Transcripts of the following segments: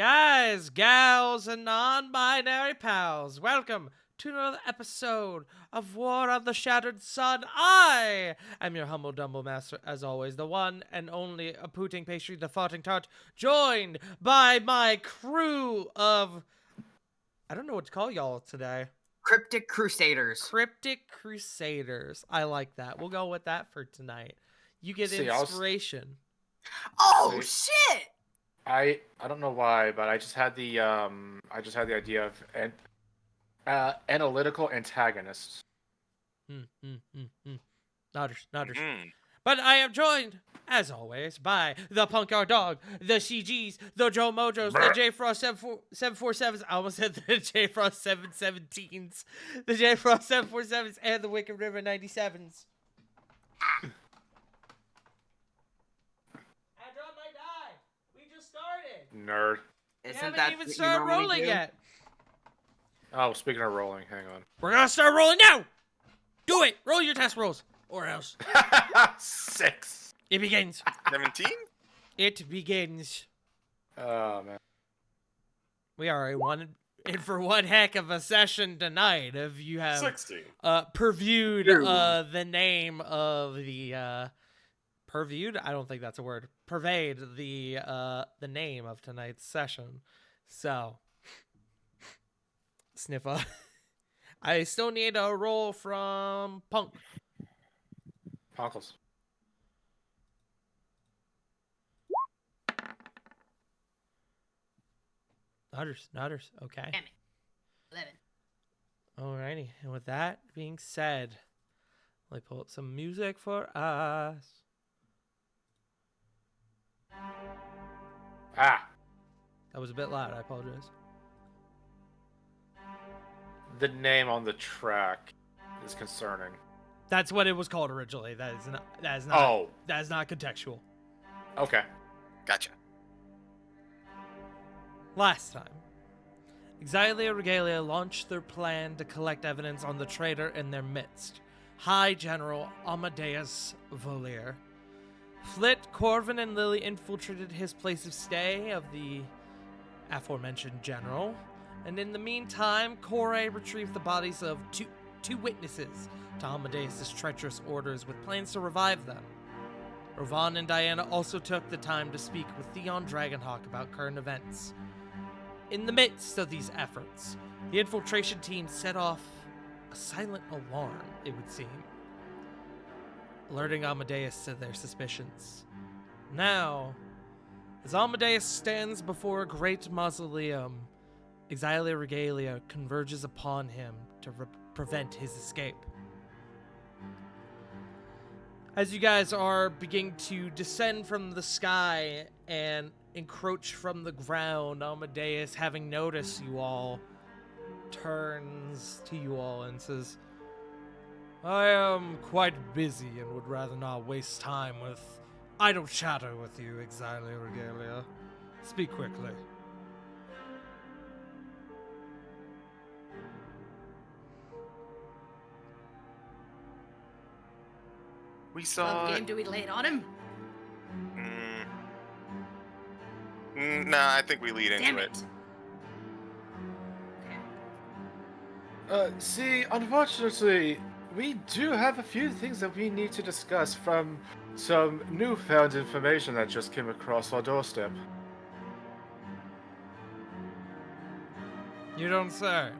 Guys, gals, and non-binary pals, welcome to another episode of War of the Shattered Sun. I am your humble dumble master, as always, the one and only a Puting Pastry, the Farting Tart, joined by my crew of... I don't know what to call y'all today. Cryptic Crusaders. Cryptic Crusaders. I like that. We'll go with that for tonight. You get See, inspiration. Oh, See. shit! I don't know why, but I just had the idea of analytical antagonists. Nodders. Mm. But I am joined, as always, by the Punk Yard Dog, the CGs, the Joe Mojos, the J Frost 747s. I almost said the J Frost 717s, the J Frost 747s, and the Wicked River 97s. I dropped my die. We just started. Nerd. We Isn't haven't that even what you started normally rolling do? yet. Oh, speaking of rolling, hang We're gonna start rolling now. Do it. Roll your test rolls, or else on. 6. it begins. 17? It begins. Oh man. We are in for one heck of a session tonight. If you have 16. purviewed Ew. the name of the purviewed, I don't think that's a word. Purveyed the name of tonight's session. So sniffa. I still need a roll from Punk. Ponkles. Nodders. Okay. Damn it. 11. Alrighty. And with that being said, let me pull up some music for us. Ah, That was a bit loud. I apologize. the name on the track is concerning. That's what it was called originally. That is not contextual. Okay. Gotcha. Last time, Exilia Regalia launched their plan to collect evidence on the traitor in their midst, High General Amadeus Volier. Flit, Corvin, and Lily infiltrated his place of stay of the aforementioned general, and in the meantime, Corey retrieved the bodies of two witnesses to Amadeus' treacherous orders with plans to revive them. Rovan and Diana also took the time to speak with Theon Dragonhawk about current events. In the midst of these efforts, the infiltration team set off a silent alarm, it would seem, alerting Amadeus to their suspicions. Now, as Amadeus stands before a great mausoleum, Exilia Regalia converges upon him to prevent his escape. As you guys are beginning to descend from the sky and encroach from the ground, Amadeus, having noticed you all, turns to you all and says, I am quite busy and would rather not waste time with idle chatter with you, Exilia Regalia. Speak quickly. We What saw. game do we lay it on him? Nah, I think we lead into Damn it. it. Okay. See, unfortunately, we do have a few things that we need to discuss from some newfound information that just came across our doorstep. You don't say.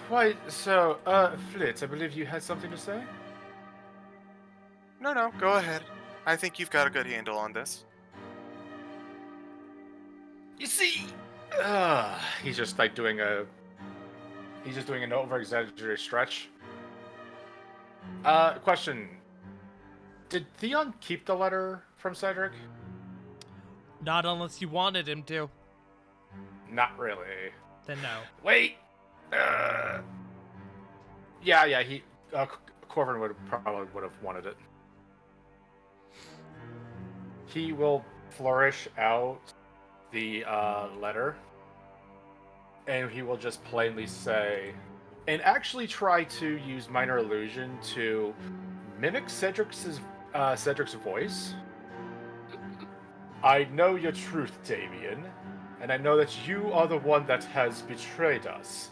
Quite so. Flit, I believe you had something to say? No, go ahead. I think you've got a good handle on this. You see, he's just doing an over-exaggerated stretch. Question: did Theon keep the letter from Cedric? Not unless you wanted him to. Not really. Then no. Wait. Yeah. He Corvin would have wanted it. He will flourish out the letter, and he will just plainly say, and actually try to use minor illusion to mimic Cedric's voice, I know your truth, Damien, and I know that you are the one that has betrayed us.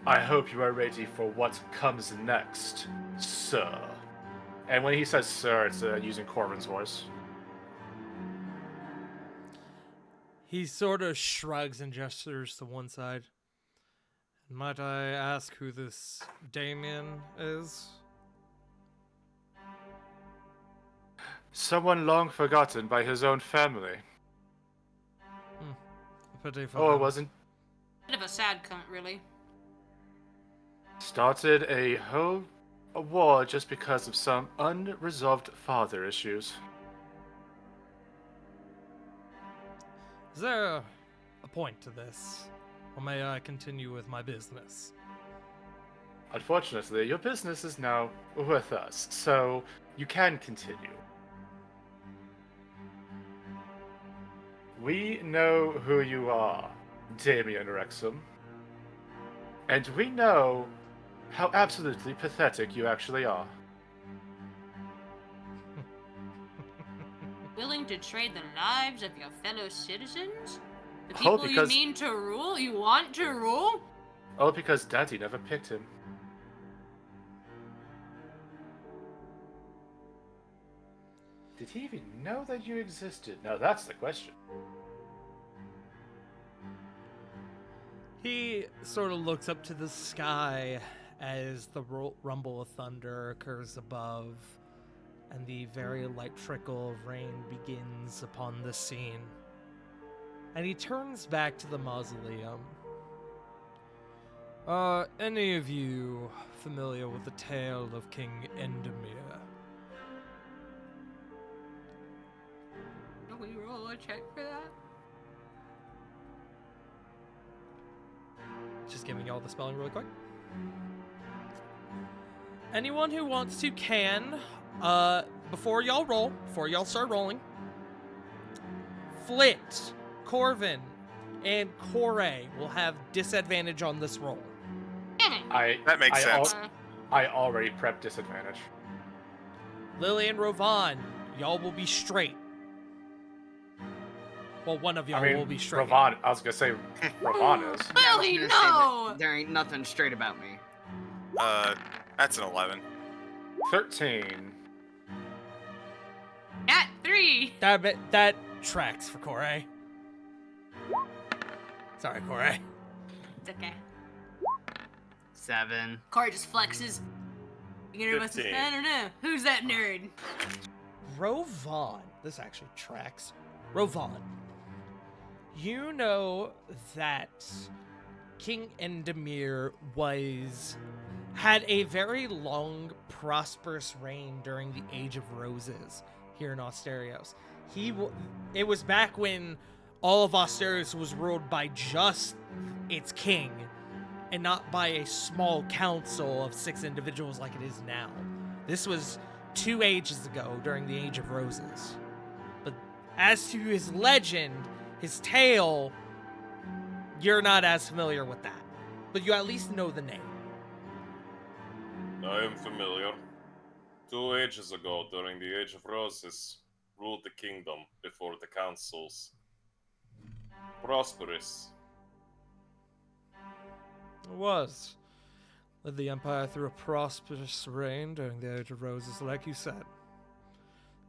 I hope you are ready for what comes next, sir. And when he says sir, it's using Corbin's voice. He sort of shrugs and gestures to one side. Might I ask who this Damien is? Someone long forgotten by his own family. Pity for Oh, it them. wasn't. Bit of a sad cunt, really. Started a war just because of some unresolved father issues. Is there a point to this? Or may I continue with my business? Unfortunately, your business is now with us, so you can continue. We know who you are, Damien Wrexham. And we know how absolutely pathetic you actually are. Willing to trade the lives of your fellow citizens? The Oh, people because- you mean to rule? You want to rule? All because Daddy never picked him. Did he even know that you existed? Now that's the question. He sort of looks up to the sky as the rumble of thunder occurs above, and the very light trickle of rain begins upon the scene. And he turns back to the mausoleum. Are any of you familiar with the tale of King Endemir? Can we roll a check for that? Just giving y'all the spelling really quick. Anyone who wants to can, before y'all start rolling, Flit, Corvin, and Corey will have disadvantage on this roll. Damn it. That makes sense. I already prepped disadvantage. Lily and Rovan, y'all will be straight. Well, one of y'all will be straight. Ravon, I was gonna say Ravon is. Billy, I was gonna say no! that there ain't nothing straight about me. That's an 11. 13. At 3! That tracks for Corey. Sorry, Corey. It's okay. 7. Corey just flexes. You know, I 15. don't know. Who's that nerd? Rovan, this actually tracks. Rovan, you know that King Endemir had a very long, prosperous reign during the Age of Roses here in Asterios. It was back when all of Asterios was ruled by just its king, and not by a small council of 6 individuals like it is now. This was 2 ages ago during the Age of Roses. But as to his legend, his tale, you're not as familiar with that. But you at least know the name. I am familiar. 2 ages ago, during the Age of Roses, ruled the kingdom before the councils. Prosperous. It was. Led the Empire through a prosperous reign during the Age of Roses, like you said.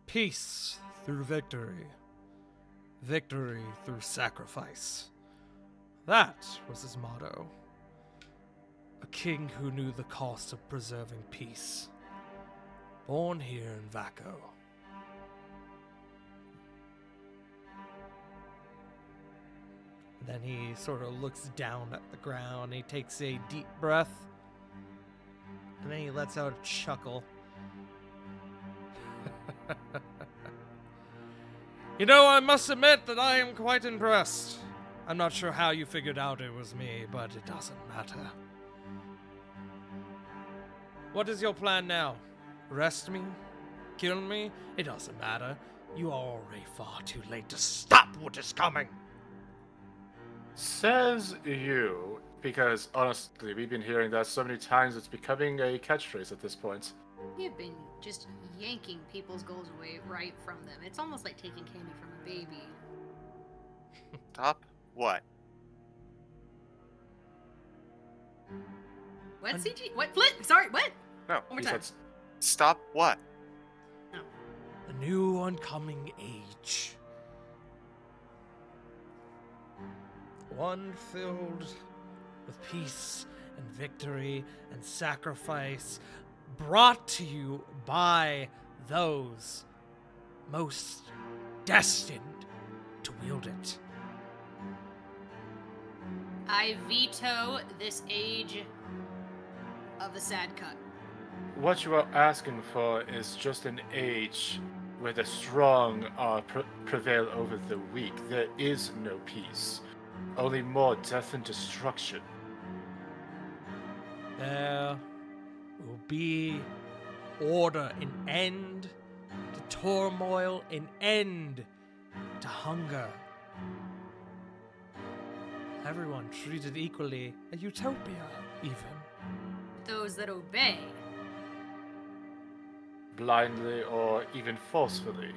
Peace through victory. Victory through sacrifice. That was his motto. A king who knew the cost of preserving peace. Born here in Vaco. Then he sort of looks down at the ground. He takes a deep breath. And then he lets out a chuckle. You know, I must admit that I am quite impressed. I'm not sure how you figured out it was me, but it doesn't matter. What is your plan now? Arrest me? Kill me? It doesn't matter. You are already far too late to stop what is coming. Says you, because honestly, we've been hearing that so many times it's becoming a catchphrase at this point. You've been just yanking people's goals away right from them. It's almost like taking candy from a baby. Stop. What? What, CG? What? Flint? Sorry, what? No. One more He time. said, Stop. What? The new oncoming age. One filled with peace and victory and sacrifice, brought to you by those most destined to wield it. I veto this age of the sad cut. what you are asking for is just an age where the strong prevail over the weak. There is no peace, only more death and destruction. There will be order, an end to turmoil, an end to hunger. Everyone treated equally, a utopia, even. Those that obey. Blindly or even forcefully.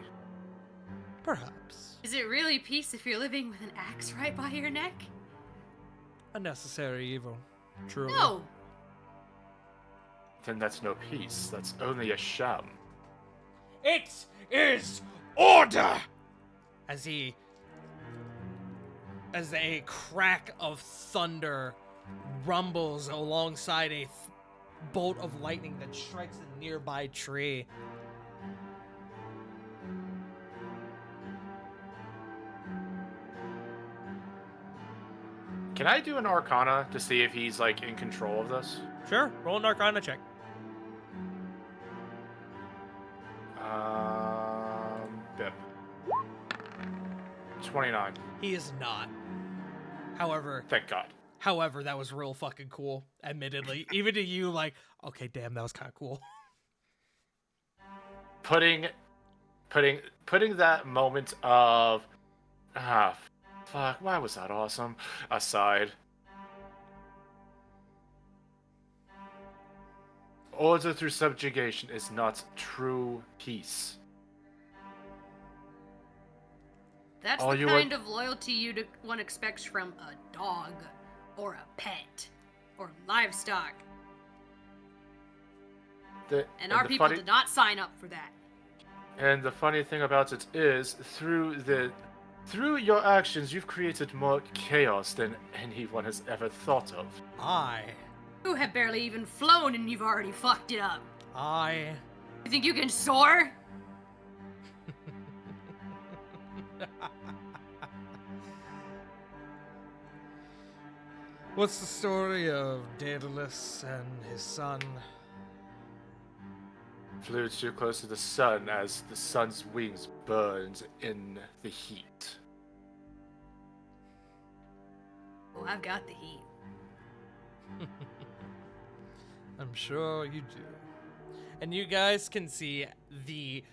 Perhaps. Is it really peace if you're living with an axe right by your neck? A necessary evil. Truly. No! Then that's no peace. That's only a sham. It is order! As a crack of thunder rumbles alongside a bolt of lightning that strikes a nearby tree. Can I do an Arcana to see if he's like in control of this? Sure, roll an Arcana check. 29. He is not. However, Thank God. that was real fucking cool, admittedly. Even to you, like, okay, damn, that was kind of cool. Putting that moment of fuck, why was that awesome? Aside. Order through subjugation is not true peace. That's All the you kind of loyalty one expects from a dog, or a pet, or livestock. And our people did not sign up for that. And the funny thing about it is, through your actions, you've created more chaos than anyone has ever thought of. You have barely even flown and you've already fucked it up. You think you can soar? What's the story of Daedalus and his son? Flew too close to the sun as the sun's wings burned in the heat. Oh, I've got the heat. I'm sure you do. And you guys can see the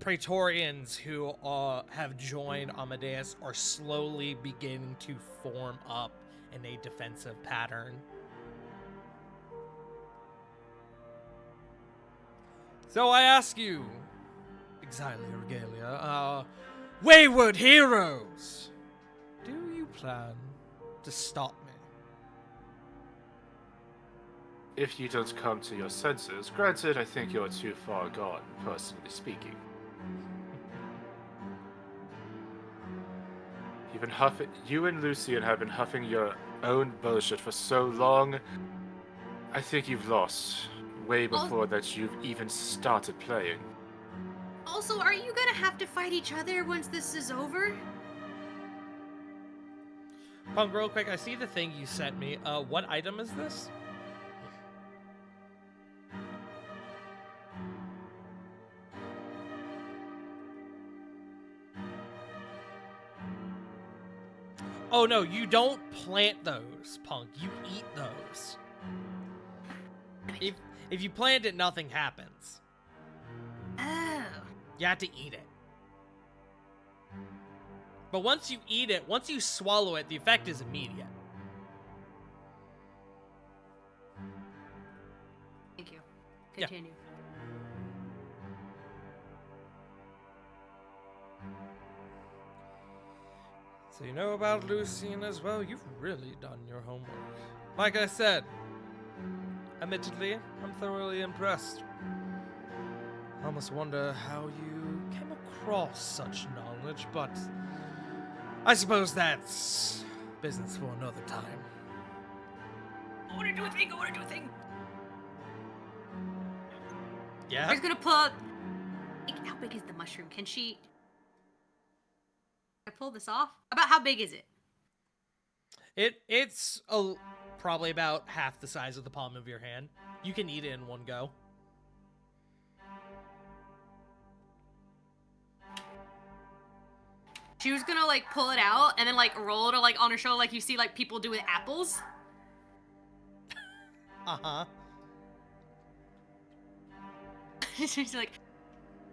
Praetorians who have joined Amadeus are slowly beginning to form up in a defensive pattern. So I ask you, Exilia Regalia, wayward heroes, do you plan to stop me? If you don't come to your senses, granted, I think you're too far gone, personally speaking. You and Lucian have been huffing your own bullshit for so long. I think you've lost way before that you've even started playing. Also, are you gonna have to fight each other once this is over? Punk, real quick, I see the thing you sent me. What item is this? Oh no, you don't plant those, Punk. You eat those. If you plant it, nothing happens. Oh. You have to eat it. But once you eat it, once you swallow it, the effect is immediate. Thank you. Yeah. Continue. So you know about Lucian as well? You've really done your homework. Like I said, admittedly, I'm thoroughly impressed. I almost wonder how you came across such knowledge, but I suppose that's business for another time. I want to do a thing. Yeah? I'm just gonna pull out. How big is the mushroom? Can she I pull this off? About how big is it? It's probably about half the size of the palm of your hand. You can eat it in one go. She was gonna like pull it out and then like roll it like on her shoulder like you see like people do with apples. Uh-huh. She's like,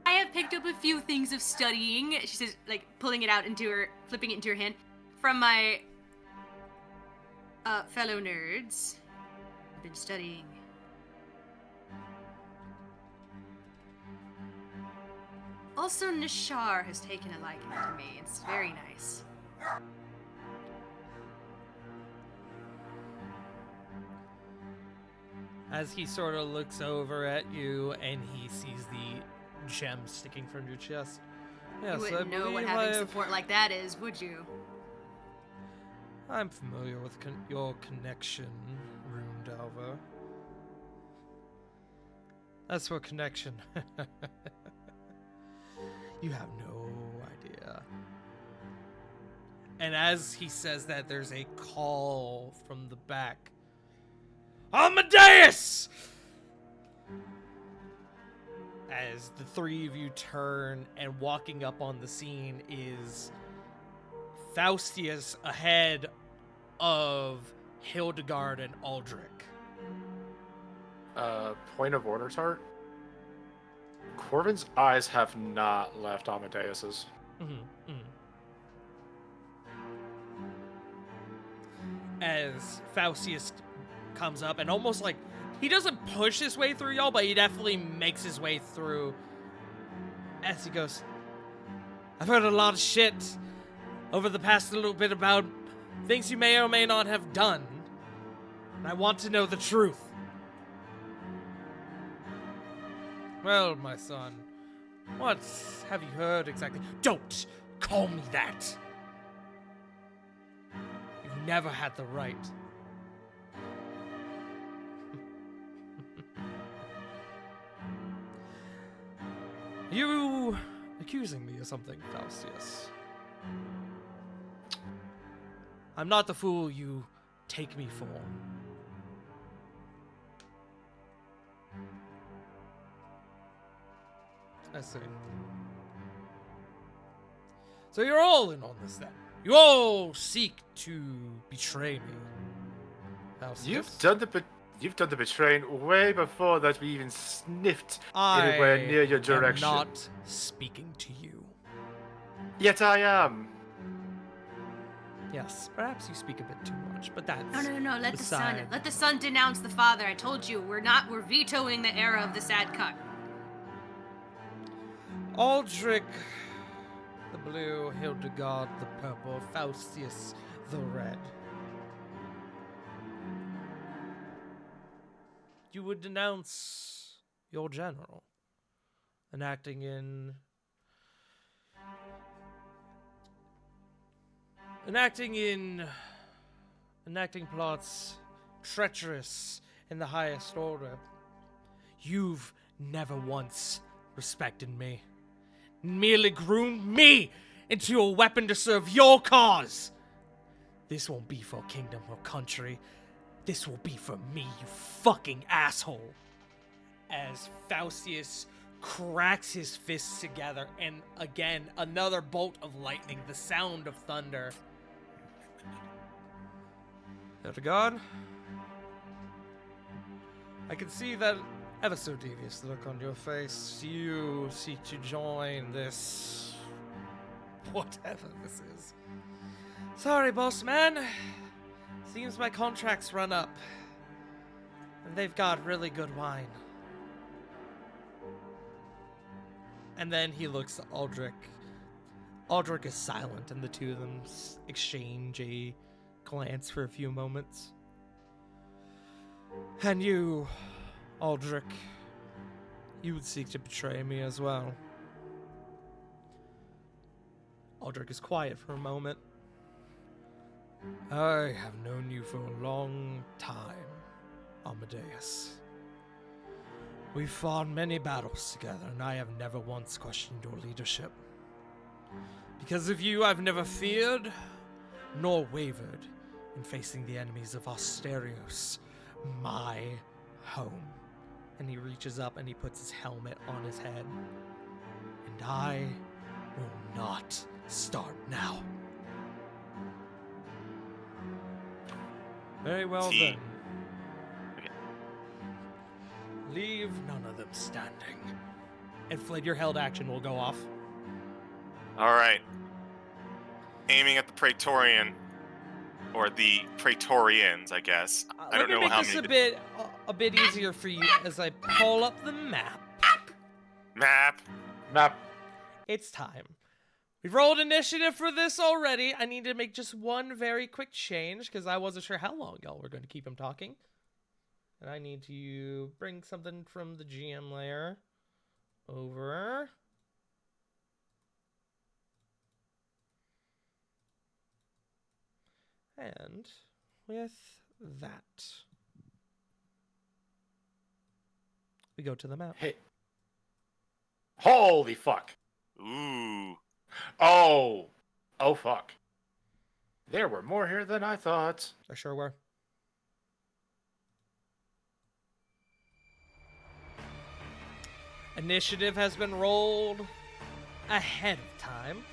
I have picked up a few things of studying. She says, like, flipping it into her hand, from my fellow nerds. I've been studying. Also, Nishar has taken a liking to me. It's very nice. As he sort of looks over at you and he sees the gem sticking from your chest. Yes, You wouldn't know what having support like that is, would you? I'm familiar with your connection, Rune Delver. As for connection, you have no idea. And as he says that, there's a call from the back. Amadeus! As the three of you turn, and walking up on the scene is Faustius ahead of Hildegard and Aldrich. Point of order, Tart. Corvin's eyes have not left Amadeus's. As Faustius comes up and almost like he doesn't push his way through y'all, but he definitely makes his way through. As he goes, I've heard a lot of shit over the past little bit about things you may or may not have done, and I want to know the truth. Well, my son, what have you heard exactly? Don't call me that. You've never had the right. You accusing me of something, Faustius? I'm not the fool you take me for. I see. So you're all in on this then? You all seek to betray me, Faustius? You've done the betraying way before that we even sniffed anywhere near your direction. I'm not speaking to you. Yet I am. Yes, perhaps you speak a bit too much, but that's No. Let beside the son denounce the father. I told you, we're vetoing the era of the sad cut. Aldrich the blue, Hildegard the purple, Faustius the red. You would denounce your general, enacting plots treacherous in the highest order. You've never once respected me, merely groomed me into a weapon to serve your cause. This won't be for kingdom or country. This will be for me, you fucking asshole. As Faustius cracks his fists together, and again, another bolt of lightning, the sound of thunder. Hildegard, I can see that ever so devious look on your face. You seek to join this, whatever this is. Sorry, boss man. Seems my contract's run up, and they've got really good wine. And then he looks to Aldrich. Aldrich is silent, and the two of them exchange a glance for a few moments. And you, Aldrich, you would seek to betray me as well. Aldrich is quiet for a moment. I have known you for a long time, Amadeus. We've fought many battles together, and I have never once questioned your leadership. Because of you, I've never feared nor wavered in facing the enemies of Asterios, my home. And he reaches up and he puts his helmet on his head. And I will not start now. Very well See. then. Leave none of them standing. And Flid, your held action will go off. All right. Aiming at the Praetorian, or the Praetorians, I guess. I don't know how Let me many. make this a bit easier for you as I pull up the map. Map. Map. It's time. We've rolled initiative for this already. I need to make just one very quick change because I wasn't sure how long y'all were going to keep him talking. And I need to bring something from the GM layer over. And with that, we go to the map. Hey. Holy fuck. Ooh. Oh. Oh fuck. There were more here than I thought. I sure were. Initiative has been rolled ahead of time.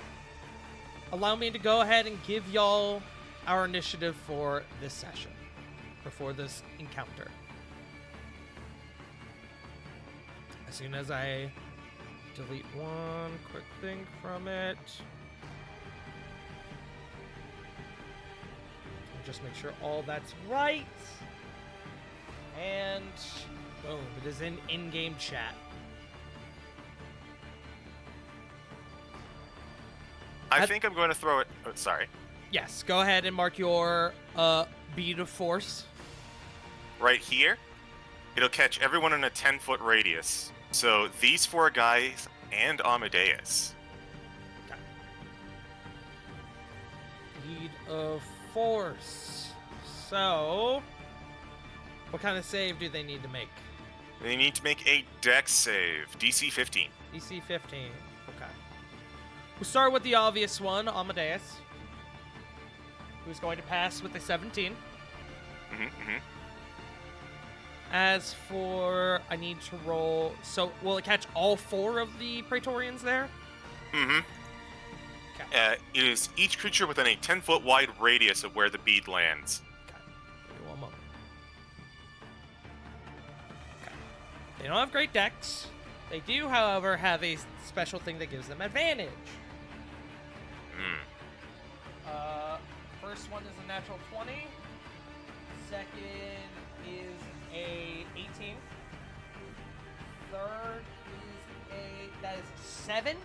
Allow me to go ahead and give y'all our initiative for this session, or for this encounter. As soon as I delete one quick thing from it, I'll just make sure all that's right. And boom, it is in-game chat. I think I'm going to throw it. Oh, sorry. Yes, go ahead and mark your bead of force. Right here. It'll catch everyone in a 10-foot radius. So these four guys and Amadeus. Bead of force. So, what kind of save do they need to make? They need to make a dex save. DC 15. DC 15. Okay. We'll start with the obvious one, Amadeus, who's going to pass with a 17. As for, I need to roll. So, will it catch all four of the Praetorians there? Okay. It is each creature within a 10-foot wide radius of where the bead lands. Okay. Give me one moment. Okay. They don't have great decks. They do, however, have a special thing that gives them advantage. First one is a natural 20. Second is a 18. Third is that is a 7.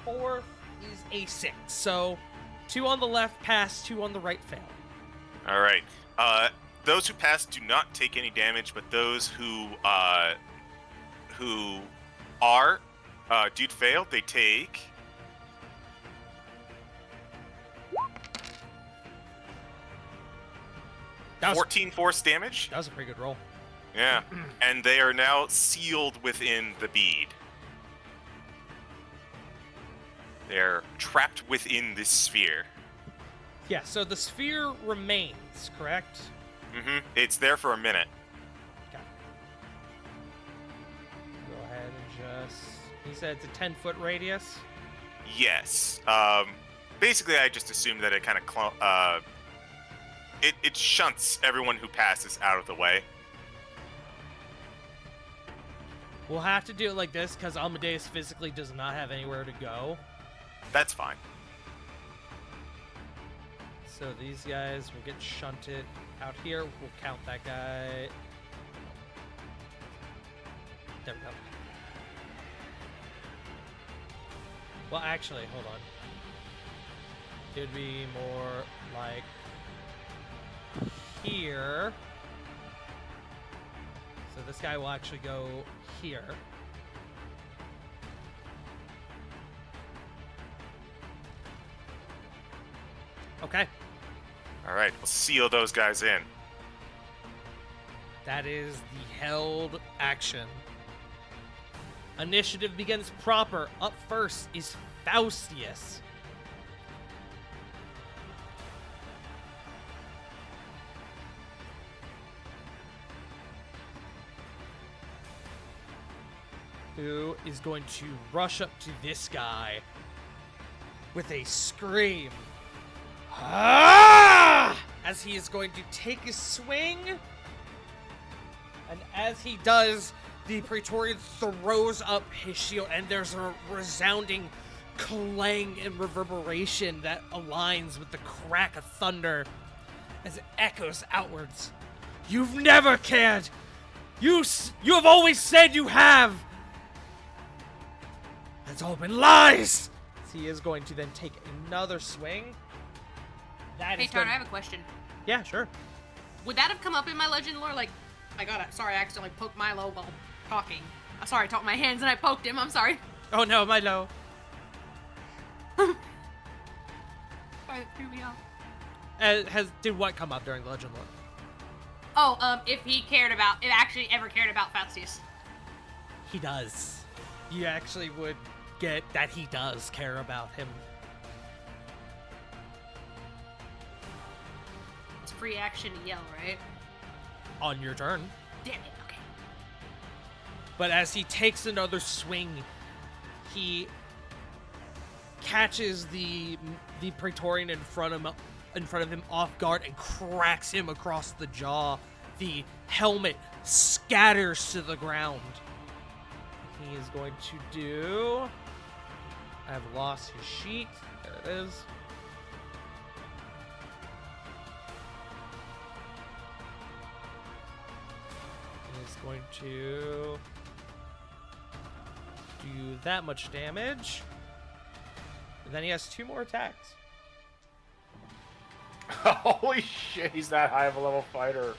Fourth is a 6. So 2 on the left pass, 2 on the right fail. All right. Those who pass do not take any damage, but those who fail, they take 14 force damage. That was a pretty good roll. Yeah, and they are now sealed within the bead. They're trapped within this sphere. Yeah, so the sphere remains, correct? It's there for a minute. Okay. Go ahead and just... He said it's a 10-foot radius? Yes. Basically, I just assumed that it kind of it shunts everyone who passes out of the way. We'll have to do it like this because Amadeus physically does not have anywhere to go. That's fine. So these guys will get shunted out here. We'll count that guy. There we go. Well, actually, hold on. It would be more like here. So this guy will actually go here. Okay. All right, we'll seal those guys in. That is the held action. Initiative begins proper. Up first is Faustius. Who is going to rush up to this guy with a scream. Ah! As he is going to take a swing. And as he does, the Praetorian throws up his shield, and there's a resounding clang and reverberation that aligns with the crack of thunder as it echoes outwards. You've never cared! You have always said you have! That's all been lies! He is going to then take another swing. Hey, Tarn, I have a question. Yeah, sure. Would that have come up in my legend lore? Like, I accidentally poked Milo while talking. Sorry, I talked my hands and I poked him. I'm sorry. Oh no, Milo. Sorry, that threw me off. Did what come up during the legend lore? Oh, if actually ever cared about Faustius. He does. You actually would get that he does care about him. It's free action to yell, right? On your turn. Damn it, okay. But as he takes another swing, he catches the Praetorian in front of him off guard and cracks him across the jaw. The helmet scatters to the ground. He is going to do... I have lost his sheet. There it is. He's going to do that much damage. And then he has 2 more attacks. Holy shit, he's that high of a level fighter.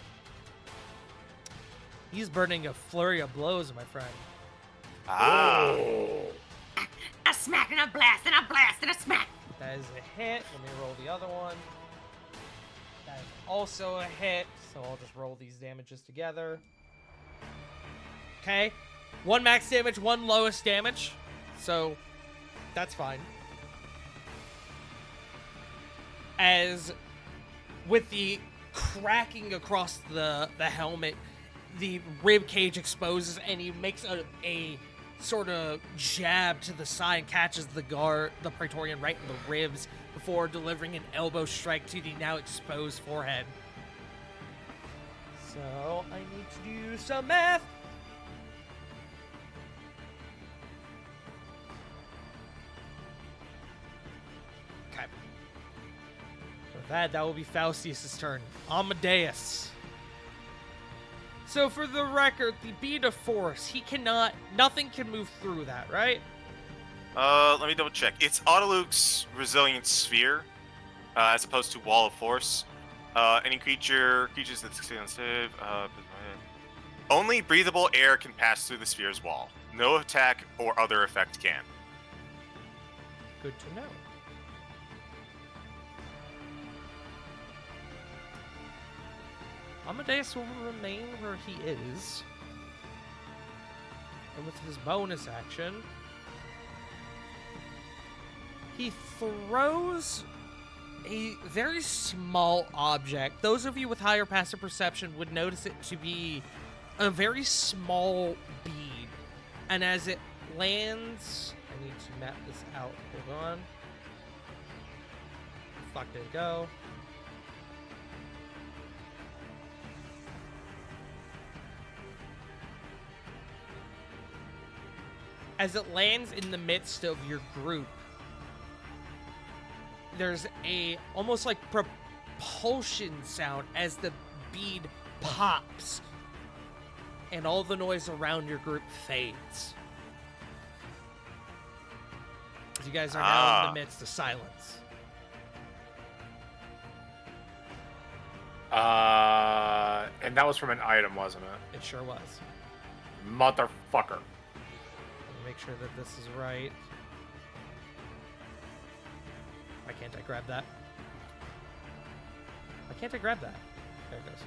He's burning a flurry of blows, my friend. Ah. Oh. A smack and a blast and a blast and a smack. That is a hit. Let me roll the other one. That is also a hit. So I'll just roll these damages together. Okay. 1 max damage, 1 lowest damage. So that's fine. As with the cracking across the helmet, the rib cage exposes and he makes a sort of jab to the side and catches the Praetorian right in the ribs before delivering an elbow strike to the now exposed forehead. So I need to do some math. Okay. With that will be Faustius' turn. Amadeus. So for the record, the bead of force, nothing can move through that, right? Let me double check. It's Autoluke's resilient sphere, as opposed to wall of force. Any creatures that succeed on save, only breathable air can pass through the sphere's wall. No attack or other effect can. Good to know. Amadeus will remain where he is. And with his bonus action, he throws a very small object. Those of you with higher passive perception would notice it to be a very small bead. And as it lands, I need to map this out. Hold on. Fuck did it go? As it lands in the midst of your group, there's a almost like propulsion sound as the bead pops and all the noise around your group fades. Because you guys are now in the midst of silence. And that was from an item, wasn't it? It sure was. Motherfucker. Let me make sure that this is right. Why can't I grab that? Why can't I grab that? There it goes.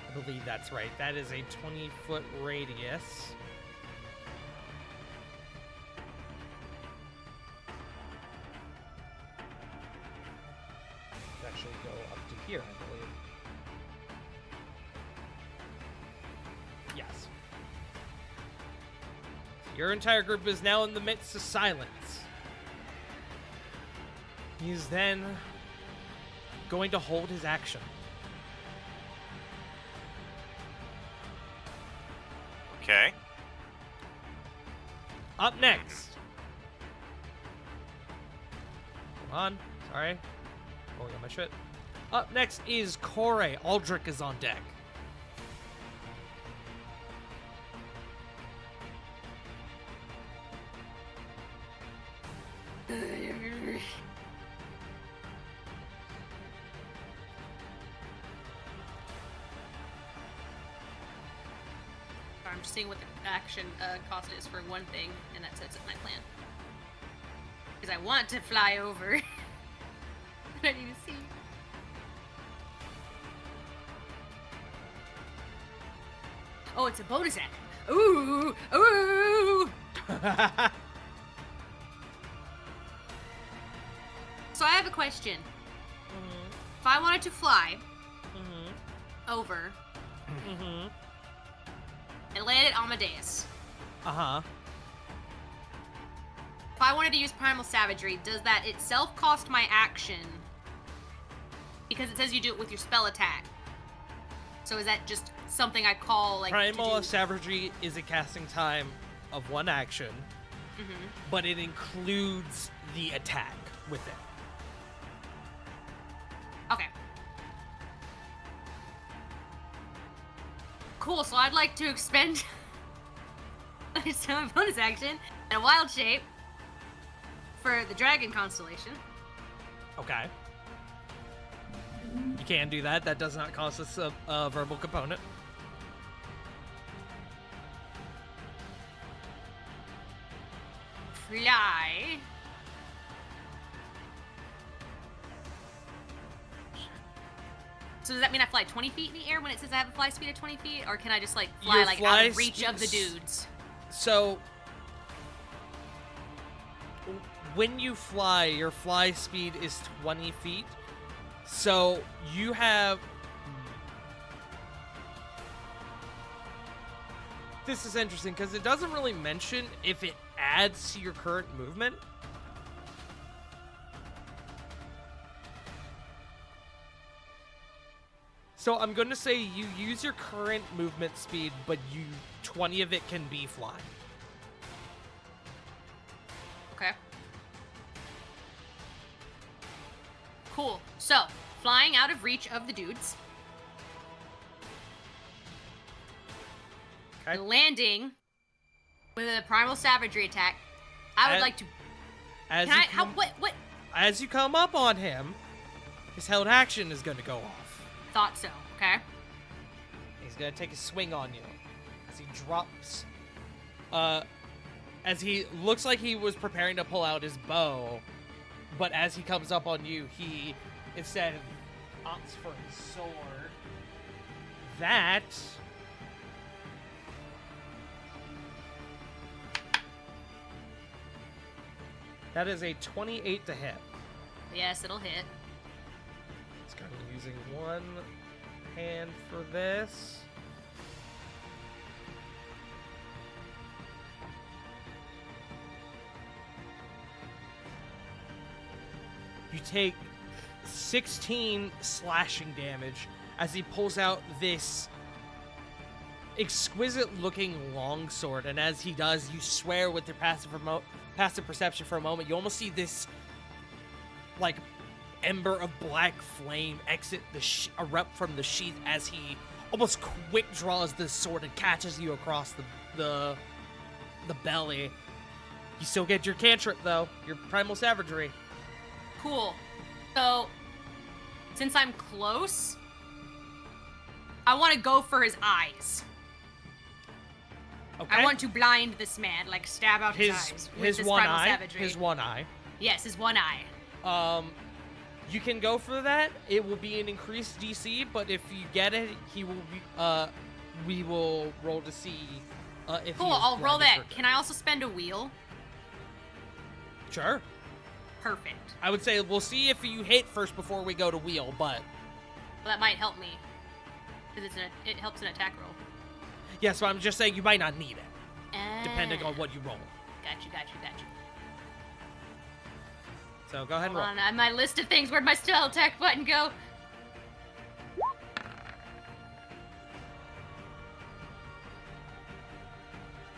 I believe that's right. That is a 20-foot radius. Actually go up to here, I believe. Yes. So your entire group is now in the midst of silence. He's then going to hold his action. Okay. Up next. Come on. Sorry. Pulling on my shit. Up next is Corey. Aldrich is on deck. I'm just seeing what the action cost is for one thing, and that sets up my plan. Because I want to fly over. But I need to see. Oh, it's a bonus action. Ooh! Ooh! So I have a question. If I wanted to fly over and land at Amadeus, Uh-huh. if I wanted to use Primal Savagery, does that itself cost my action? Because it says you do it with your spell attack. So is that just something I call, like, Primal to do? Savagery is a casting time of one action, but it includes the attack with it. Okay. Cool, so I'd like to expend some bonus action and a wild shape for the dragon constellation. Okay. You can do that. That does not cost us a verbal component. Fly. So does that mean I fly 20 feet in the air when it says I have a fly speed of 20 feet? Or can I just, like, fly, Your like, fly out of reach of the speeds- dudes? So, when you fly, your fly speed is 20 feet. So, you have... This is interesting, because it doesn't really mention if it adds to your current movement. So, I'm going to say you use your current movement speed, but 20 of it can be flying. Okay. Cool. So, flying out of reach of the dudes. Okay. And landing with a primal savagery attack. I would like to. As Can you I? How? come- What? As you come up on him, his held action is going to go off. Thought so. Okay. He's going to take a swing on you as he drops. As he looks like he was preparing to pull out his bow, but as he comes up on you, he instead opts for his sword. That is a 28 to hit. Yes, it'll hit. It's kind of using one hand for this. You take 16 slashing damage as he pulls out this exquisite looking longsword, and as he does, you swear with your passive perception for a moment. You almost see this like ember of black flame erupt from the sheath as he almost quick draws the sword and catches you across the belly. You still get your cantrip though, your primal savagery. Cool. So, since I'm close, I want to go for his eyes. Okay. I want to blind this man, like stab out his eyes with his this one primal eye. savagery. His one eye. Yes, his one eye. You can go for that. It will be an increased DC, but if you get it, he will be. We will roll to see if. Cool. he is I'll roll blinded that. for good. Can I also spend a wheel? Sure. Perfect. I would say we'll see if you hit first before we go to wheel, but Well, that might help me, because it helps an attack roll. yeah. So I'm just saying you might not need it, depending on Ah. what you roll. Gotcha. So go ahead and Hold roll. on, my list of things. Where'd my spell attack button go?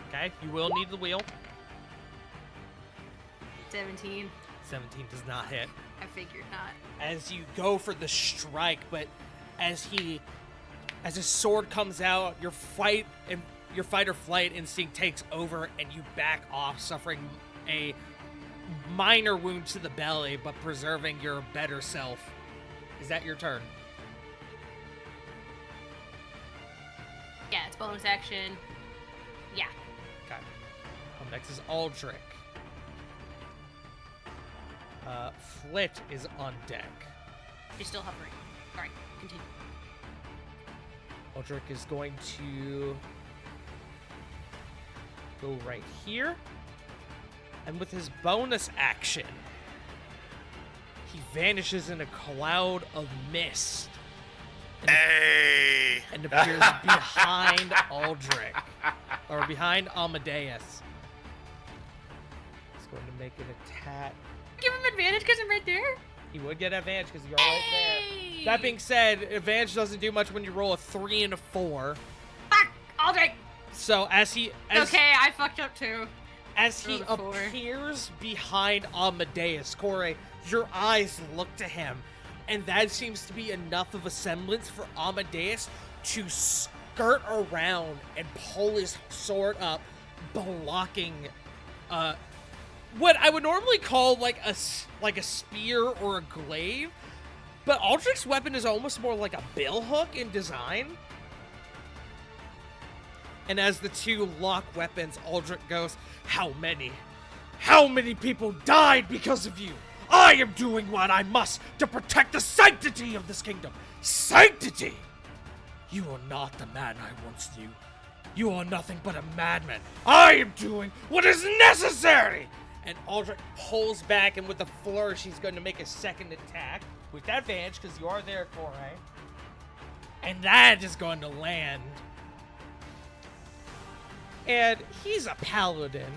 Okay, you will need the wheel. 17. 17 does not hit. I figured not. As you go for the strike, but as his sword comes out, your fight or flight instinct takes over, and you back off, suffering a minor wound to the belly, but preserving your better self. Is that your turn? Yeah, it's bonus action. Yeah. Okay. Next is Aldrich. Flit is on deck. You're still hovering. Alright, continue. Aldrich is going to go right here. And with his bonus action, he vanishes in a cloud of mist Hey! and appears behind Aldrich. Or behind Amadeus. He's going to make an attack. Give him advantage because I'm right there? He would get advantage because you're right there. Hey! That being said, advantage doesn't do much when you roll a 3 and a 4. Fuck! Aldrich! So as Okay, I fucked up too. as he Roll a 4. appears behind Amadeus, Corey, your eyes look to him, and that seems to be enough of a semblance for Amadeus to skirt around and pull his sword up, blocking what I would normally call like a spear or a glaive, but Aldrich's weapon is almost more like a billhook in design. And as the two lock weapons, Aldrich goes, How many people died because of you? I am doing what I must to protect the sanctity of this kingdom. Sanctity! You are not the man I once knew. You are nothing but a madman. I am doing what is necessary! And Aldrich pulls back, and with a flourish, he's going to make a second attack with that advantage, because you are there, Corey. And that is going to land. And he's a paladin.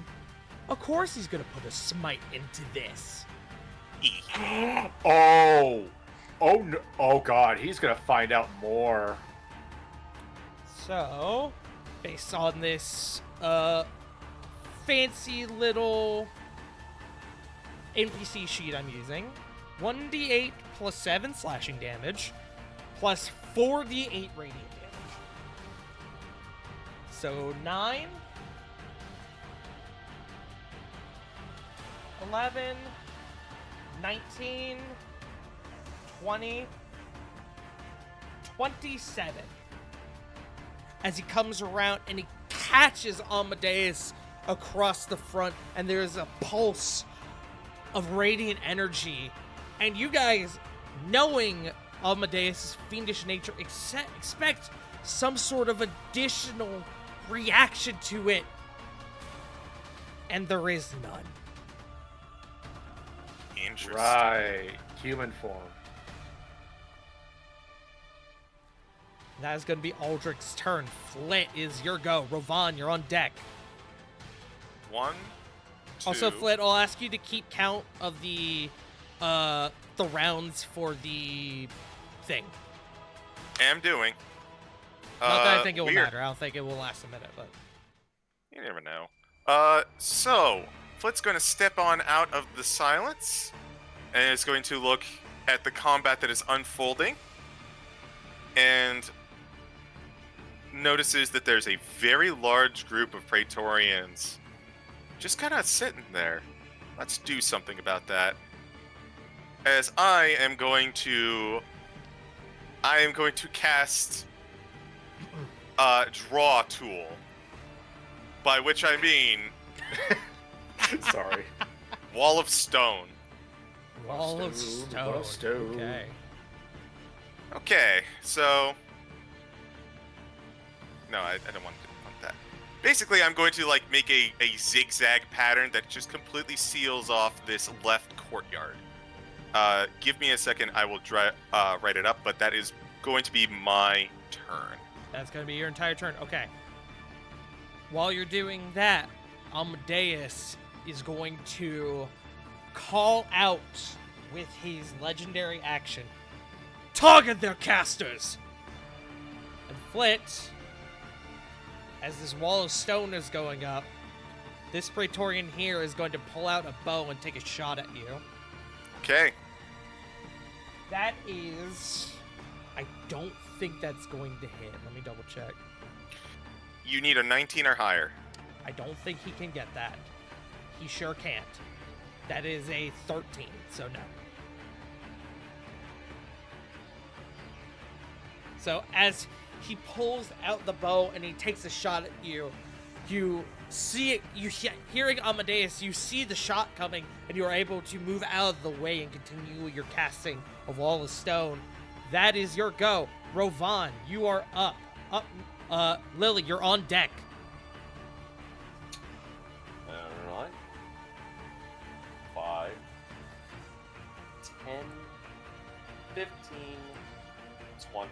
Of course he's going to put a smite into this. Oh no! Oh god, he's gonna find out more. So, based on this fancy little NPC sheet I'm using, 1d8 plus 7 slashing damage, plus 4d8 radiant damage. So 9, 11, 19, 20, 27. As he comes around and he catches Amadeus across the front, and there's a pulse of radiant energy. And you guys, knowing Amadeus' fiendish nature, expect some sort of additional reaction to it. And there is none. Interesting. Right, human form. That is going to be Aldrich's turn. Flit is your go. Rovan, you're on deck. 1, 2. Also, Flit, I'll ask you to keep count of the rounds for the thing. Am doing. Not that I think it will weird. matter. I don't think it will last a minute, but You never know. So, Flit's going to step on out of the silence, and is going to look at the combat that is unfolding and notices that there's a very large group of Praetorians just kind of sitting there. Let's do something about that. As I am going to cast draw tool, by which I mean Sorry. wall of stone. Wall of Stone, wall of stone. stone. Okay. Okay, so no, I don't want that. Basically, I'm going to like make a zigzag pattern that just completely seals off this left courtyard. Give me a second. I will write it up, but that is going to be my turn. That's going to be your entire turn. Okay. While you're doing that, Amadeus is going to call out with his legendary action, target their casters! And Flit, as this wall of stone is going up, this Praetorian here is going to pull out a bow and take a shot at you. Okay. That is... I don't think that's going to hit. Let me double check. You need a 19 or higher. I don't think he can get that. He sure can't. That is a 13, so no. So as he pulls out the bow and he takes a shot at you, you see it, hearing Amadeus, you see the shot coming, and you are able to move out of the way and continue your casting of Wall of Stone. That is your go. Rovan, you are up. Lily, you're on deck. Alright. 5, 10, 15, 20.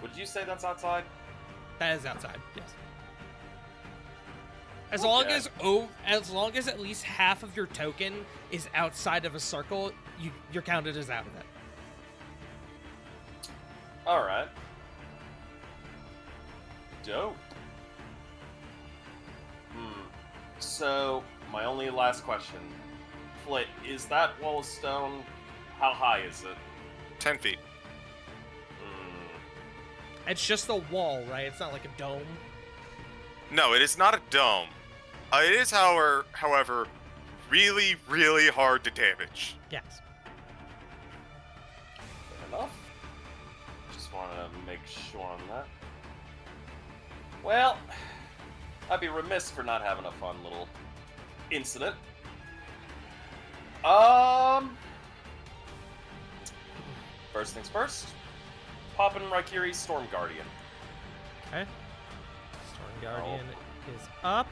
Would you say that's outside? That is outside, yes. As Okay. long as at least half of your token is outside of a circle, you're counted as out of it. Alright. Dope. So, my only last question. Flit, is that wall of stone, how high is it? 10 feet. It's just a wall, right? It's not like a dome. No, it is not a dome. It is, however, really, really hard to damage. Yes. Fair enough. Just want to make sure on that. Well, I'd be remiss for not having a fun little incident. First things first. Poppin' Raikiri's Storm Guardian. Okay. Storm Guardian is up.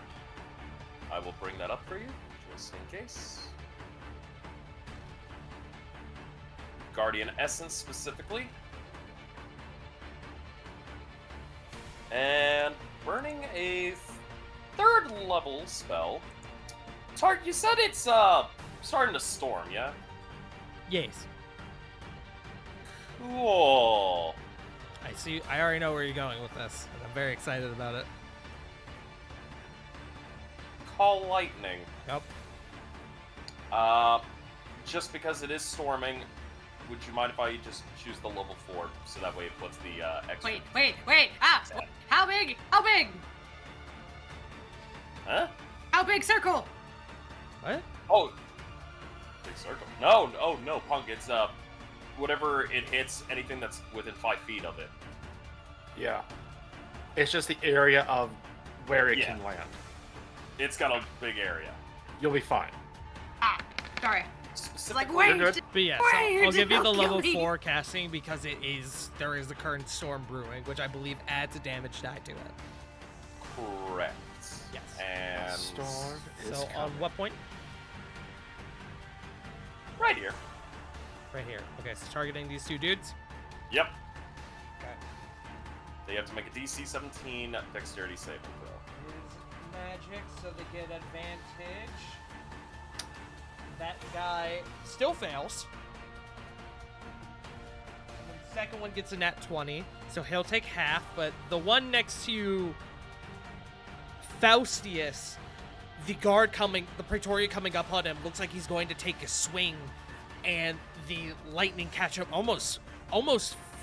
I will bring that up for you, just in case. Guardian Essence specifically. And burning a third level spell. You said it's starting to storm, yeah? Yes. Cool. I see. I already know where you're going with this, and I'm very excited about it. Call lightning. Yep. Just because it is storming, would you mind if I just choose the level 4 so that way it puts the extra? Wait! Ah! How big? How big? Huh? How big circle? What? Oh, big circle. No, Punk. It's whatever it hits, anything that's within 5 feet of it. Yeah. It's just the area of where it Yeah. can land. It's got a big area. You'll be fine. Ah, sorry. Specifically, Like, wait! good. But yeah, Wait, so I'll give you the don't level kill me. 4 casting because there is the current storm brewing, which I believe adds a damage die to it. correct. Yes. And Storm is So on coming. what point? right here. Right here. Okay, so targeting these two dudes. Yep. Okay. They have to make a DC 17 Dexterity saving throw. Is magic, so they get advantage. That guy still fails. And then the second one gets a nat 20, so he'll take half, but the one next to Faustius, the Praetorian coming up on him, looks like he's going to take a swing and the lightning catch him almost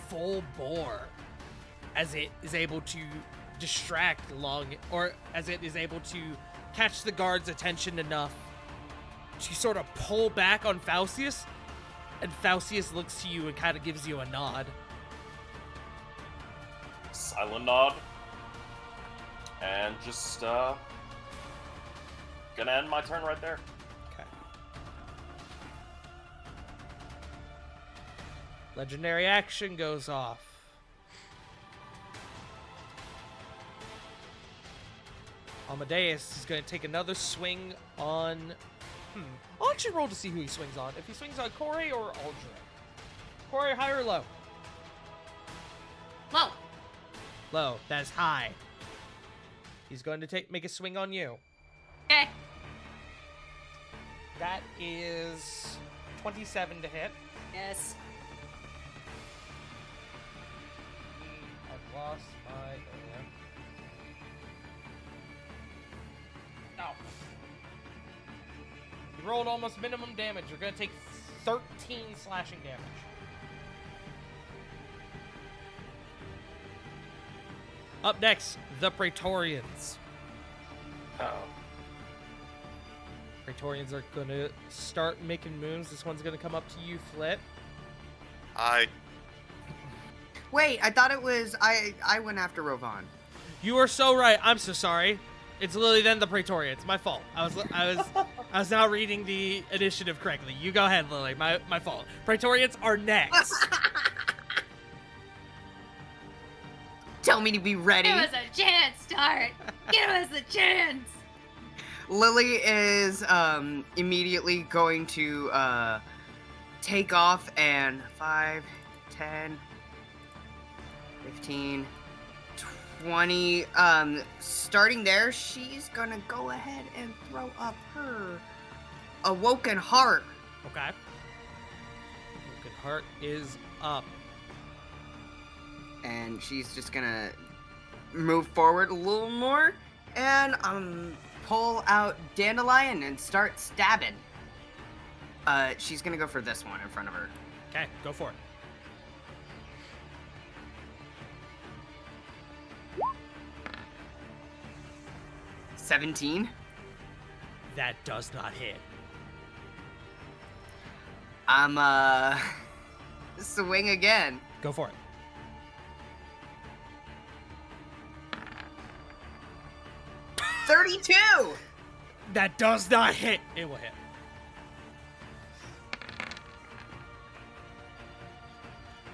full bore as it is able to distract or as it is able to catch the guard's attention enough to sort of pull back on Faustius, and Faustius looks to you and kind of gives you a nod. Silent nod. And just, gonna end my turn right there. Okay. Legendary action goes off. Amadeus is going to take another swing on... I'll actually roll to see who he swings on. If he swings on Corey or Aldrin. Corey, high or low? Low. Low. That's high. He's going to make a swing on you. Okay. That is 27 to hit. Yes. I've lost my... No. You rolled almost minimum damage. You're going to take 13 slashing damage. Up next, the Praetorians. Oh. Praetorians are going to start making moves. This one's going to come up to you, Flit. I Wait, I thought it was I went after Rovan. You are so right. I'm so sorry. It's Lily, then the Praetorians. My fault. I was not reading the initiative correctly. You go ahead, Lily. My fault. Praetorians are next. Tell me to be ready. Give us a chance, Start. Give us a chance. Lily is immediately going to take off and 5, 10, 15, 20. Starting there, she's gonna go ahead and throw up her Awoken Heart. Okay. Good Heart is up. And she's just gonna move forward a little more and pull out Dandelion and start stabbing. She's gonna go for this one in front of her. Okay, go for it. $17. That does not hit. I'm swing again. Go for it. $32. That does not hit. It will hit.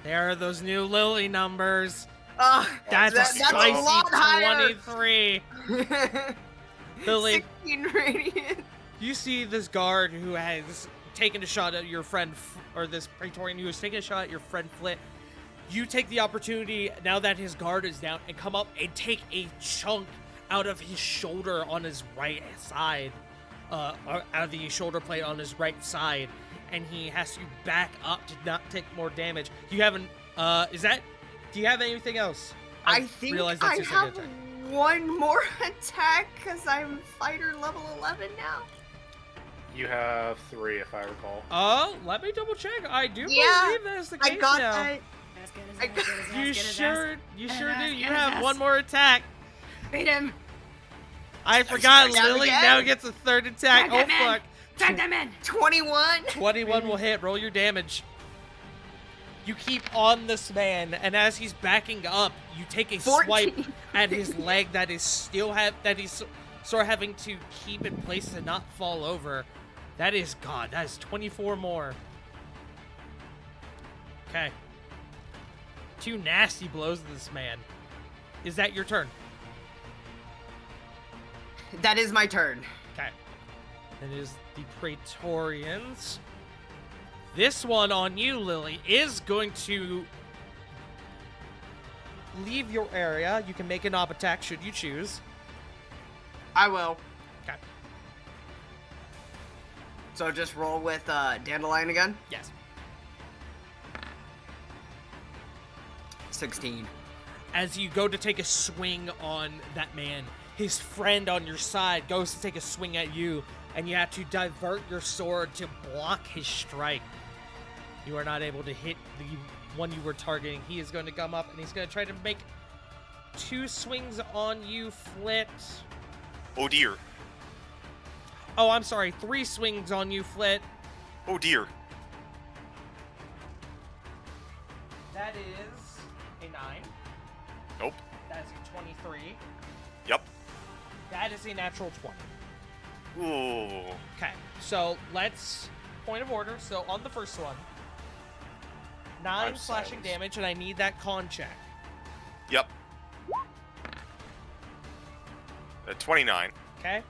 There are those new Lily numbers. That's a spicy a lot higher. 23. Lily, 16 radiant. you see this guard who has taken a shot at your friend, or this Praetorian who has taken a shot at your friend Flit. You take the opportunity, now that his guard is down, and come up and take a chunk out of his shoulder on his right side, out of the shoulder plate on his right side, and he has to back up to not take more damage. Do you have do you have anything else? I think realized I that's your second have attack. one more attack because I'm fighter level 11 now. You have 3, if I recall. Let me double check. I do Yeah, believe that's the case I got now. that. As good as I that, got- as good as that, You as good as sure that. do. You Yes, have yes. one more attack. Beat him. I forgot start Lily again? now gets a third attack. Drag Oh them in. fuck. Drag them in. 21. 21 will hit. Roll your damage. You keep on this man, and as he's backing up, you take a 14. swipe at his leg that is that he's sort of having to keep in place to not fall over. That is 24 more. Okay. 2 nasty blows to this man. Is that your turn? That is my turn. Okay. It is the Praetorians. This one on you, Lily, is going to leave your area. You can make an op attack should you choose. I will. Okay. So just roll with Dandelion again. Yes. 16. As you go to take a swing on that man, his friend on your side goes to take a swing at you, and you have to divert your sword to block his strike. You are not able to hit the one you were targeting. He is going to come up and he's going to try to make 2 swings on you, Flit. Oh dear. Oh, I'm sorry. 3 swings on you, Flit. Oh dear. That is a 9. Nope. That is a 23. Yep. That is a natural 20. Ooh. Okay, so let's point of order. So on the first one, 9 I'm slashing silenced. damage, and I need that con check. Yep. 29. Okay.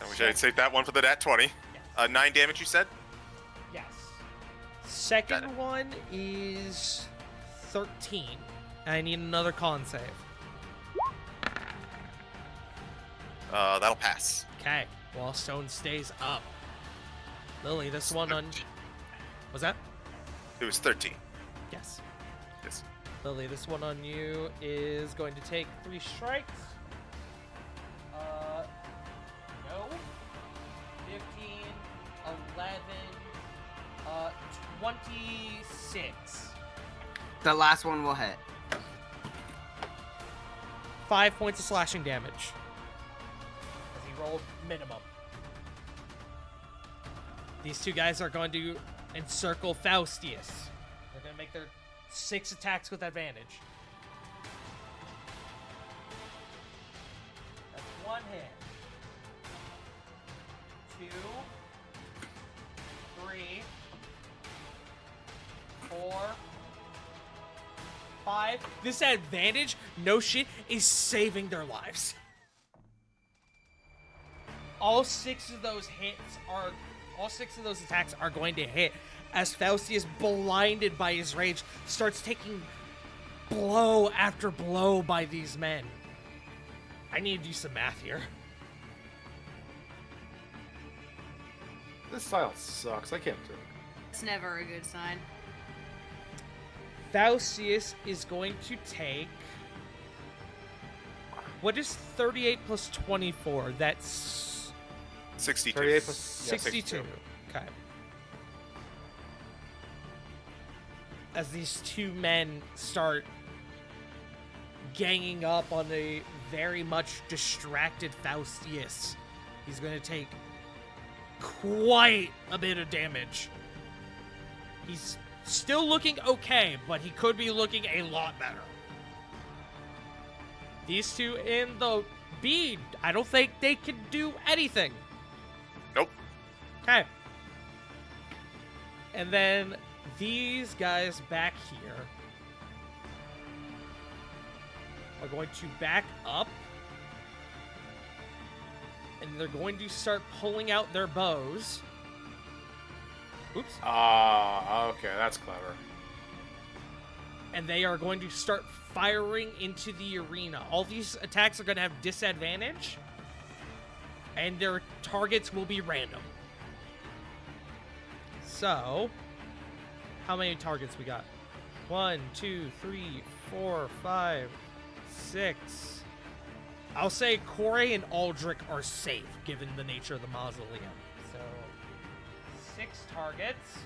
I wish I'd saved that one for the nat 20. Yes. 9 damage, you said? Yes. Got Second it. one is 13. I need another con save. That'll pass. Okay. Wallstone stays up. Lily, this one on. Was that? It was 13. Yes. Yes. Lily, this one on you is going to take 3 strikes. No. 15, 11, 26. The last one will hit. 5 points of slashing damage. As he rolled minimum. These 2 guys are going to encircle Faustius. They're going to make their 6 attacks with advantage. That's 1 hit. 2, 3, 4, 5. This advantage, no shit, is saving their lives. All 6 of those attacks are going to hit as Faustius, blinded by his rage, starts taking blow after blow by these men. I need to do some math here. This silence sucks. I can't do it. It's never a good sign. Faustius is going to take. What is 38 plus 24? That's 62. 38 plus yeah, 62. Okay. As these 2 men start ganging up on a very much distracted Faustius, he's going to take quite a bit of damage. He's still looking okay, but he could be looking a lot better. These 2 in the bead, I don't think they can do anything. Nope. Okay. And then these guys back here are going to back up. And they're going to start pulling out their bows. Oops. Okay, that's clever. And they are going to start firing into the arena. All these attacks are going to have disadvantage. And their targets will be random. So, how many targets we got? 1, 2, 3, 4, 5, 6. I'll say Corey and Aldrich are safe, given the nature of the mausoleum. So, 6 targets.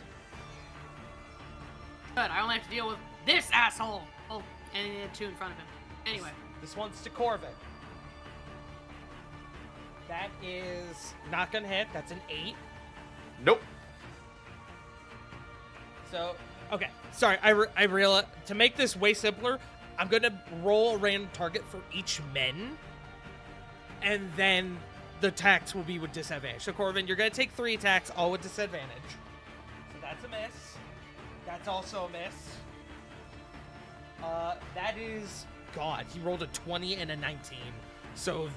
Good, I only have to deal with this asshole. Oh, and he had 2 in front of him. Anyway. This one's to Corvin. That is not gonna hit. That's an 8. Nope. So, okay. Sorry, I realize, to make this way simpler, I'm gonna roll a random target for each men, and then the attacks will be with disadvantage. So, Corvin, you're gonna take 3 attacks, all with disadvantage. So that's a miss. That's also a miss. That is... God, he rolled a 20 and a 19. So,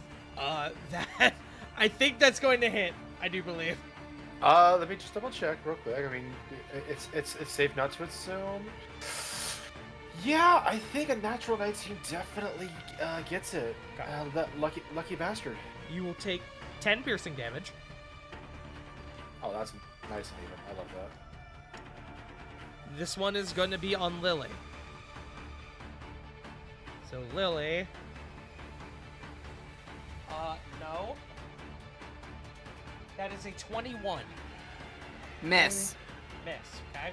that... I think that's going to hit, I do believe. Let me just double check real quick. I mean, it's safe not to assume. Yeah, I think a natural 19 definitely gets it. That lucky bastard. You will take 10 piercing damage. Oh, that's nice and even. I love that. This one is going to be on Lily. So Lily... no. That is a 21. Miss. Miss, okay?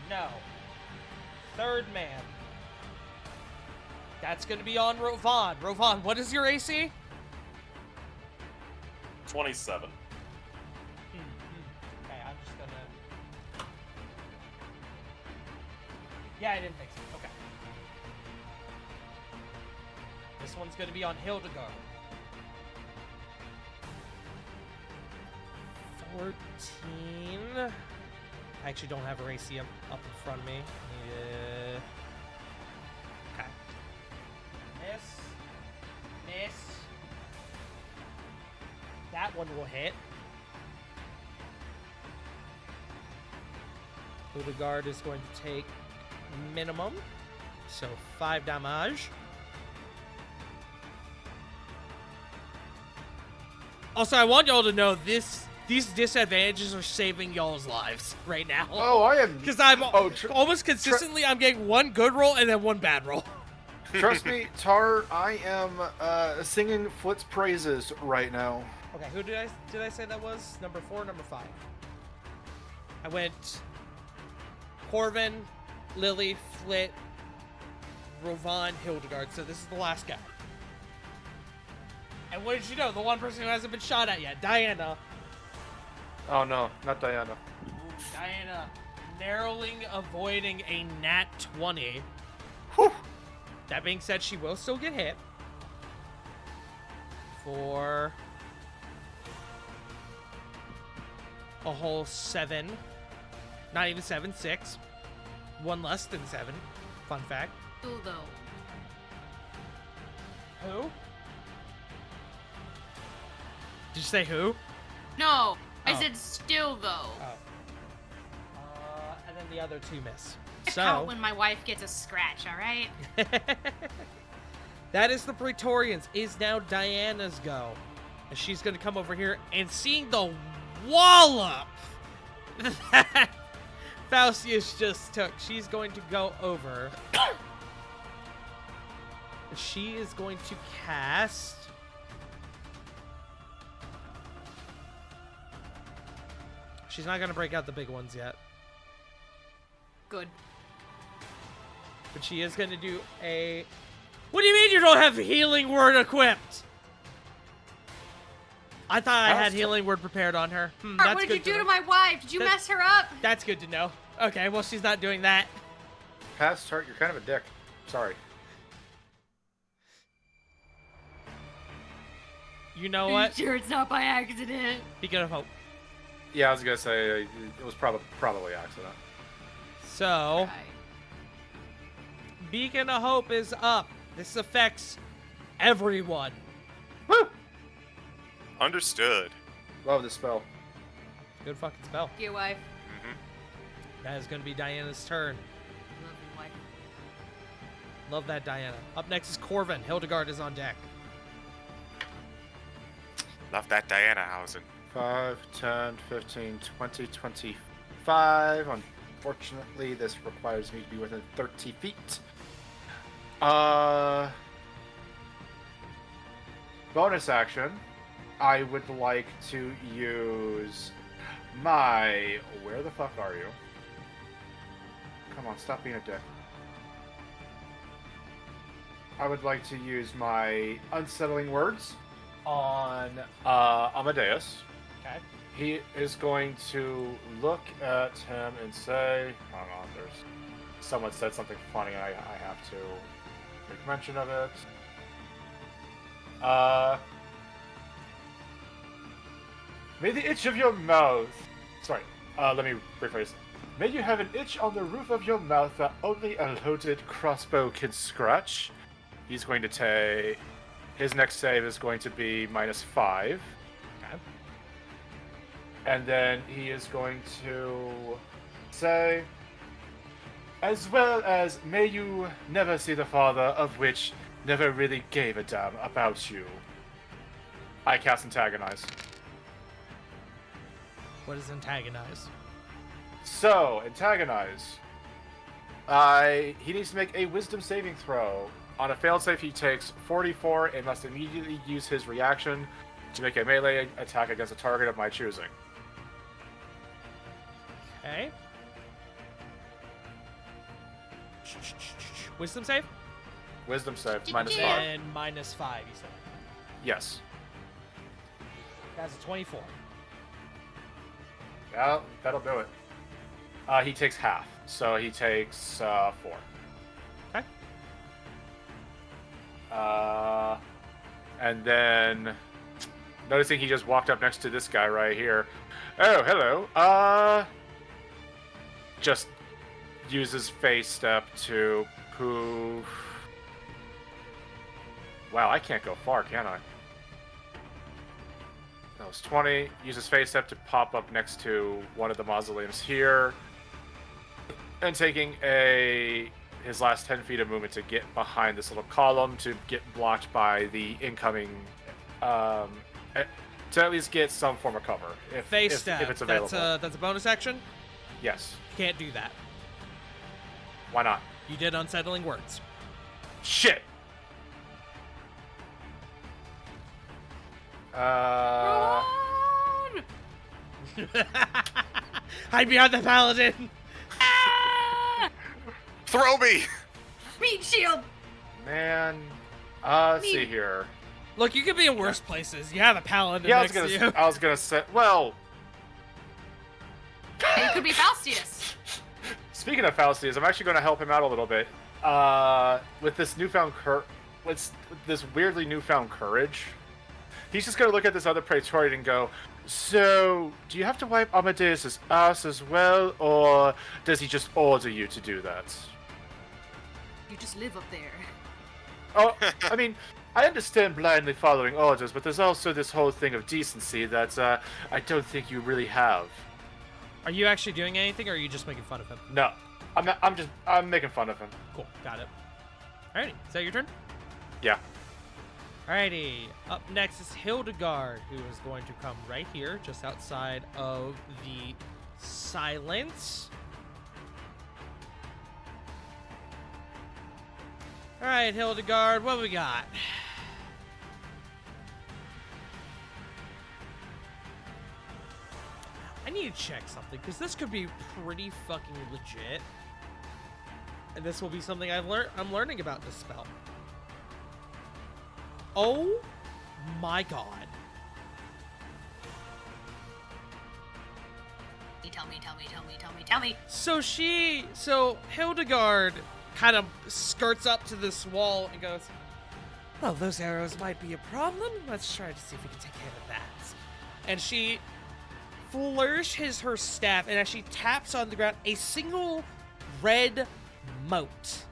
No. Third man. That's going to be on Rovan. Rovan, what is your AC? 27. Okay, I'm just going to... Yeah, I didn't think so. Okay. This one's going to be on Hildegard. 14. I actually don't have her AC up in front of me. Yeah. Okay. Miss. That one will hit. Hildegard is going to take minimum, so 5 damage. Also, I want y'all to know these disadvantages are saving y'all's lives right now. Oh, I am. Because I'm Oh, almost consistently I'm getting one good roll and then one bad roll. Trust me, Tar, I am singing Flit's praises right now. Okay, who did I say that was? Number 4, number 5. I went Corvin, Lily, Flit, Rovan, Hildegard. So this is the last guy. And what did you know? The one person who hasn't been shot at yet, Diana. Oh no, not Diana. Diana narrowly avoiding a nat 20. Whew. That being said, she will still get hit. For a whole 7. Not even 7, 6. One less than 7. Fun fact. Who though? Who? Did you say who? No, I Oh. said still though. And then the other 2 miss. I So count when my wife gets a scratch, all right? that is the Praetorians. Is now Diana's go. And she's going to come over here and seeing the wallop that Faustius just took. She's going to go over. She is going to cast... She's not going to break out the big ones yet. Good. But she is going to do a... What do you mean you don't have Healing Word equipped? I thought I had Healing Word prepared on her. That's What did good you do know. to my wife? Did you That- mess her up? That's good to know. Okay, well, she's not doing that. Pass, Tart, you're kind of a dick. Sorry. You know Are what? you sure it's not by accident? Beacon of Hope. Yeah, I was gonna say it was probably accident. So, Right. Beacon of Hope is up. This affects everyone. Woo! Understood. Love this spell. Good fucking spell. Your wife. That is going to be Diana's turn. Love your wife. Love that, Diana. Up next is Corvin. Hildegard is on deck. Love that Diana Hausen. 5, 10, 15, 20, 25. Unfortunately, this requires me to be within 30 feet. Bonus action. I would like to use my... Where the fuck are you? Come on, stop being a dick. I would like to use my Unsettling Words on Amadeus. Okay. He is going to look at him and say, hold on, there's someone said something funny and I have to make mention of it. May the itch of your mouth... Sorry, let me rephrase. May you have an itch on the roof of your mouth that only a loaded crossbow can scratch. He's going to take... His next save is going to be -5. Okay. And then he is going to say, as well as, may you never see the father of which never really gave a damn about you. I cast Antagonize. What is antagonize? So, Antagonize. He needs to make a Wisdom saving throw. On a failed save, he takes 44 and must immediately use his reaction to make a melee attack against a target of my choosing. Okay. Wisdom save? Wisdom save, -5. And -5, you said. Yes. That's a 24. Yeah, that'll do it. He takes half, so he takes 4. Okay. And then, noticing he just walked up next to this guy right here. Oh, hello. Just uses phase step to poof. Wow, I can't go far, can I? That was 20. Uses phase step to pop up next to one of the mausoleums here. And taking his last 10 feet of movement to get behind this little column to get blocked by the incoming, to at least get some form of cover if it's available. That's a bonus action. Yes. You can't do that. Why not? You did unsettling words. Shit. Run! Hide behind the paladin. Throw me! Meat shield! Man. Let's see Me. here. Look, you could be in worse places. You have a paladin Yeah, next to you. I was gonna say. Well, It could be Faustius. speaking of Faustius, I'm actually gonna help him out a little bit. With this newfound with this weirdly newfound courage, he's just gonna look at this other Praetorian and go, "So, do you have to wipe Amadeus's ass as well, or does he just order you to do that?" You just live up there. Oh, I mean, I understand blindly following orders, but there's also this whole thing of decency that I don't think you really have. Are you actually doing anything, or are you just making fun of him? No, I'm not. I'm making fun of him. Cool, got it. Alrighty, is that your turn? Yeah. Alrighty, up next is Hildegard, who is going to come right here, just outside of the silence. Alright, Hildegard, what we got? I need to check something, because this could be pretty fucking legit. And this will be something I'm learning about this spell. Oh my god. Tell me. So Hildegard kind of skirts up to this wall and goes, well, those arrows might be a problem. Let's try to see if we can take care of that. And she flourishes her staff, and as she taps on the ground, a single red mote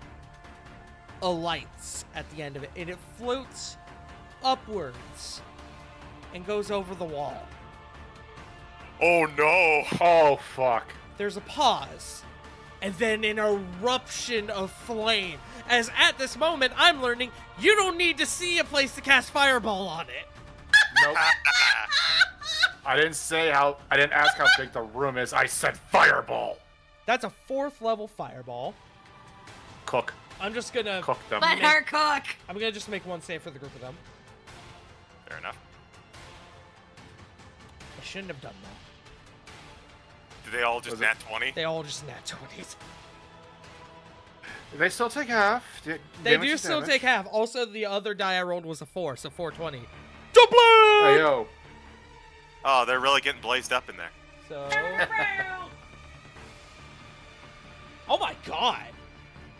alights at the end of it, and it floats upwards and goes over the wall. Oh no! Oh fuck. There's a pause, and then an eruption of flame. As at this moment, I'm learning you don't need to see a place to cast Fireball on it. Nope. I didn't ask how big the room is. I said fireball. That's a 4th level Fireball. Cook. I'm just gonna Cook them. Let her cook. I'm gonna just make one save for the group of them. Fair enough. I shouldn't have done that. Did they all just Was it- nat 20? They all just nat 20s. They still take half. They do still take half. Also, the other die I rolled was a 4, so 420. Double! Hey yo. Oh, they're really getting blazed up in there. So. Oh my god.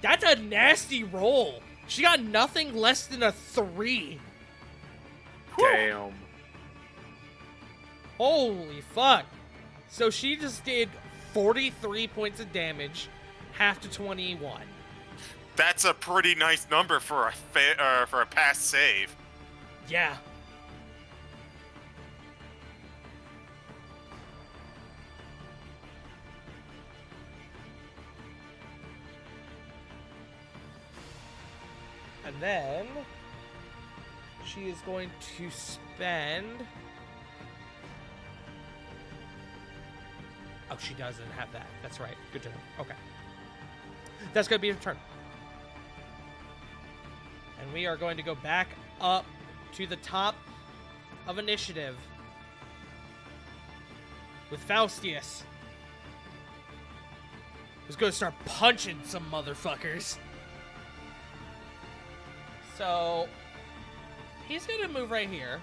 That's a nasty roll. She got nothing less than a 3. Damn. Holy fuck. So she just did 43 points of damage, half to 21. That's a pretty nice number for a past save. Yeah. And then she is going to spend. Oh, she doesn't have that. That's right. Good to know. Okay. That's going to be her turn. And we are going to go back up to the top of initiative with Faustius, who's gonna start punching some motherfuckers. So he's gonna move right here.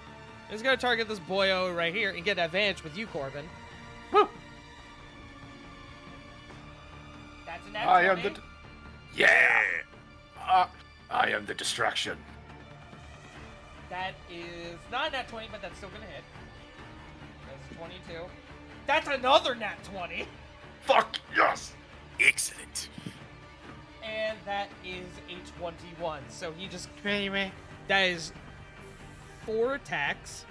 He's gonna target this boyo right here and get advantage with you, Corbin. Woo! That's an I am X20. the. Yeah! I am the distraction. That is not a nat 20, but that's still gonna hit. That's a 22. That's another nat 20. Fuck yes! Excellent. And that is a 21. So he just. That is 4 attacks.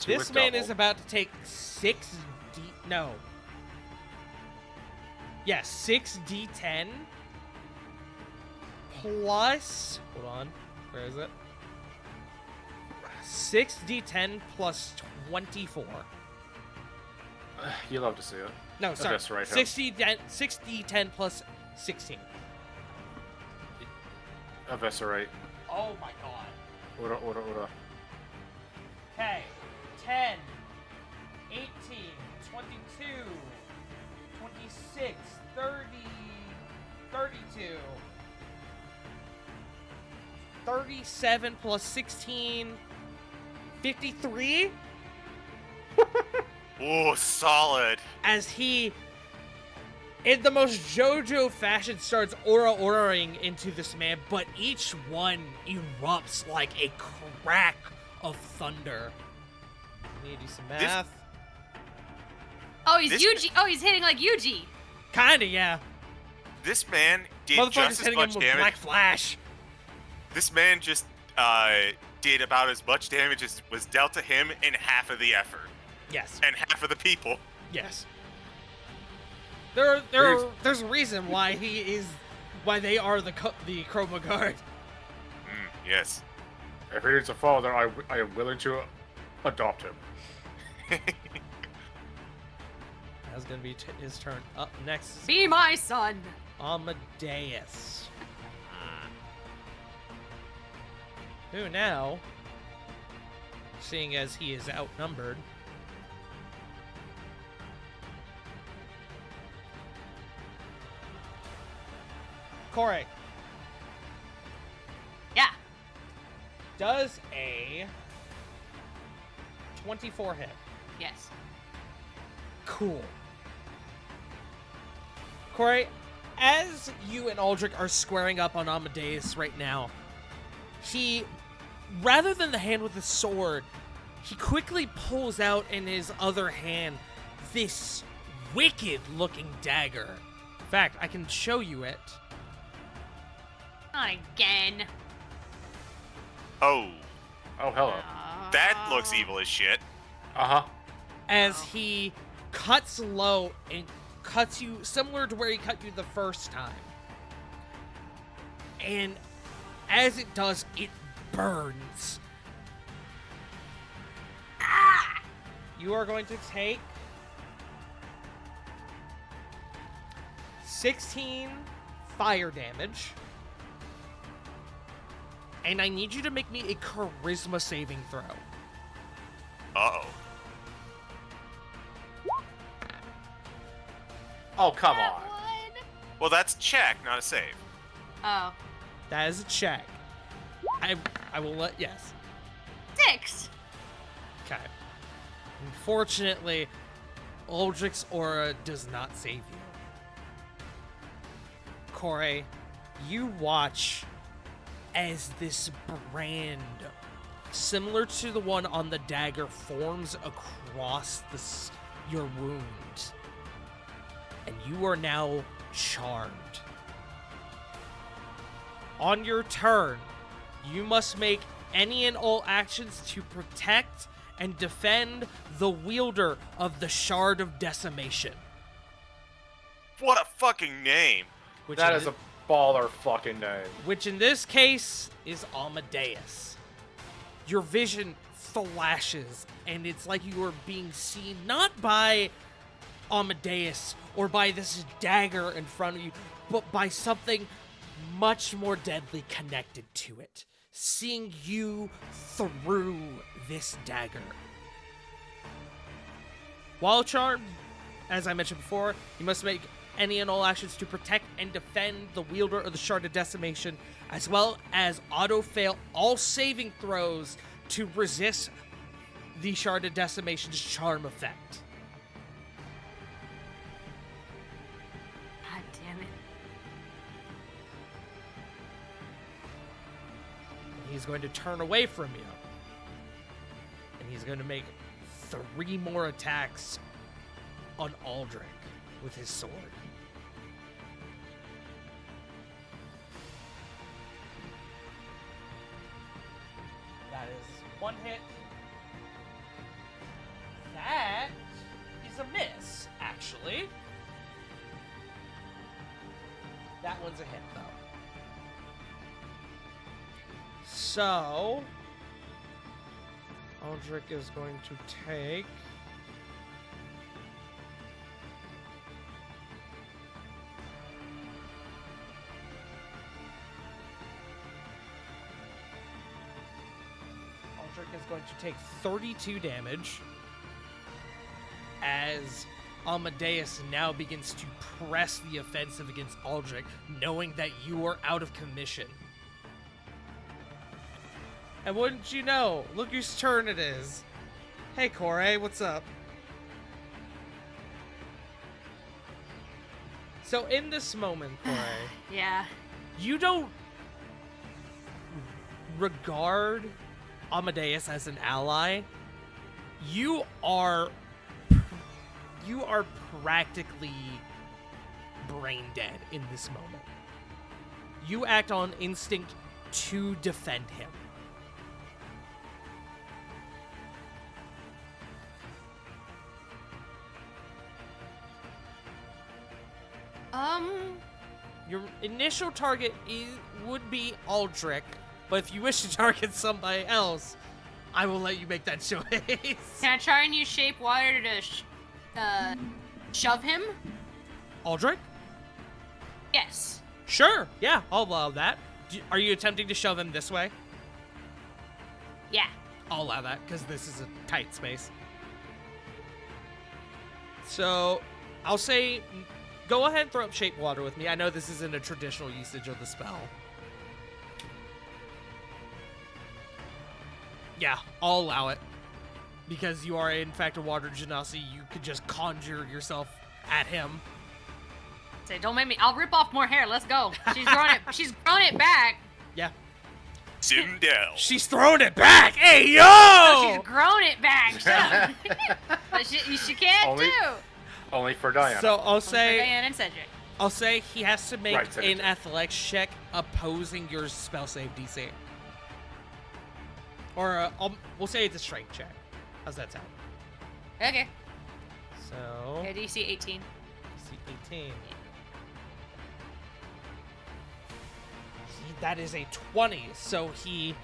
This man is about to take 6d. No. Yeah, 6d10 plus. Hold on. Where is it? 6d10 plus 24. You love to see it. No, sorry. That's right. 6d10 plus 16. Eviscerate. Oh my god. Order. Okay. 10, 18, 22, 26, 30, 32, 37 plus 16, 53? Oh, solid. As he, in the most JoJo fashion, starts aura-auraing into this man, but each one erupts like a crack of thunder. I need to do some math. Oh, he's This- Yuji. Oh, he's hitting like Yuji. Kinda, yeah. This man did Motherfucker's just as hitting him much with damage. Black Flash. This man just did about as much damage as was dealt to him in half of the effort Yes, and half of the people. yes. There's a reason why why they are the Chroma Guard. Yes. If he needs a father, I am willing to adopt him. That's gonna be his turn. Up next, Be my son. Amadeus. Who now, seeing as he is outnumbered, Corey Yeah. does a 24 hit. Yes. Cool. Corey, as you and Aldrich are squaring up on Amadeus right now, he, rather than the hand with the sword, he quickly pulls out in his other hand this wicked-looking dagger. In fact, I can show you it. Not again. Oh, Oh, hello. that looks evil as shit. Uh-huh. As he cuts low and cuts you similar to where he cut you the first time. And as it does, it burns. Ah! You are going to take 16 fire damage. And I need you to make me a charisma saving throw. Uh-oh. Oh, come That on. one. Well, that's check, not a save. Oh. That is a check. I will let, yes. 6. Okay. Unfortunately, Aldrich's aura does not save you. Corey, you watch as this brand, similar to the one on the dagger, forms across your wound. And you are now charmed. On your turn, you must make any and all actions to protect and defend the wielder of the Shard of Decimation. What a fucking name. Which That in is a baller fucking name. which in this case is Amadeus. Your vision flashes, and it's like you are being seen not by Amadeus or by this dagger in front of you, but by something much more deadly connected to it. seeing you through this dagger. While charmed, as I mentioned before, you must make any and all actions to protect and defend the wielder of the Shard of Decimation, as well as auto-fail all saving throws to resist the Shard of Decimation's charm effect. God damn it. He's going to turn away from you. And he's going to make 3 more attacks on Aldrich with his sword. That is 1 hit. That is a miss, actually. That one's a hit, though. So, Aldrich is going to take... Aldrich is going to take 32 damage as Amadeus now begins to press the offensive against Aldrich, knowing that you are out of commission. And wouldn't you know, look whose turn it is. Hey, Corey, what's up? So in this moment, Corey, Yeah. you don't regard Amadeus as an ally. You are practically brain dead in this moment. You act on instinct to defend him. Your initial target would be Aldrich, but if you wish to target somebody else, I will let you make that choice. Can I try and use shape water to shove him? Aldrich? Yes. Sure. Yeah, I'll allow that. Are you attempting to shove him this way? Yeah. I'll allow that, because this is a tight space. So, I'll say, go ahead and throw up Shape Water with me. I know this isn't a traditional usage of the spell. Yeah, I'll allow it. Because you are, in fact, a Water Genasi, you could just conjure yourself at him. Say, don't make me. I'll rip off more hair. Let's go. She's throwing it. She's throwing it back. Yeah. Sim down. She's throwing it back! Hey, yo! Oh, she's grown it back. Shut up. But she can't Only- too. Only for Diana. So I'll For say... Diane and Cedric. I'll say he has to make Right, Senator. an athletics check opposing your spell save DC. Or we'll say it's a strength check. How's that sound? Okay. So Okay, DC 18. DC 18. That is a 20. So he,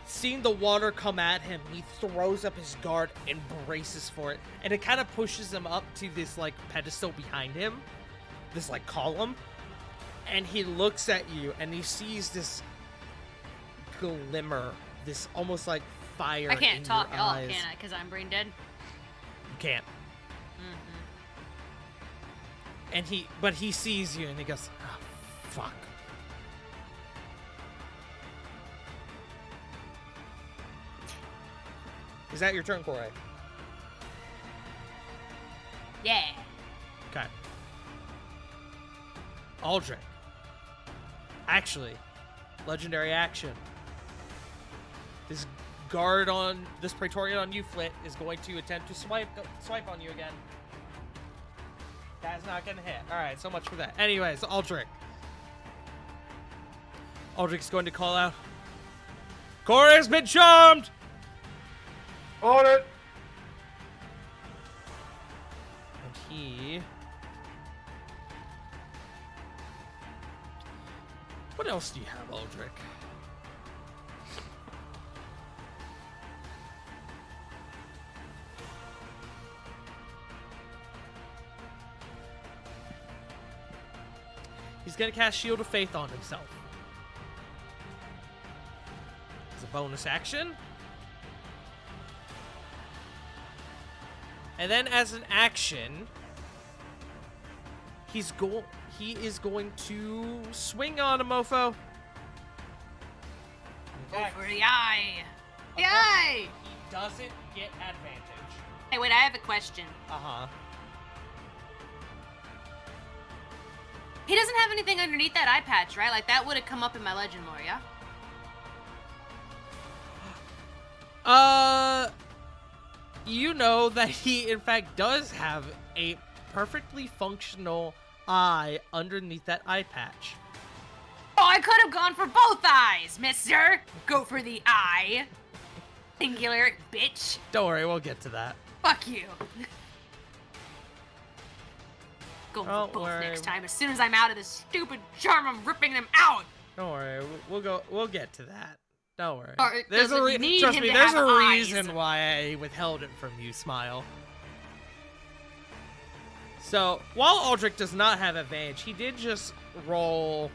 seeing the water come at him, he throws up his guard and braces for it, and it kind of pushes him up to this like pedestal behind him, this like column, and he looks at you and he sees this glimmer, this almost like fire. I can't in talk your at all, eyes. can I? Because I'm brain dead. You can't. Mm-hmm. And he sees you and he goes, oh, fuck. Is that your turn, Corey? Yeah. Okay. Aldrich. Actually, legendary action. This guard on this Praetorian on you, Flit, is going to attempt to swipe on you again. That's not gonna hit. Alright, so much for that. Anyways, Aldrich. Aldrich's going to call out, Corey has been charmed! On it! And he... What else do you have, Aldrich? He's gonna cast Shield of Faith on himself. bonus action. And then as an action, he is going to swing on a mofo. Go for the eye. The eye! He doesn't get advantage. Hey, wait, I have a question. Uh-huh. He doesn't have anything underneath that eye patch, right? Like, that would have come up in my legend lore, yeah? You know that he, in fact, does have a perfectly functional eye underneath that eye patch. Oh, I could have gone for both eyes, mister! Go for the eye. Singular bitch. Don't worry, we'll get to that. Fuck you. Go for Don't both worry. next time. As soon as I'm out of this stupid charm, I'm ripping them out. Don't worry, we'll get to that. Don't worry. Or it There's a doesn't need trust him me, to there's have a eyes. reason why I withheld it from you, Smile. So, while Aldrich does not have advantage, he did just roll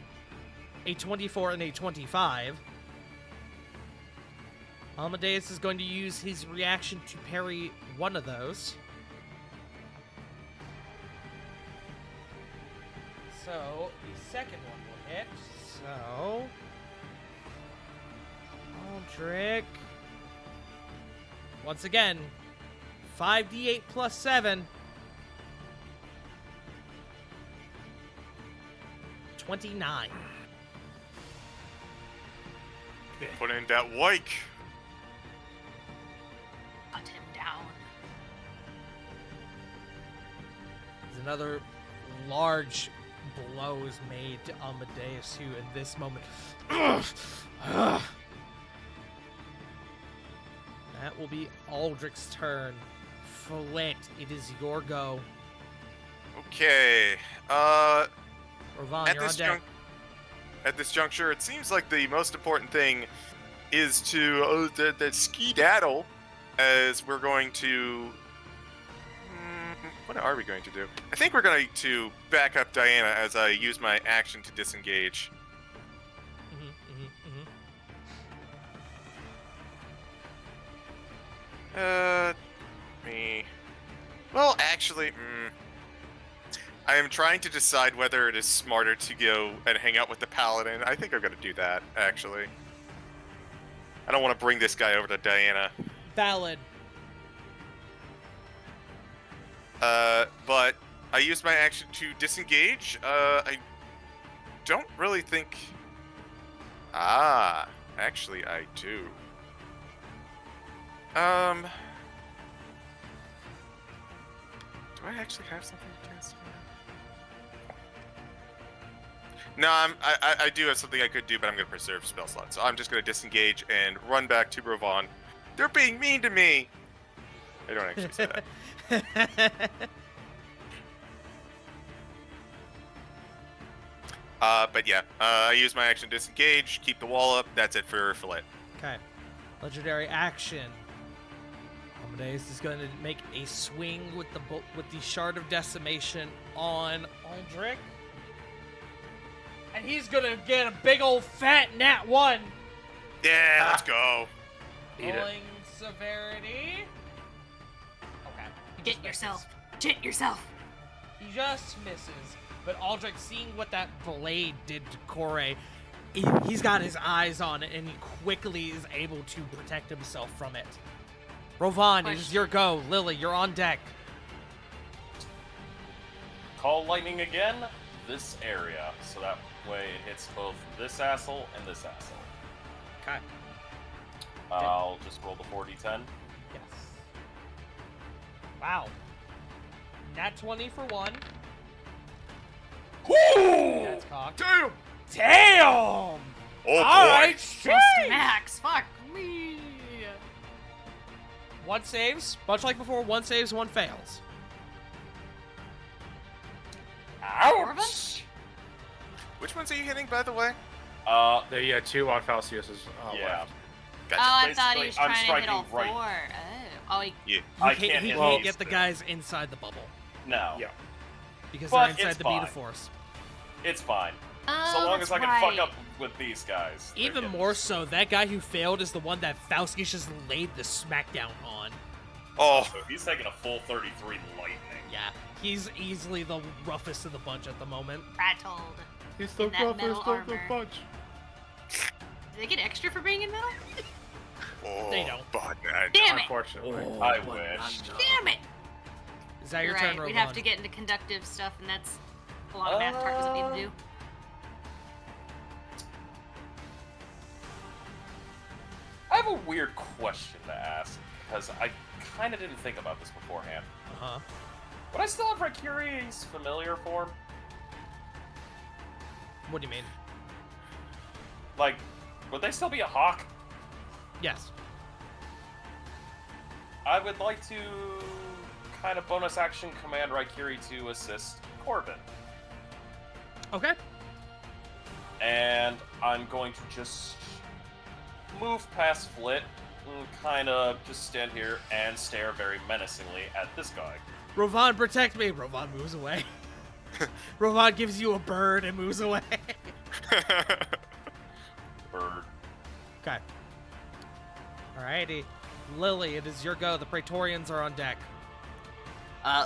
a 24 and a 25. Amadeus is going to use his reaction to parry one of those. So, the second one will hit. So, Aldrich. Once again, 5d8 plus 7. 29. Put in that wike. Cut him down. As another large blow is made to Amadeus, who in this moment. That will be Aldrich's turn. Flit, it is your go. Okay. Ravon, At you're on this deck. At this juncture, it seems like the most important thing is to skedaddle, as we're going to. What are we going to do? I think we're going to back up Diana as I use my action to disengage. Me. Well, actually, I am trying to decide whether it is smarter to go and hang out with the paladin. I think I'm going to do that, actually. I don't want to bring this guy over to Diana. Valid. But I used my action to disengage. I don't really think... actually I do. Do I actually have something against me? No, I do have something I could do, but I'm going to preserve spell slots. So I'm just going to disengage and run back to Ravon. They're being mean to me! I don't actually say that. But yeah, I use my action to disengage, keep the wall up. That's it for Fillet. Okay. Legendary action. Amadeus is going to make a swing with the Shard of Decimation on Aldrich. And he's going to get a big old fat nat 1. Yeah, let's go. Eat it. Rolling severity. Okay. He Get just yourself. Get yourself. misses. He just misses. But Aldrich, seeing what that blade did to Corey, he's got his eyes on it, and he quickly is able to protect himself from it. Rovon, it is your go. Lily, you're on deck. Call lightning again, this area, so that way it hits both this asshole and this asshole. Okay. I'll just roll the 4d10. Yes. Wow. Nat 20 for one. That's cocked. Damn! Damn! Oh boy. Alright, Just Max. Fuck me. One saves. Much like before, one saves, one fails. Ouch! Which ones are you hitting, by the way? The two on Falcius's Yeah. left. Gotcha. Oh, I thought he Basically, was I'm trying to hit striking all right. four. Oh, he Yeah. I He can't he hit can't these get the two. guys inside the bubble No. Yeah. because But they're inside it's the beat of fine. force. It's fine. Oh, So long that's as I can right. fuck up with these guys. they're Even getting more destroyed. so, that guy who failed is the one that Faustus just laid the smackdown on. Oh, So he's taking a full 33 lightning. Yeah, he's easily the roughest of the bunch at the moment. Rattled. He's the In that metal roughest of the armor. bunch. Do they get extra for being in metal? oh, They don't. but man. Damn it! Unfortunately. I wish. Damn it! Is that You're your right. turn, We'd have Rovan? to get into conductive stuff, and that's a lot of math Tark doesn't need to do. I have a weird question to ask, because I kind of didn't think about this beforehand. Uh-huh. Would I still have Rikiri's familiar form? What do you mean? Like, would they still be a hawk? Yes. I would like to kind of bonus action command Raikiri to assist Corbin. Okay. And I'm going to just move past Flit and kind of just stand here and stare very menacingly at this guy. Rovan, protect me. Rovan moves away. Rovan gives you a bird and moves away. Bird. Okay. Alrighty. Lily, it is your go. The Praetorians are on deck.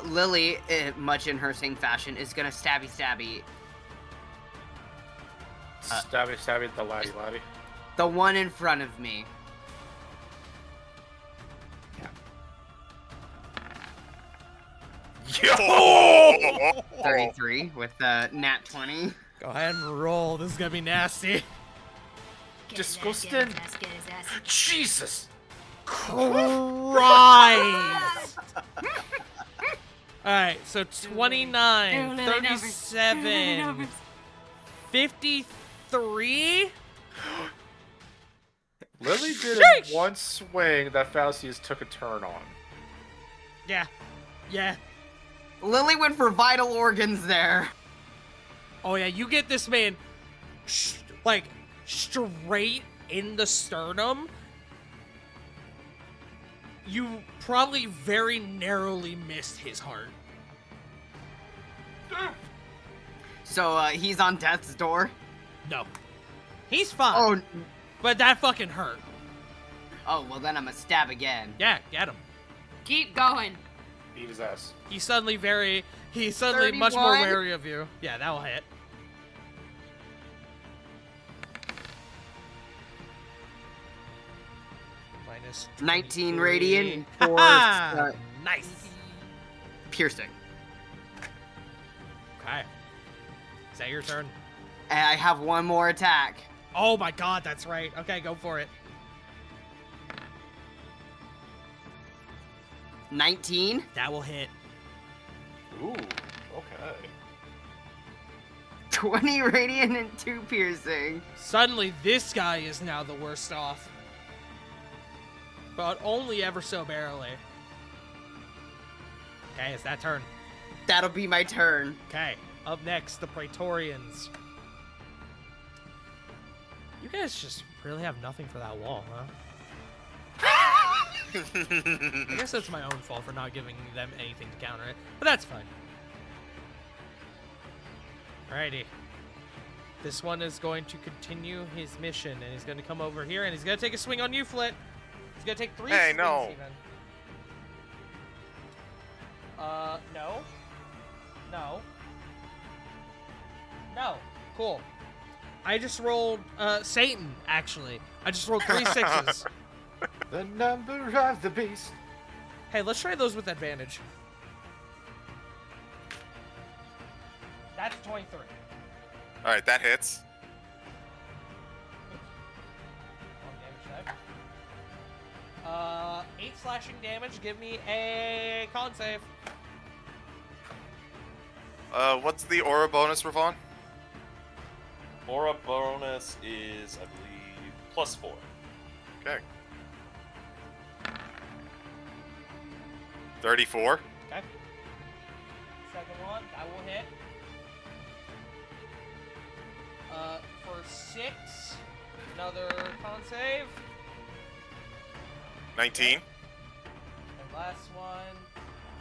Lily, much in her same fashion, is gonna stabby. Stabby, the laddie. The one in front of me. Yo! 33 with nat 20. Go ahead and roll. This is gonna be nasty. Disgusting. Jesus! Christ! Alright, so 29, Lily numbers. 37, 53? Lily did Sheesh! in one swing that Faustius took a turn on. Yeah. Yeah. Lily went for vital organs there. Oh yeah, you get this man, like, straight in the sternum. You probably very narrowly missed his heart. So he's on death's door. No. He's fine. Oh, But that fucking hurt. oh well then I'm a stab again. Yeah, get him. Keep going. Beat his ass. He's suddenly much more 31. wary of you. Yeah, that will hit. Minus 19 23. radiant for Nice. piercing. Okay. Is that your turn? And I have one more attack. Oh my god, that's right. Okay, go for it. 19. That will hit. Ooh, okay. 20 radiant and 2 piercing. Suddenly, this guy is now the worst off. But only ever so barely. Okay, it's that turn. That'll be my turn. Okay, up next, the Praetorians. You guys just really have nothing for that wall, huh? I guess that's my own fault for not giving them anything to counter it, but that's fine. Alrighty. This one is going to continue his mission, and he's going to come over here, and he's going to take a swing on you, Flit. He's going to take 3 Hey, swings no. even. No. No. No. Cool. I just rolled, Satan, actually. I just rolled 3 6s. The number of the beast. Hey, let's try those with advantage. That's 23. All right, that hits. One damage check. 8 slashing damage. Give me a con save. What's the aura bonus, Ravon? Aura bonus is, I believe, +4. Okay. 34. Okay. Second one, that will hit. For 6, another con save. 19. And last one,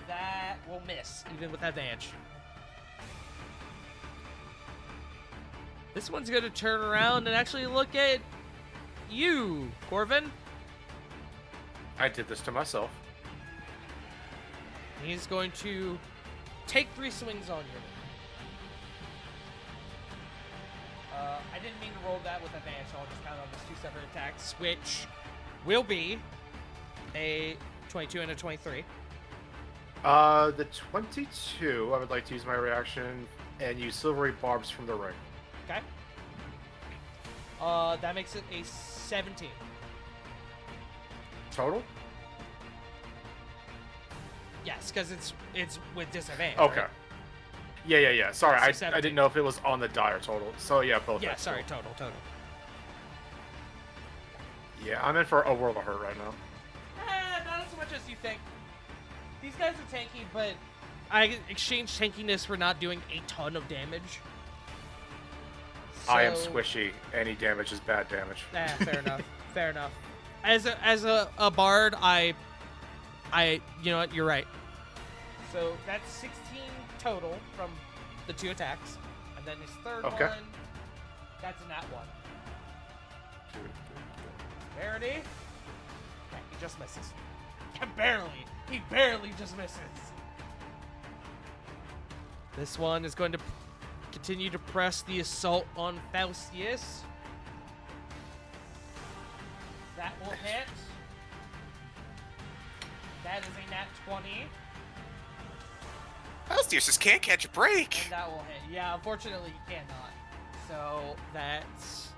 that will miss, even with advantage. This one's going to turn around and actually look at you, Corvin. I did this to myself. He's going to take 3 swings on you. I didn't mean to roll that with advantage, so I'll just count on these 2 separate attacks, which will be a 22 and a 23. The 22, I would like to use my reaction and use silvery barbs from the ring. Okay. That makes it a 17. Total? Yes, because it's with disadvantage. Okay. Right? Yeah. Sorry, So I 17. didn't know if it was on the die or total. So yeah, both. Yeah, hits, sorry, so- total. Yeah, I'm in for a world of hurt right now. Not as much as you think. These guys are tanky, but I exchanged tankiness for not doing a ton of damage. I am So- squishy. Any damage is bad damage. Fair enough. Fair enough. As a bard, I you know what, you're right. So that's 16 total from the 2 attacks. And then his third Okay. one, that's a nat 1. Verity. Okay, he just misses. Barely. He barely just misses. This one is going to continue to press the assault on Faustius. That will hit. That is a nat 20. Faustius just can't catch a break. And that will hit. Yeah, unfortunately, you cannot. So that's.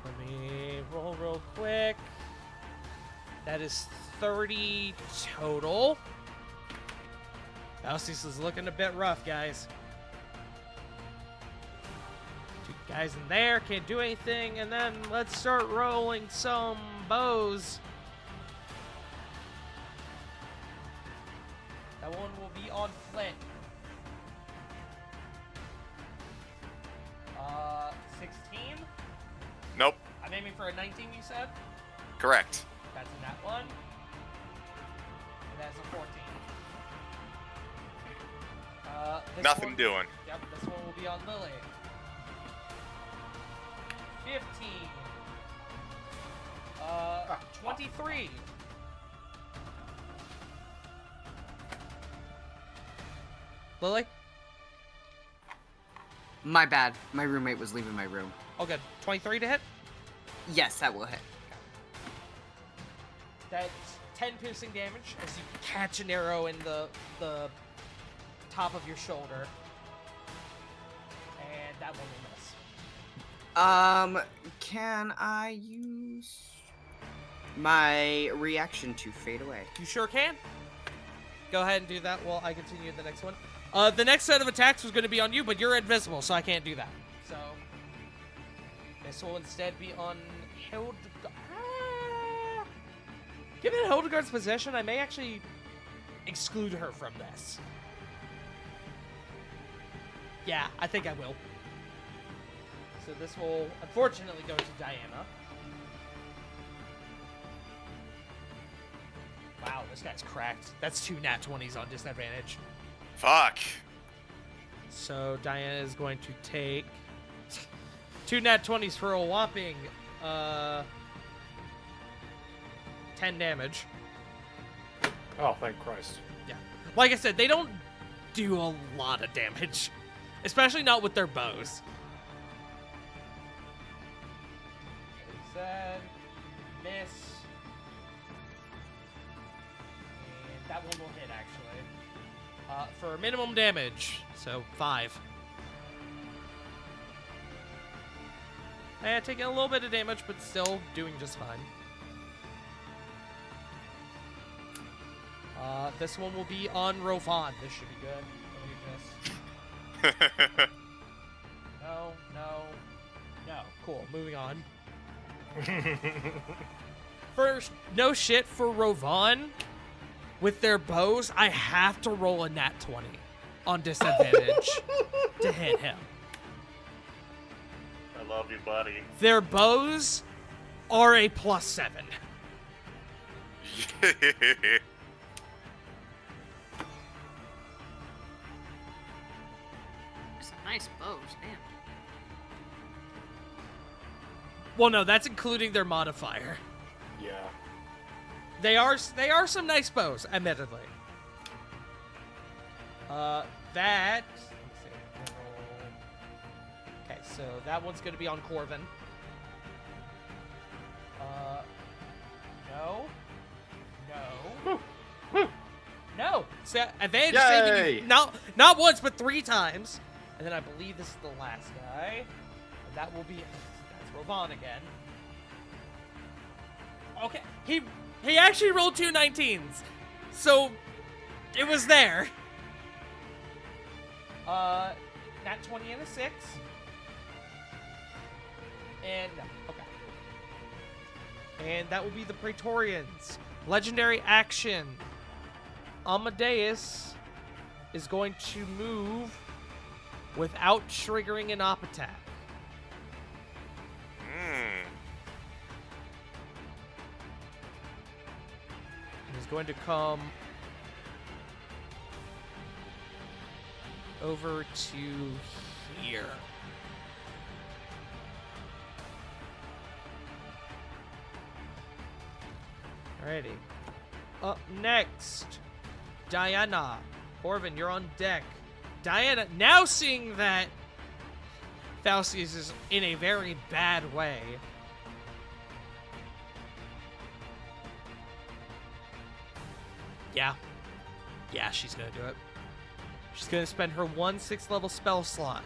Let me roll real quick. That is 30 total. Faustius is looking a bit rough, guys. 2 guys in there, can't do anything. And then let's start rolling some bows. That one will be on Flint. 16? Nope. I'm aiming for a 19, you said? Correct. That's a nat 1. And that's a 14. This Nothing one, doing. Yep, this one will be on Lily. 15. 23. Lily? My bad. My roommate was leaving my room. Oh, good. 23 to hit? Yes, that will hit. That's 10 piercing damage as you catch an arrow in the top of your shoulder. And that one will miss. Can I use my reaction to fade away? You sure can. Go ahead and do that while I continue the next one. The next set of attacks was going to be on you, but you're invisible, so I can't do that. So this will instead be on Hildegard. Given Hildegard's possession, I may actually exclude her from this. Yeah, I think I will. So this will unfortunately go to Diana. Wow, this guy's cracked. That's 2 nat 20s on disadvantage. Fuck. So Diana is going to take 2 nat 20s for a whopping 10 damage. Oh, thank Christ. Yeah. Like I said, they don't do a lot of damage. Especially not with their bows. Said, miss. And that one will hit, actually. For minimum damage. So, 5. Taking a little bit of damage, but still doing just fine. This one will be on Rovan. This should be good. Let me just... No. Cool. Moving on. First, no shit for Rovan. With their bows, I have to roll a nat 20 on disadvantage to hit him. I love you, buddy. Their bows are a +7. some nice bows, damn. Well, no, that's including their modifier. Yeah. They are some nice bows, admittedly. Let's see. Okay, so that one's gonna be on Corvin. No. So advantage saving you not once but 3 times. And then I believe this is the last guy. And that's Rovan again. Okay. He actually rolled 2 19s. So it was there. Nat 20 and a 6. And okay. And that will be the Praetorians. Legendary action. Amadeus is going to move without triggering an op attack. He's going to come over to here. Alrighty. Up next, Diana. Corvin, you're on deck. Diana, now seeing that Faustius is in a very bad way, yeah, she's gonna do it. She's gonna spend her 1 6th level spell slot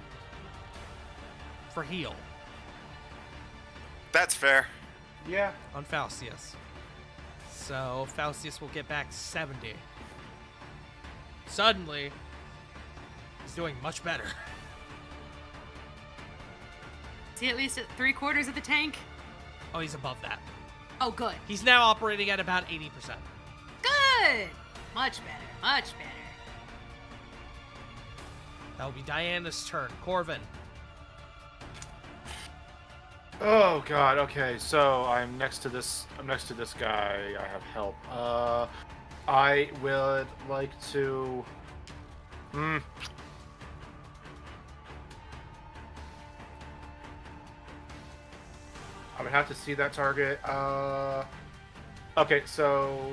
for heal That's fair. Yeah. on Faustius. So Faustius will get back 70. Suddenly, he's doing much better. Is he at least at 3/4 of the tank? Oh, he's above that. Oh, good. He's now operating at about 80%. Good! Much better, much better. That will be Diana's turn. Corvin. Oh god. Okay. So I'm next to this guy. I have help. I would like to. I'm gonna have to see that target. Okay. So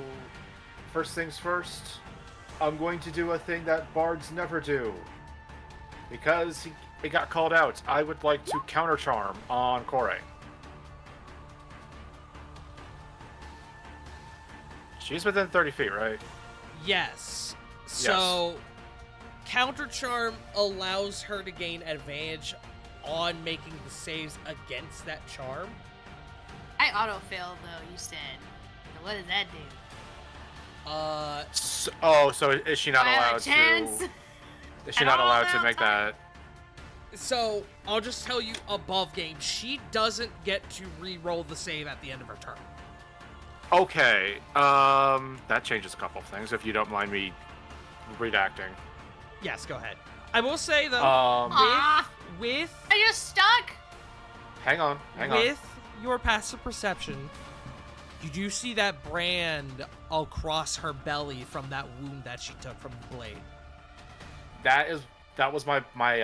first things first. I'm going to do a thing that bards never do. Because it got called out, I would like to counter charm on Kore. She's within 30 feet, right? Yes. So, Counter Charm allows her to gain advantage on making the saves against that charm. I auto-failed, though, you said. So what does that do? So is she not I have allowed a chance? to? Is she At not all allowed to now, make Tom? that? So, I'll just tell you above game, she doesn't get to re-roll the save at the end of her turn. Okay. That changes a couple of things. If you don't mind me redacting. Yes, go ahead. I will say, though, Ah, with I just stuck! Hang on. with your passive perception, you do see that brand across her belly from that wound that she took from the blade. That was my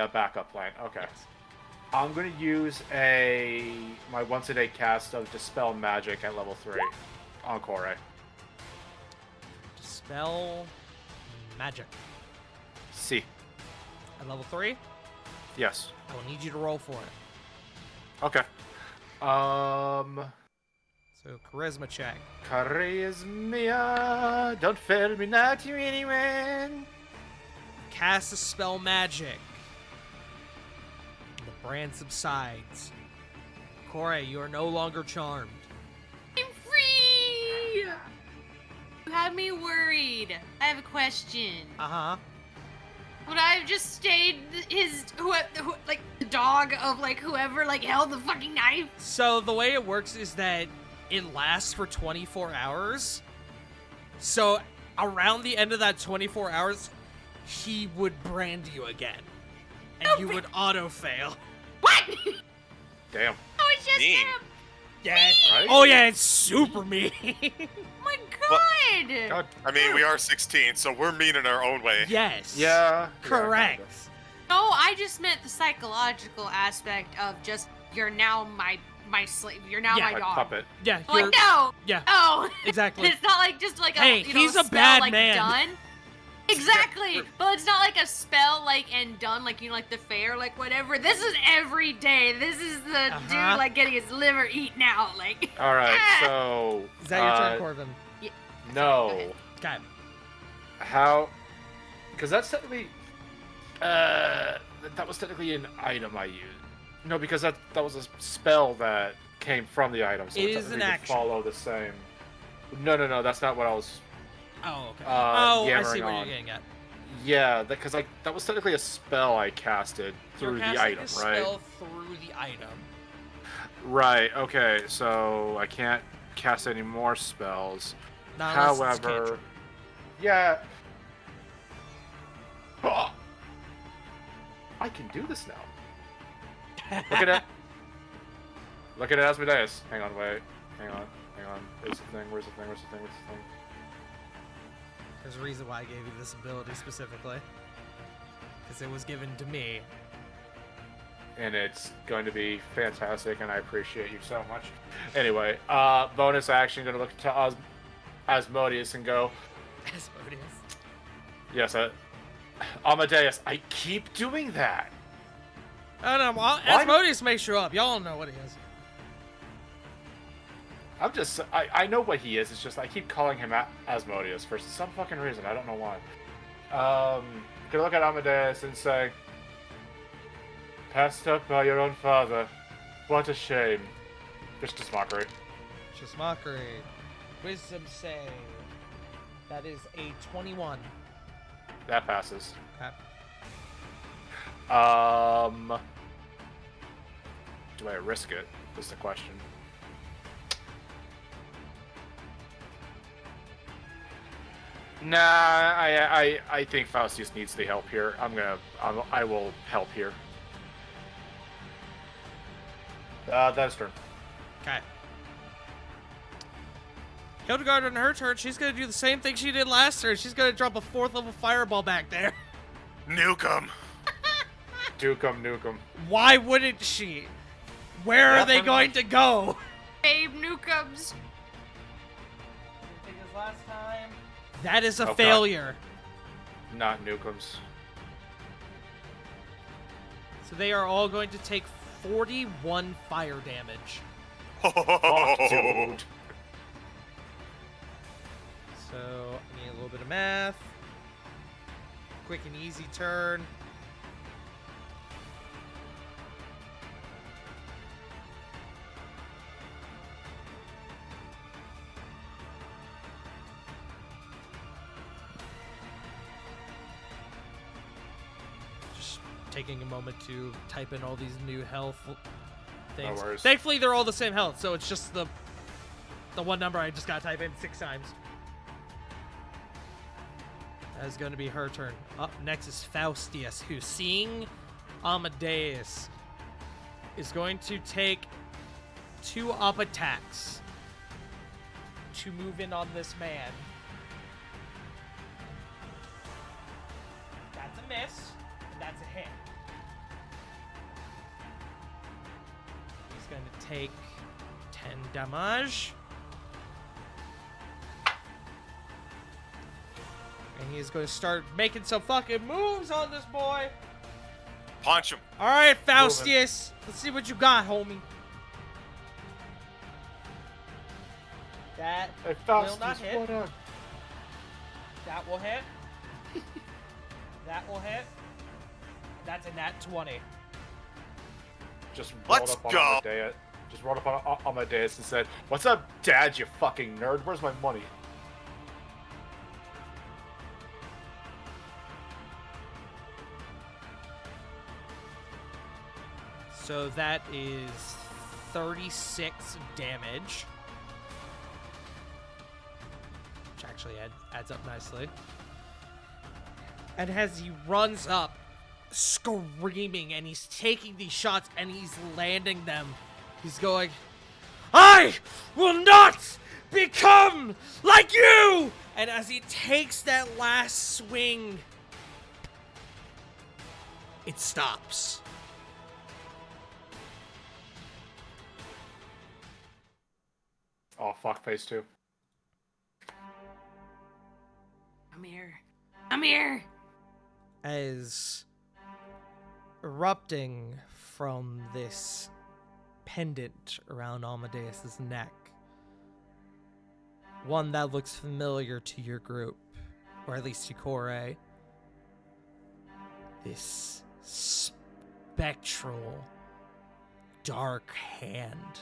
backup plan. Okay. I'm gonna use my once a day cast of Dispel Magic at level 3 on Kore. Dispel Magic. See. At level 3, Yes. I will need you to roll for it. Okay. So, charisma check. Charisma. Don't fail me not, you anyone. Cast a spell magic. The brand subsides. Kore, you are no longer charmed. I'm free! You have me worried. I have a question. Uh-huh. Would I have just stayed like the dog of like whoever like held the fucking knife? So the way it works is that it lasts for 24 hours. So around the end of that 24 hours, he would brand you again. And you would auto-fail. What? Damn. Oh, it's just Mean. him. Yeah. Right? Oh yeah, it's super mean. My God. God. I mean, we are 16, so we're mean in our own way. Yes. Yeah. Correct. No, I just meant the psychological aspect of just you're now my slave. You're now Yeah, my My dog. puppet. Yeah, I'm like, no, yeah, no. exactly. It's not like just like Hey, a you know, he's a spell bad like man. done. Exactly, but it's not like a spell like and done like like the fair like whatever. This is every day. This is the dude like getting his liver eaten out like. All right, Ah! so Is that your turn, Corbin? no. Okay. How? Because that's technically, that was technically an item I used. No, because that was a spell that came from the item, so It it is an technically action. could follow the same. No, that's not what I was. Oh, okay. Oh, I see yammering what on. you're getting at. Yeah, because that was technically a spell I casted through You're the casting item, a right? spell through the item. Right. Okay, so I can't cast any more spells. Not unless it's a However, cantrip. yeah. Oh, I can do this now. Look at it. Look at it, Asmodeus. Hang on, wait. Hang on. Where's the thing? There's a reason why I gave you this ability specifically. Because it was given to me. And it's going to be fantastic, and I appreciate you so much. Anyway, bonus action, gonna look to Asmodeus and go, Asmodeus. yes, Amadeus, I keep doing that. Oh no, well, Why? Asmodeus may show up. Y'all know what he is. I know what he is, it's just I keep calling him Asmodeus for some fucking reason, I don't know why. Gonna look at Amadeus and say, passed up by your own father, what a shame. Just mockery. Just mockery. Wisdom save. That is a 21. That passes. Okay. Do I risk it? Is the question. Nah, I think Faustius needs the help here. I will help here. That's turn. Okay. Hildegard on her turn, she's gonna do the same thing she did last turn. She's gonna drop a 4th level fireball back there. Nuke 'em. Nukem. Why wouldn't she? Where are they going to go? Babe Nukums. That is a Oh, God. failure. Not Nukems. So they are all going to take 41 fire damage. Fuck, dude. So I need a little bit of math. Quick and easy turn. Just taking a moment to type in all these new health things. No worries. Thankfully, they're all the same health, so it's just the one number I just gotta type in 6 times. That is going to be her turn. Up next is Faustius, who, seeing Amadeus, is going to take 2 up attacks to move in on this man. That's a miss, and that's a hit. He's going to take 10 damage. And he is going to start making some fucking moves on this boy. Punch him. All right, Faustius. Let's see what you got, homie. That Hey, will not Faustus, hit. what up? That will hit. That will hit. That's a nat 20. Just rolled Let's up on go. Amadeus. Just rolled up on Amadeus and said, "What's up, Dad? You fucking nerd. Where's my money?" So that is 36 damage. Which actually adds up nicely. And as he runs up, screaming, and he's taking these shots and he's landing them, he's going, I will not become like you! And as he takes that last swing, it stops. Oh, fuck, phase 2. Come here. Come here. As erupting from this pendant around Amadeus's neck, one that looks familiar to your group, or at least to Kore, this spectral, dark hand.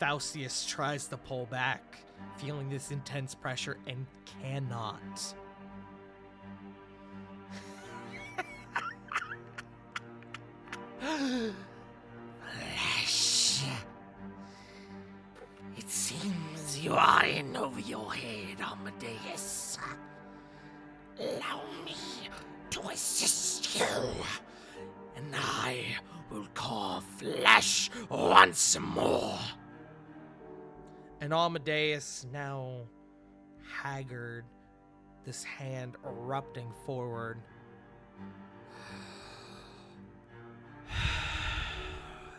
Faustius tries to pull back, feeling this intense pressure, and cannot. Flesh. It seems you are in over your head, Amadeus. Allow me to assist you, and I will call flesh once more. And Amadeus, now haggard, this hand erupting forward.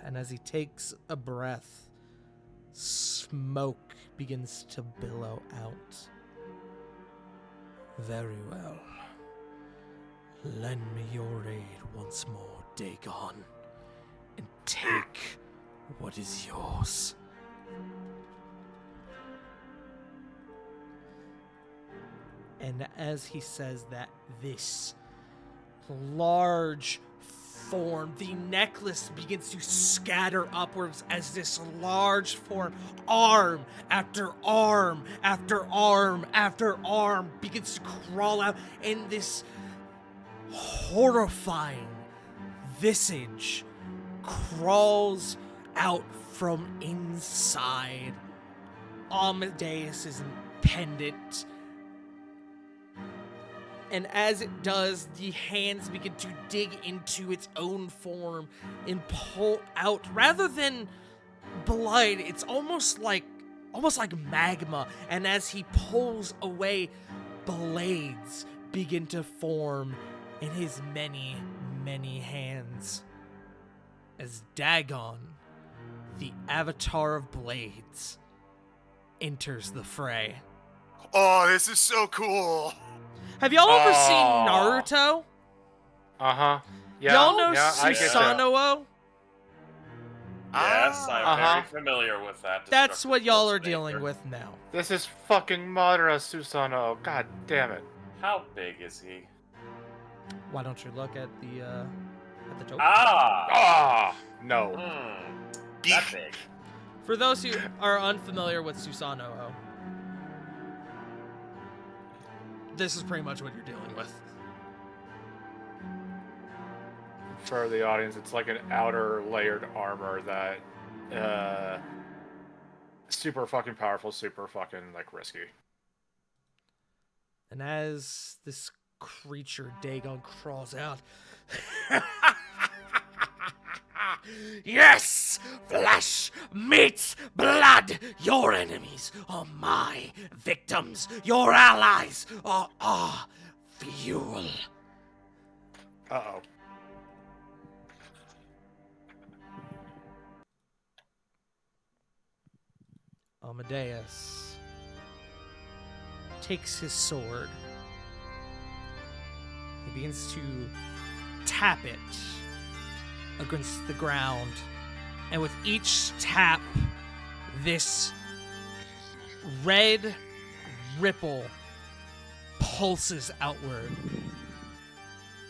And as he takes a breath, smoke begins to billow out. Very well. Lend me your aid once more, Dagon, and take what is yours. And as he says that, this large form, the necklace begins to scatter upwards as this large form, arm after arm after arm after arm, begins to crawl out, and this horrifying visage crawls out from inside Amadeus's pendant. And as it does, the hands begin to dig into its own form and pull out, rather than blood, it's almost like magma. And as he pulls away, blades begin to form in his many, many hands. As Dagon, the avatar of blades, enters the fray. Oh, this is so cool. Have y'all ever seen Oh. Naruto? Uh-huh. Yeah, Y'all know yeah, I get that. Susanoo? Yes, I'm Uh-huh. very familiar with that. That's destructive what y'all force are of dealing nature. with now. This is fucking Madara Susanoo. God damn it. How big is he? Why don't you look at the token? Ah! Ah! No. That big. For those who are unfamiliar with Susanoo, this is pretty much what you're dealing with. For the audience, it's like an outer layered armor that super fucking powerful, super fucking like risky. And as this creature, Dagon, crawls out, Yes! Flesh meets blood! Your enemies are my victims. Your allies are our fuel. Uh-oh. Amadeus takes his sword. He begins to tap it against the ground, and with each tap, this red ripple pulses outward.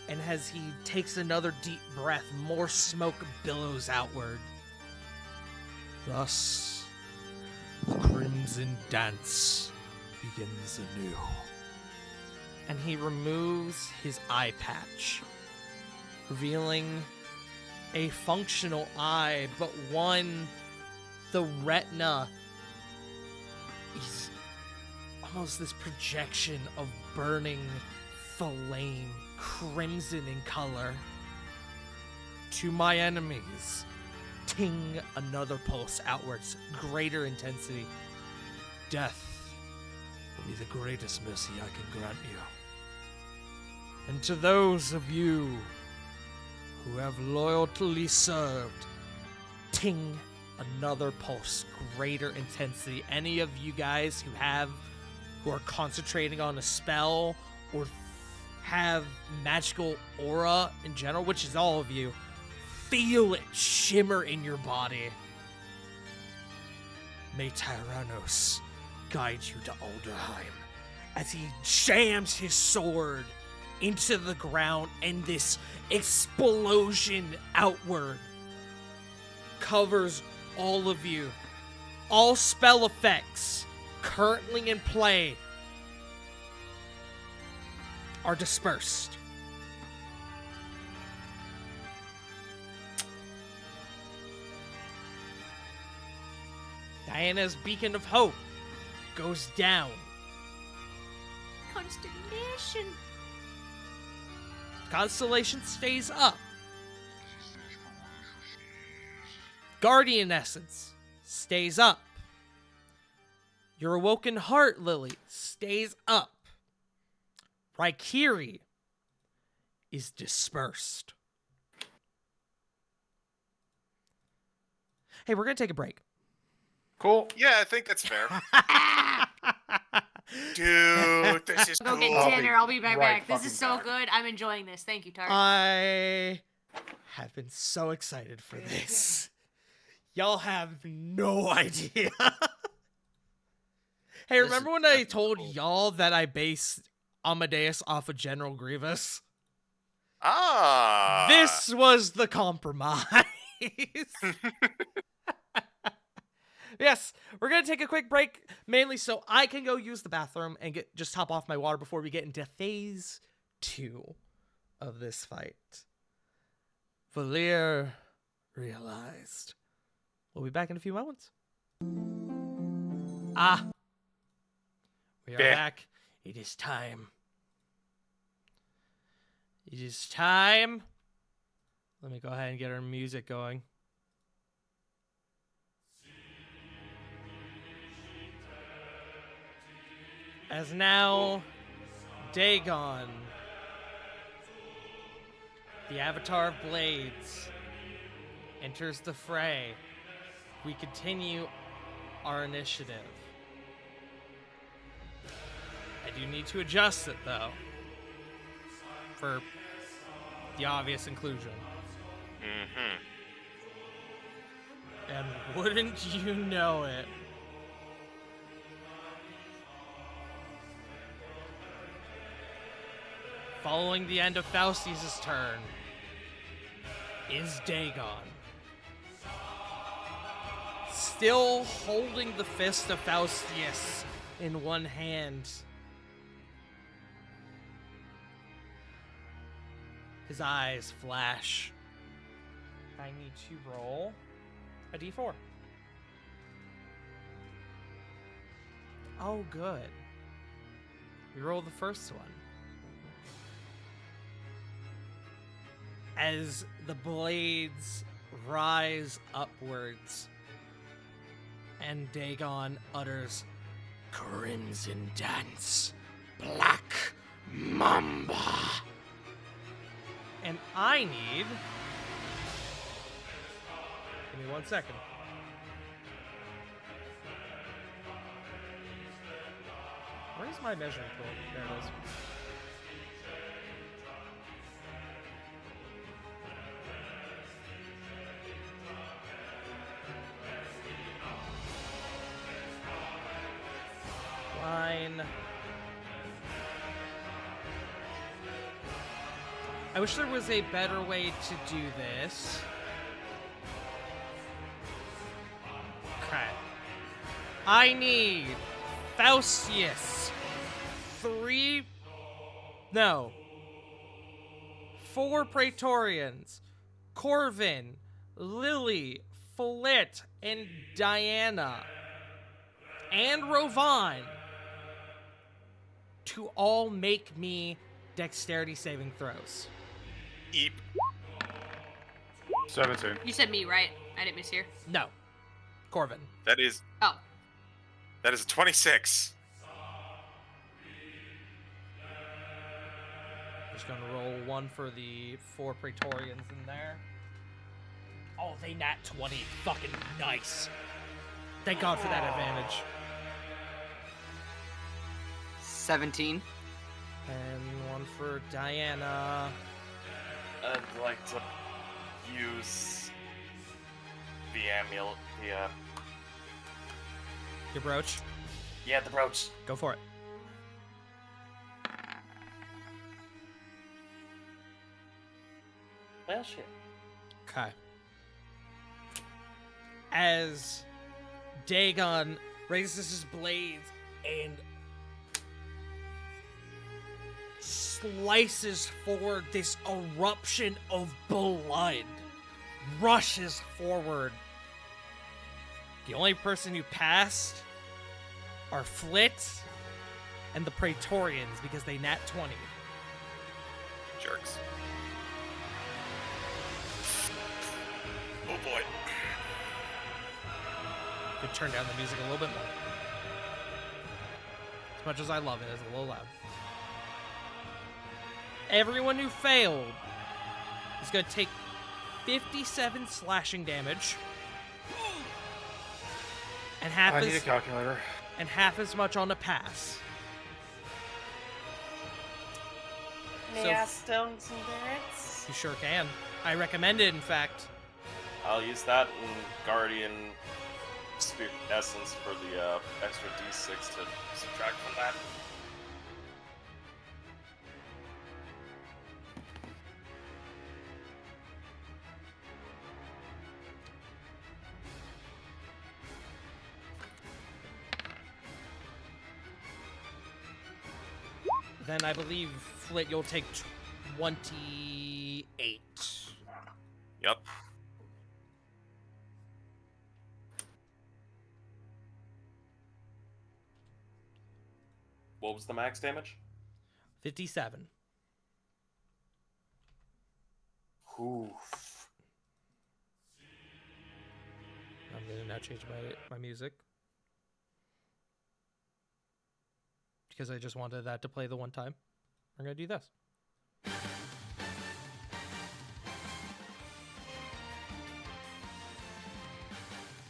And as he takes another deep breath, more smoke billows outward. Thus, the crimson dance begins anew. And he removes his eye patch, revealing a functional eye, but one, the retina is almost this projection of burning flame, crimson in color. To my enemies, ting, another pulse outwards, greater intensity. Death will be the greatest mercy I can grant you. And to those of you who have loyally served, ting another pulse, greater intensity. Any of you guys who are concentrating on a spell or have magical aura in general, which is all of you, feel it shimmer in your body. May Tyrannos guide you to Alderheim as he jams his sword into the ground, and this explosion outward covers all of you. All spell effects currently in play are dispersed. Diana's beacon of hope goes down. Constellation. Constellation stays up. Guardian essence stays up. Your awoken heart, Lily, stays up. Raikiri is dispersed. Hey, we're gonna take a break. Cool. Yeah, I think that's fair. Dude, this is Go get cool. dinner. I'll be right back. This fucking is so back. good. I'm enjoying this. Thank you, Tara. I have been so excited for this. Y'all have no idea. Hey, remember when I told y'all that I based Amadeus off of General Grievous? Ah. This was the compromise. Yes, we're gonna take a quick break, mainly so I can go use the bathroom and just top off my water before we get into phase 2 of this fight. Valir realized. We'll be back in a few moments. Ah, we are Yeah. back. It is time. It is time. Let me go ahead and get our music going. As now, Dagon, the Avatar of Blades, enters the fray. We continue our initiative. I do need to adjust it, though, for the obvious inclusion. Mm-hmm. And wouldn't you know it, following the end of Faustus' turn is Dagon. Still holding the fist of Faustus in one hand. His eyes flash. I need to roll a d4. Oh, good. We roll the first one. As the blades rise upwards, and Dagon utters, "Crimson Dance, Black Mamba." And I need... Give me 1 second. Where's my measuring tool? There it is. Line. I wish there was a better way to do this. Okay. I need Faustus. 4 Praetorians. Corvin, Lily, Flit, and Diana. And Rovan. To all make me dexterity saving throws. Eep. 17. You said me, right? I didn't mishear. No. Corvin. That is Oh. a 26. Just gonna roll one for the 4 Praetorians in there. Oh, they nat 20. Fucking nice. Thank God for that advantage. 17. And one for Diana. I'd like to use the amulet. Your brooch. Yeah, the brooch. Go for it. Well, shit. Okay. As Dagon raises his blades and slices forward, this eruption of blood rushes forward. The only person who passed are Flit and the Praetorians because they nat 20. Jerks. Oh boy. Could turn down the music a little bit more. As much as I love it, it's a little loud. Everyone who failed is going to take 57 slashing damage. And I need a calculator. half as much on a pass. Yeah, stones and barracks. You sure can. I recommend it, in fact. I'll use that in Guardian Essence for the extra d6 to subtract from that. Then I believe, Flit, you'll take 28. Yep. What was the max damage? 57. Oof. I'm going to now change my music. Because I just wanted that to play the one time. I'm going to do this.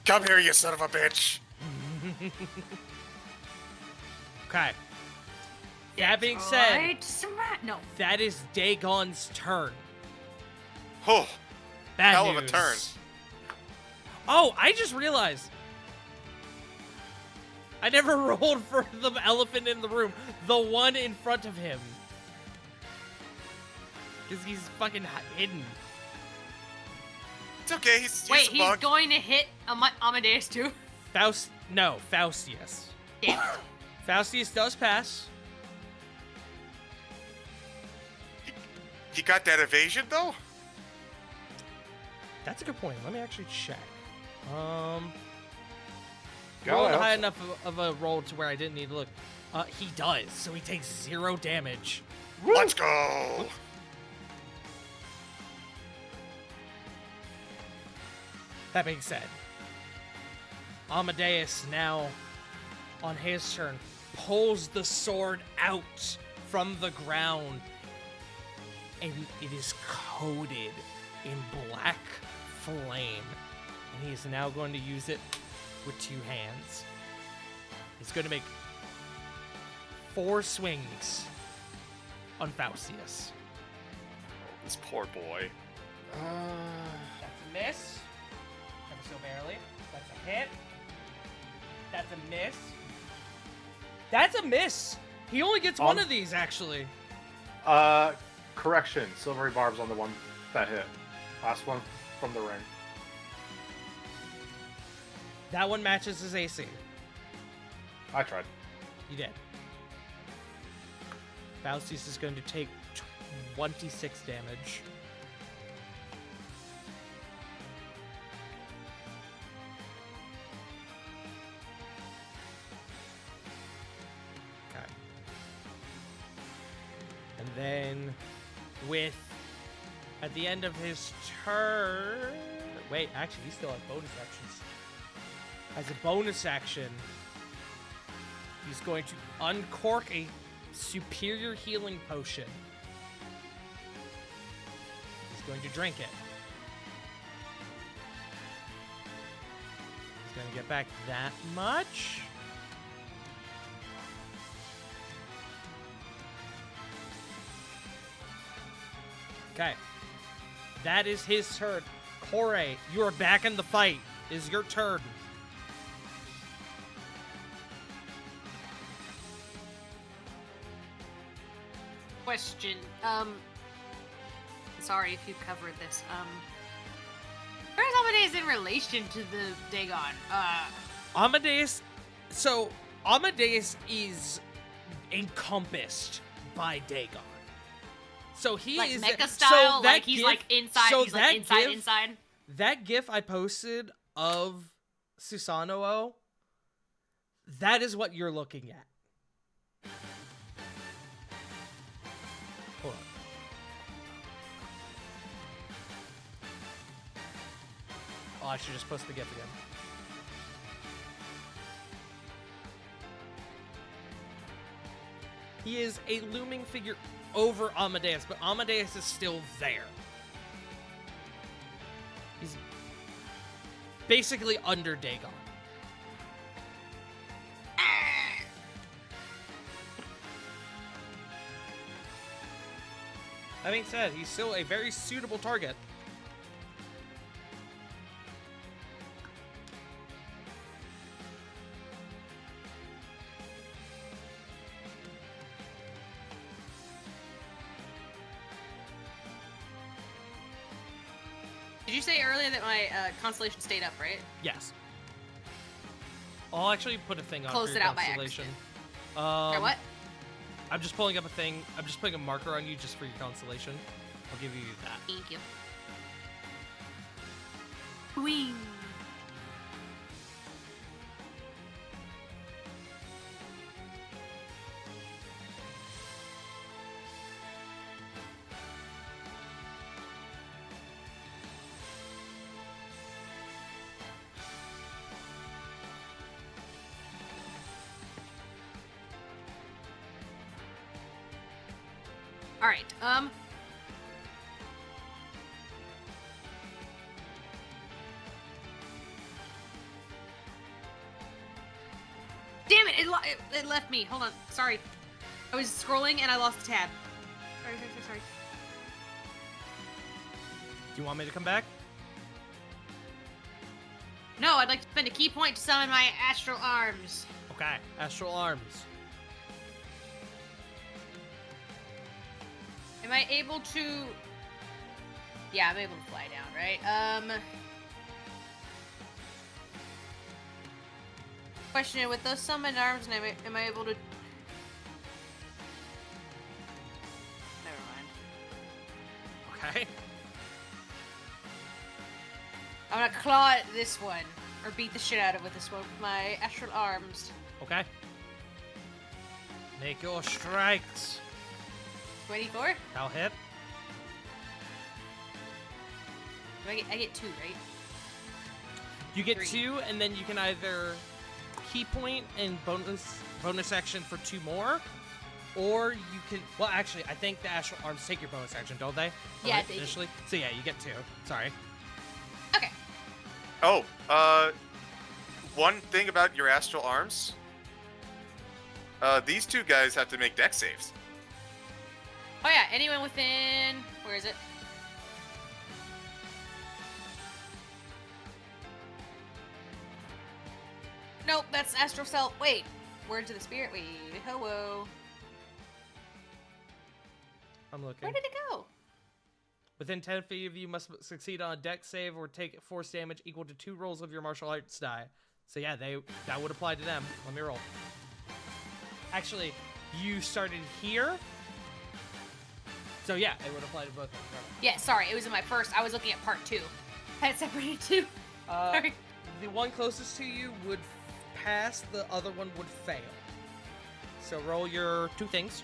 Come here, you son of a bitch! Okay. That being said, Right, no. that is Dagon's turn. Oh, Bad hell of a news. turn. Oh, I just realized. I never rolled for the elephant in the room. The one in front of him. Because he's fucking hidden. It's okay, he's Wait, a he's bug. going to hit Amadeus too? Faustius. Damn it. Faustius does pass. He got that evasion, though? That's a good point. Let me actually check. Rolled Go high ahead. enough of a roll to where I didn't need to look. He does, so he takes 0 damage. Let's go! That being said, Amadeus now, on his turn, pulls the sword out from the ground, and it is coated in black flame. And he is now going to use it with 2 hands. He's going to make 4 swings on Faustius. This poor boy. That's a miss. Ever so barely. That's a hit. That's a miss. That's a miss. He only gets one of these, actually. Correction. Silvery barbs on the one that hit. Last one from the ring. That one matches his AC. I tried. You did. Faustius is going to take 26 damage. Okay. And then at the end of his turn... Wait, actually, he still has bonus actions. As a bonus action, he's going to uncork a superior healing potion going to drink it. He's going to get back that much. Okay. That is his turn. Corey, you are back in the fight. It is your turn. Question. Sorry if you covered this. Where's Amadeus in relation to the Dagon? Amadeus. So, Amadeus is encompassed by Dagon. So he like is mecha style, So that like he's gif- like inside. so He's like that inside, gif- inside. That gif I posted of Susanoo, that is what you're looking at. Hold on. Oh, I should just post the gif again. He is a looming figure over Amadeus, but Amadeus is still there. He's basically under Dagon. That being said, he's still a very suitable target. Did you say earlier that my constellation stayed up, right? Yes. I'll actually put a thing on Closed for it your out by constellation. Or what? I'm just pulling up a thing. I'm just putting a marker on you just for your constellation. I'll give you that. Thank you. Whee! All right. Damn it! It left me. Hold on. Sorry. I was scrolling and I lost the tab. Sorry. Do you want me to come back? No, I'd like to spend a key point to summon my astral arms. Okay. Astral arms. Am I able to? Yeah, I'm able to fly down, right? Question: with those summoned arms, am I able to? Never mind. Okay. I'm gonna claw at this one, or beat the shit out of it with this one with my astral arms. Okay. Make your strikes. 24? I'll hit. I get 2, right? You get 3. 2, and then you can either key point and bonus action for 2 more, or you can. Well, actually, I think the astral arms take your bonus action, don't they? Yeah, they do. initially. So yeah, you get 2. Sorry. Okay. Oh, one thing about your astral arms. These two guys have to make dex saves. Oh yeah, anyone within. Where is it? Nope, that's astral cell. Wait, word to the spirit. Wait, hello. I'm looking. Where did it go? Within 10 feet of you must succeed on a dex save or take force damage equal to 2 rolls of your martial arts die. So yeah, that would apply to them. Let me roll. Actually, you started here. So yeah, it would apply to both of them. Yeah, sorry, it was in my first. I was looking at part 2. I had separated 2. Sorry. The one closest to you would pass, the other one would fail. So roll your 2 things.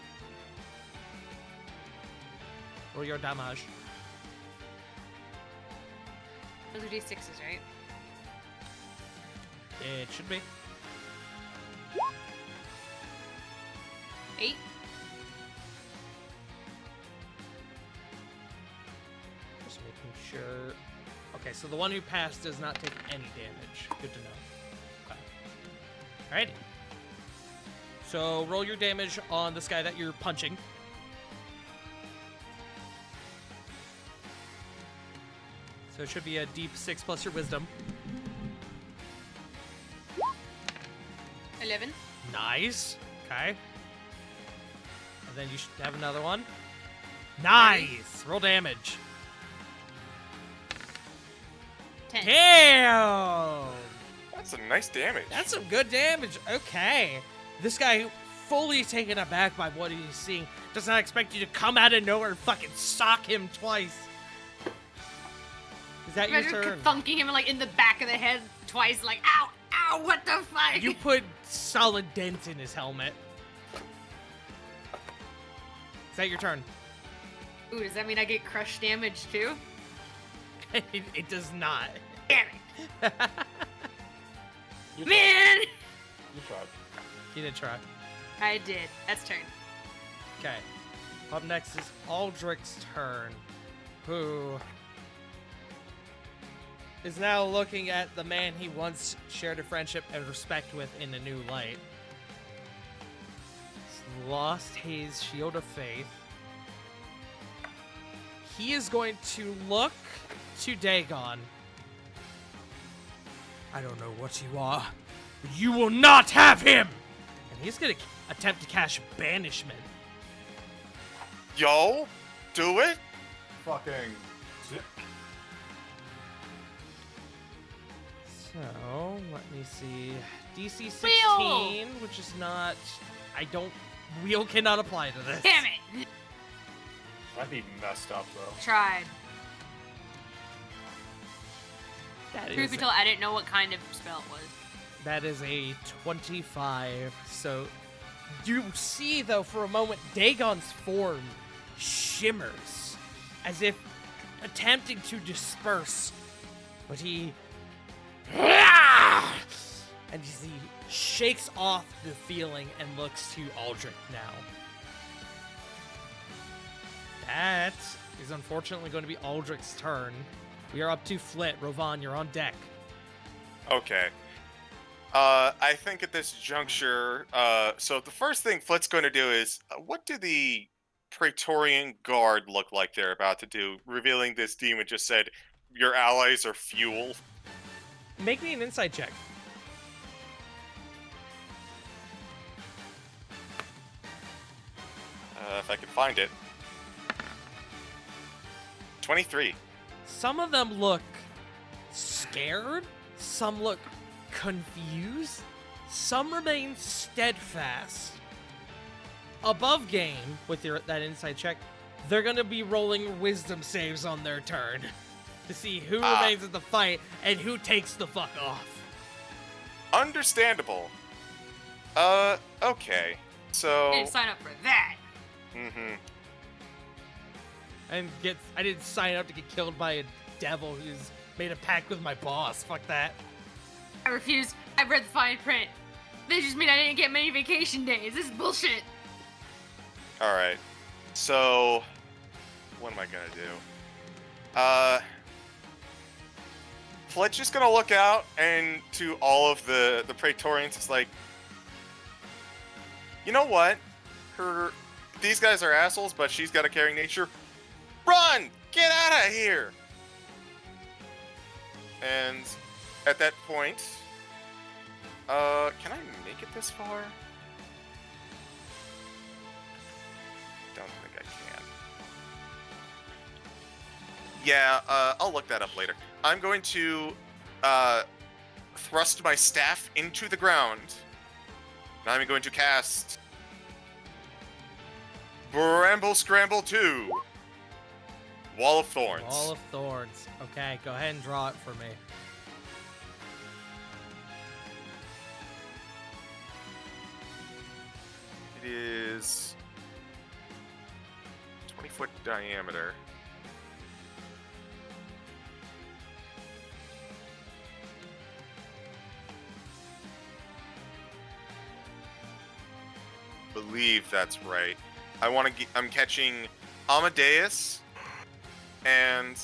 Roll your damage. Those are D6s, right? It should be. 8. Just Sure. Okay, so the one who passed does not take any damage. Good to know. Okay. Alrighty. So roll your damage on this guy that you're punching. So it should be a deep 6 plus your wisdom. 11. Nice. Okay. And then you should have another one. Nice. Roll damage. 10. Damn. That's some nice damage. That's some good damage. Okay. This guy, fully taken aback by what he's seeing, does not expect you to come out of nowhere and fucking sock him twice. Is that your Imagine turn? thunking him like in the back of the head twice, like ow, ow, what the fuck? You put solid dent in his helmet. Is that your turn? Ooh, does that mean I get crush damage too? It does not. Damn it, You man! You tried. You did try. I did. That's turn. Okay. Up next is Aldrich's turn, who is now looking at the man he once shared a friendship and respect with in a new light. He's lost his shield of faith. He is going to look to Dagon. I don't know what you are, but you will not have him! And he's going to attempt to cast Banishment. Yo, do it. Fucking. So, let me see. DC 16, Wheel! which is not... Wheel cannot apply to this. Damn it! Might be messed up though. Tried. That Truth is, be told, I didn't know what kind of spell it was. that is a 25. So, you see, though, for a moment, Dagon's form shimmers as if attempting to disperse. But he... And he shakes off the feeling and looks to Aldrich now. That is unfortunately going to be Aldrich's turn. We are up to Flit. Rovan, you're on deck. Okay. I think at this juncture, so the first thing Flit's going to do is, what do the Praetorian Guard look like they're about to do? Revealing this demon just said, your allies are fuel. Make me an insight check. If I can find it. 23. Some of them look scared. Some look confused. Some remain steadfast. Above game, with that insight check, they're going to be rolling wisdom saves on their turn to see who remains in the fight and who takes the fuck off. Understandable. Okay. So... I didn't sign up for that. Mm-hmm. I didn't sign up to get killed by a devil who's made a pact with my boss. Fuck that. I refuse. I've read the fine print. They just mean I didn't get many vacation days. This is bullshit. Alright. So... What am I gonna do? Fletch just gonna look out and to all of the Praetorians, it's like... You know what? These guys are assholes, but she's got a caring nature. Run! Get out of here! And at that point, can I make it this far? Don't think I can. Yeah, I'll look that up later. I'm going to thrust my staff into the ground. And I'm going to cast Bramble Scramble 2. Wall of Thorns. Wall of Thorns. Okay, go ahead and draw it for me. It is 20-foot diameter. Believe that's right. I'm catching Amadeus and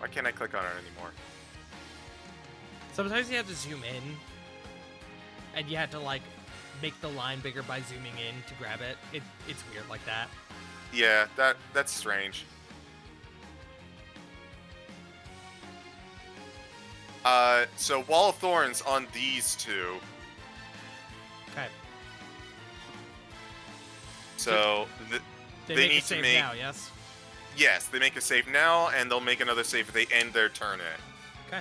Why can't I click on it anymore? Sometimes you have to zoom in, and you have to like make the line bigger by zooming in to grab it. It's weird like that. Yeah, that's strange. So Wall of Thorns on these two. Okay. So They They make need a to save make- now, yes? yes, they make a save now, and they'll make another save if they end their turn in it. Okay.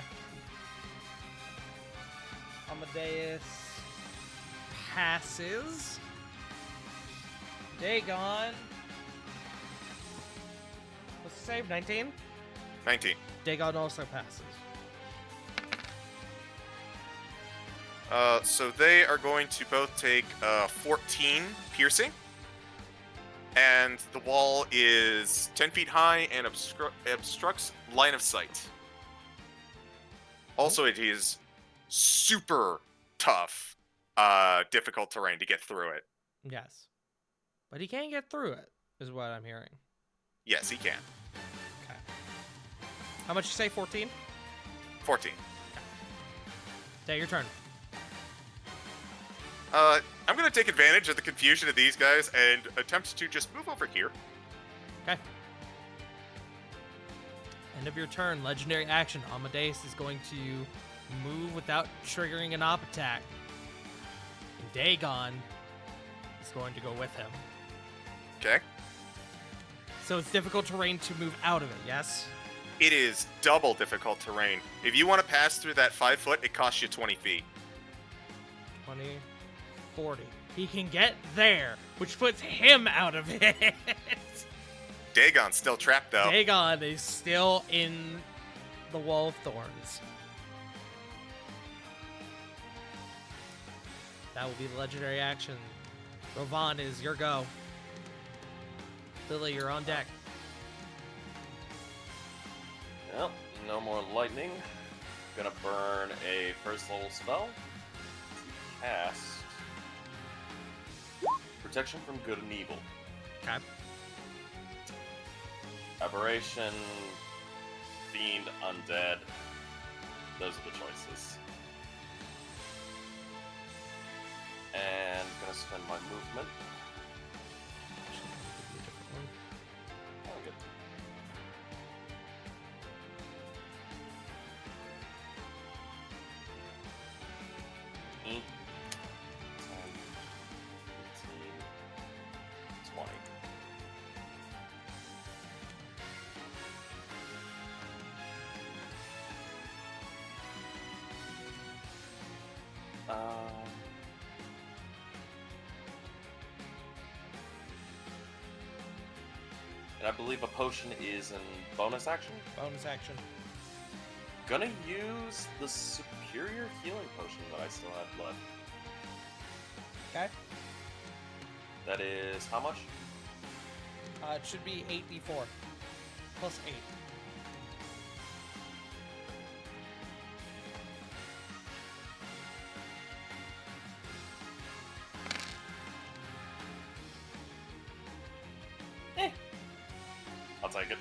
Amadeus passes. Dagon. What's the save? 19? 19. Dagon also passes. So they are going to both take 14 piercing. And the wall is 10 feet high and obstructs line of sight. Also, it is super tough, difficult terrain to get through it. Yes. But he can't get through it, is what I'm hearing. Yes, he can. Okay. How much you say? 14? 14. Day, your turn. I'm going to take advantage of the confusion of these guys and attempt to just move over here. Okay. End of your turn. Legendary action. Amadeus is going to move without triggering an op attack. And Dagon is going to go with him. Okay? So it's difficult terrain to move out of it, yes? It is double difficult terrain. If you want to pass through that 5 foot, it costs you 20 feet. 20, 40. He can get there, which puts him out of it. Dagon's still trapped, though. Dagon is still in the Wall of Thorns. That will be the legendary action. Rovan is your go. Lily, you're on deck. Well, no more lightning. Gonna burn a first level spell. Cast Protection from Good and Evil. Okay. Aberration, Fiend, Undead. Those are the choices. And gonna spend my movement. Oh, good. Mm. 10, 15, 20. And I believe a potion is in bonus action. Bonus action. Gonna use the superior healing potion that I still have left. Okay. That is how much? It should be 8d4. Plus 8. I'll take it.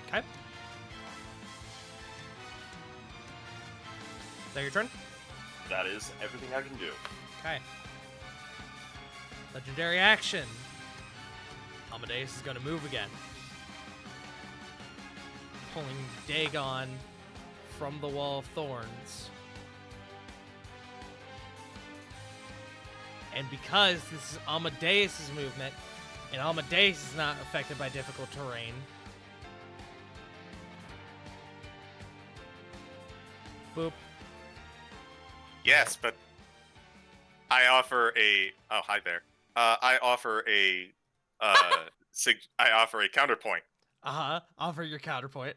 Okay. Is that your turn? That is everything I can do. Okay. Legendary action. Amadeus is going to move again. Pulling Dagon from the Wall of Thorns. And because this is Amadeus' movement, and Amadeus is not affected by difficult terrain, boop. Yes, but I offer a. Oh, hi there. I offer a. I offer a counterpoint. Offer your counterpoint.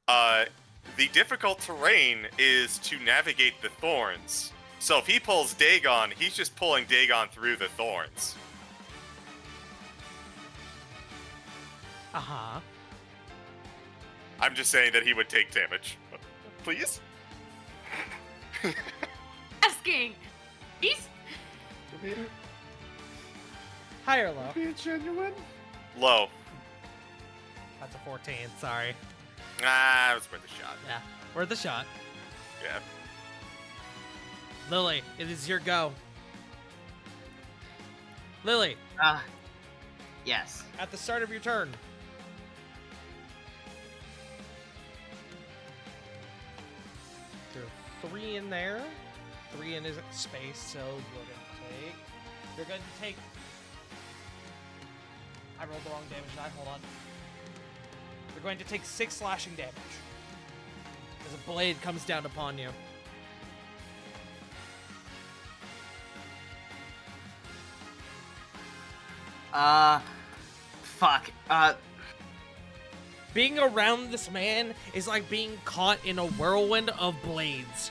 The difficult terrain is to navigate the thorns. So if he pulls Dagon, he's just pulling Dagon through the thorns. I'm just saying that he would take damage. Please? Asking. He's Peter? High or low? Being genuine? Low. That's a 14. Sorry. Ah, it was worth a shot. Yeah, worth a shot. Yeah. Lily, it is your go. Lily, Yes. at the start of your turn, there are 3 in there. 3 in his space, so you're going to take. I rolled the wrong damage die. Hold on. You're going to take 6 slashing damage as a blade comes down upon you. Fuck. Being around this man is like being caught in a whirlwind of blades.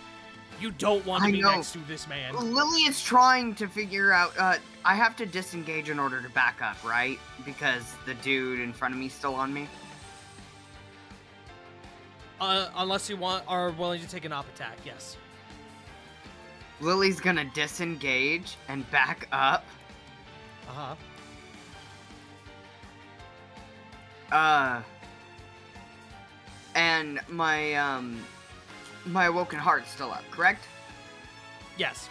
You don't want to I be know. next to this man. Lily is trying to figure out, I have to disengage in order to back up, right? Because the dude in front of me is still on me? Unless you are willing to take an op attack, yes. Lily's gonna disengage and back up. And my awoken heart's still up, correct? Yes.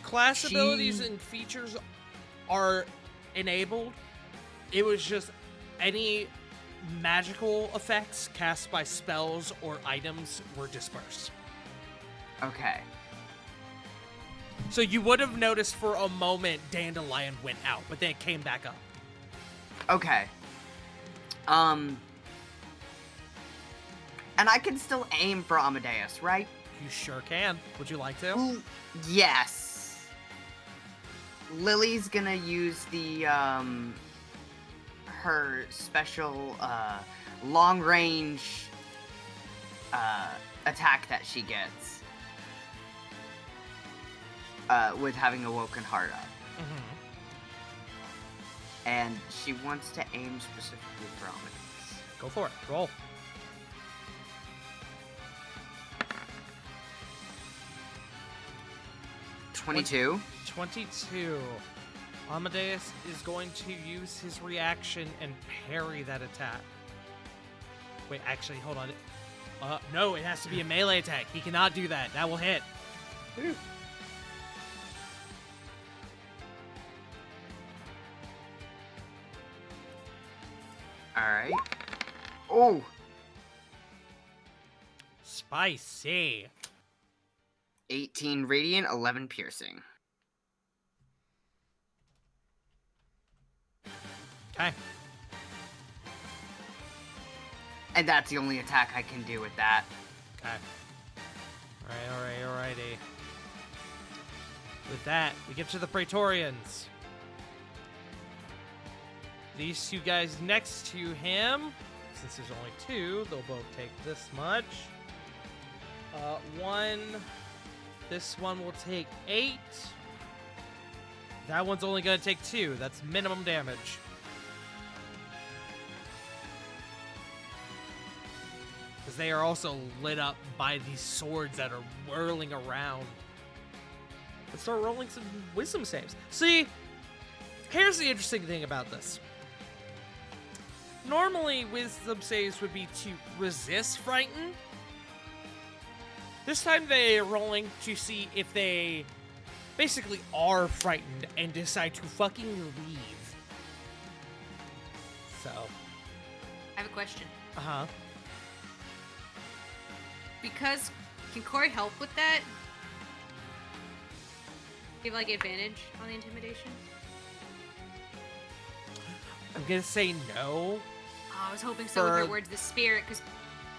Class She- abilities and features are enabled. It was just any magical effects cast by spells or items were dispersed. Okay. So you would have noticed for a moment Dandelion went out, but then it came back up. Okay. And I can still aim for Amadeus, right? You sure can. Would you like to? Ooh, yes. Lily's gonna use the, her special, long range, attack that she gets. With having Awoken Heart up. Mm-hmm. And she wants to aim specifically for Amadeus. Go for it. Roll. $22. 22. Amadeus is going to use his reaction and parry that attack. Wait, actually, hold on. No, it has to be a melee attack. He cannot do that. That will hit. Alright. Oh! Spicy. 18 radiant, 11 piercing. Okay. And that's the only attack I can do with that. Okay. Alrighty. With that, we get to the Praetorians. These 2 guys next to him, since there's only 2, they'll both take this much. This one will take 8. That one's only gonna take 2. That's minimum damage. Because they are also lit up by these swords that are whirling around. Let's start rolling some wisdom saves. See, here's the interesting thing about this. Normally, wisdom saves would be to resist frighten. This time they are rolling to see if they basically are frightened and decide to fucking leave. So. I have a question. Uh-huh. Because, can Corey help with that? Give, like, advantage on the intimidation? I'm gonna say no. Oh, I was hoping so with your words, the spirit, because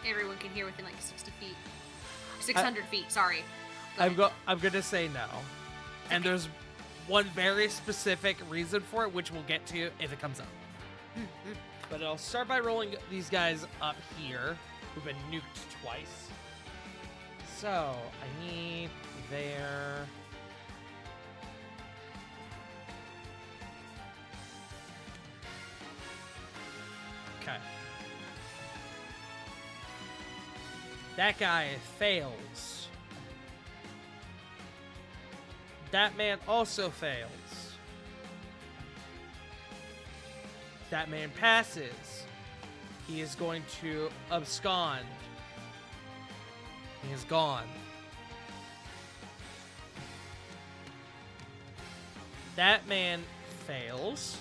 everyone can hear within, like, 60 feet. 600 feet, sorry. I'm gonna say no. And there's one very specific reason for it, which we'll get to if it comes up. But I'll start by rolling these guys up here, who've been nuked twice. So, I need their... Okay. That guy fails. That man also fails. That man passes. He is going to abscond. He is gone. That man fails.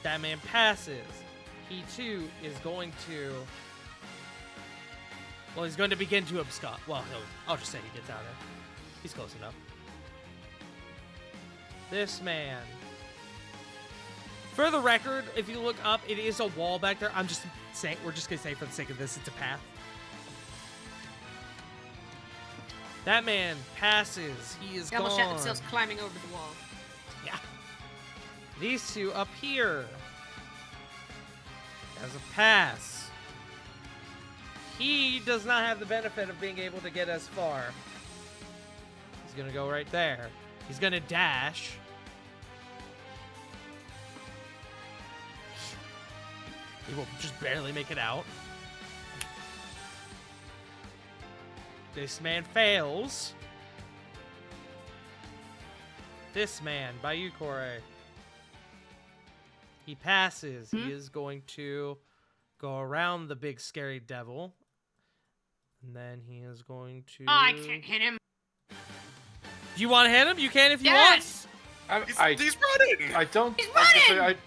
That man passes. He too is going to... Well, he's going to begin to abscond. Well, I'll just say he gets out of there. He's close enough. This man. For the record, if you look up, it is a wall back there. I'm just saying, we're just going to say for the sake of this, it's a path. That man passes. He is Almost shot gone. themselves climbing over the wall. Yeah. These two up here. As a pass. He does not have the benefit of being able to get as far. He's going to go right there. He's going to dash. He will just barely make it out. This man fails. This man, by you, Corey. He passes. He is going to go around the big scary devil. And then he is going to... Oh, I can't hit him. Do you want to hit him? You can if you want. Yes! He's running! I don't. He's I was gonna say, running!